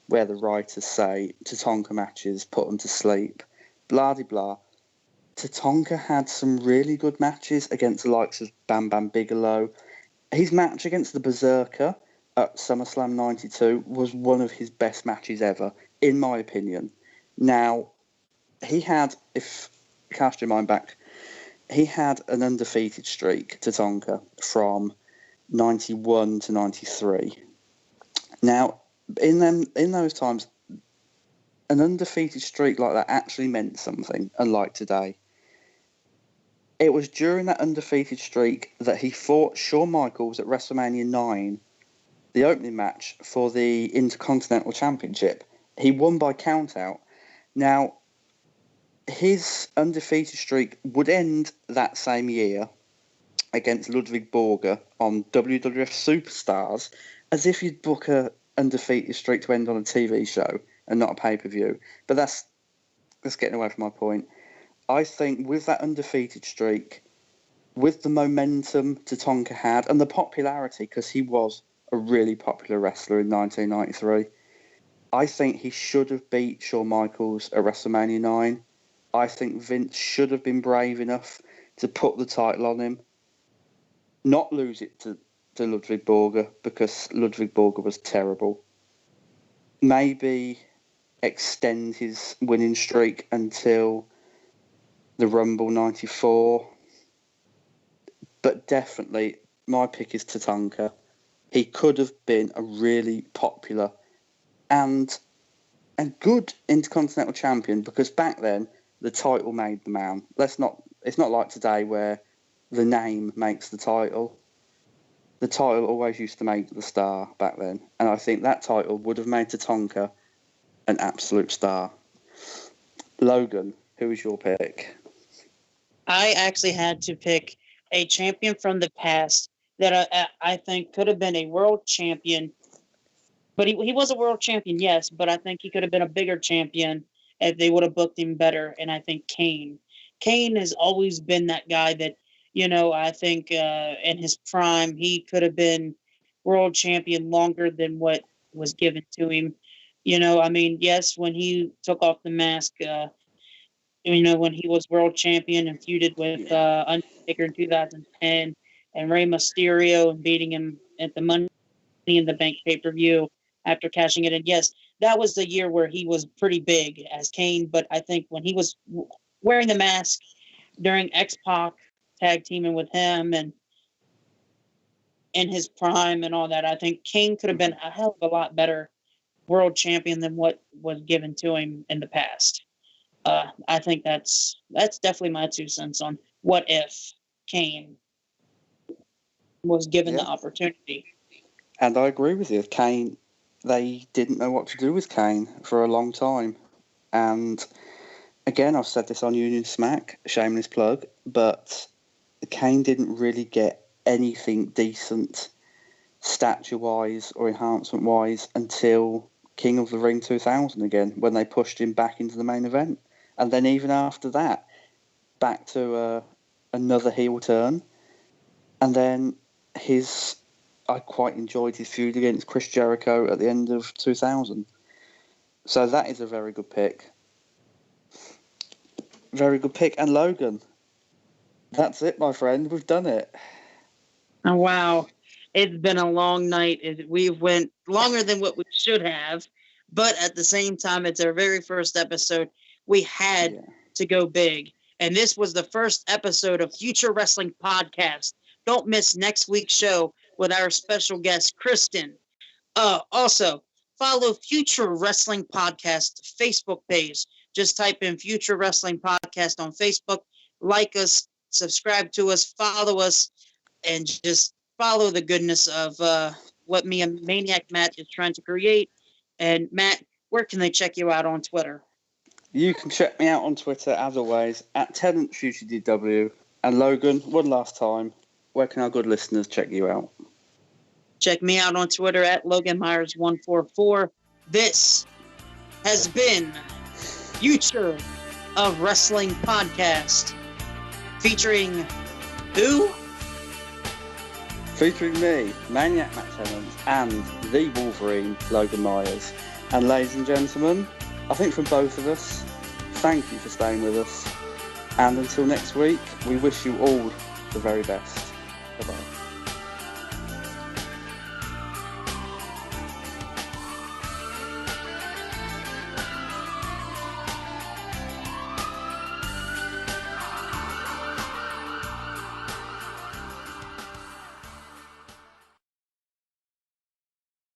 where the writers say Tatanka matches put them to sleep. Blah de blah. Tatanka had some really good matches against the likes of Bam Bam Bigelow. His match against the Berserker at SummerSlam 92 was one of his best matches ever, in my opinion. Now, he had, if you cast your mind back, he had an undefeated streak, Tatanka, from 91 to 93. Now, in those times, an undefeated streak like that actually meant something, unlike today. It was during that undefeated streak that he fought Shawn Michaels at WrestleMania 9, the opening match for the Intercontinental Championship. He won by countout, Now, his undefeated streak would end that same year against Ludwig Borger on WWF Superstars, as if you'd book a undefeated streak to end on a TV show and not a pay-per-view. But that's getting away from my point. I think with that undefeated streak, with the momentum Tatanka had and the popularity, because he was a really popular wrestler in 1993, I think he should have beat Shawn Michaels at WrestleMania 9. I think Vince should have been brave enough to put the title on him, not lose it to Ludwig Borger, because Ludwig Borger was terrible. Maybe extend his winning streak until the Rumble 94. But definitely, my pick is Tatanka. He could have been a really popular and good Intercontinental Champion, because back then, the title made the man. It's not like today where the name makes the title. The title always used to make the star back then. And I think that title would have made Tatanka an absolute star. Logan, who is your pick? I actually had to pick a champion from the past that I think could have been a world champion. But he was a world champion, yes, but I think he could have been a bigger champion if they would have booked him better. And I think Kane. Kane has always been that guy that, I think in his prime, he could have been world champion longer than what was given to him. Yes, when he took off the mask, when he was world champion and feuded with Undertaker in 2010 and Rey Mysterio and beating him at the Money in the Bank pay-per-view after cashing it in. Yes, that was the year where he was pretty big as Kane, but I think when he was wearing the mask during X-Pac tag teaming with him and in his prime and all that, I think Kane could have been a hell of a lot better world champion than what was given to him in the past. I think that's definitely my 2 cents on what if Kane was given the opportunity. And I agree with you. Kane, they didn't know what to do with Kane for a long time. And again, I've said this on Union Smack, shameless plug, but Kane didn't really get anything decent stature-wise or enhancement-wise until King of the Ring 2000 again, when they pushed him back into the main event. And then even after that, back to another heel turn. And then I quite enjoyed his feud against Chris Jericho at the end of 2000. So that is a very good pick. Very good pick. And Logan, that's it, my friend. We've done it. Oh, wow. It's been a long night. We went longer than what we should have. But at the same time, it's our very first episode. We had to go big. And this was the first episode of Future Wrestling Podcast. Don't miss next week's show with our special guest, Kristen. Also, follow Future Wrestling Podcast Facebook page. Just type in Future Wrestling Podcast on Facebook. Like us, subscribe to us, follow us, and just follow the goodness of what me and Maniac Matt is trying to create. And Matt, where can they check you out on Twitter? You can check me out on Twitter, as always, at TenantFutureDW. And Logan, one last time, where can our good listeners check you out? Check me out on Twitter at Logan Myers144. This has been Future of Wrestling Podcast. Featuring who? Featuring me, Maniac Matt Tennant, and the Wolverine, Logan Myers. And ladies and gentlemen, I think from both of us, thank you for staying with us. And until next week, we wish you all the very best. Bye-bye.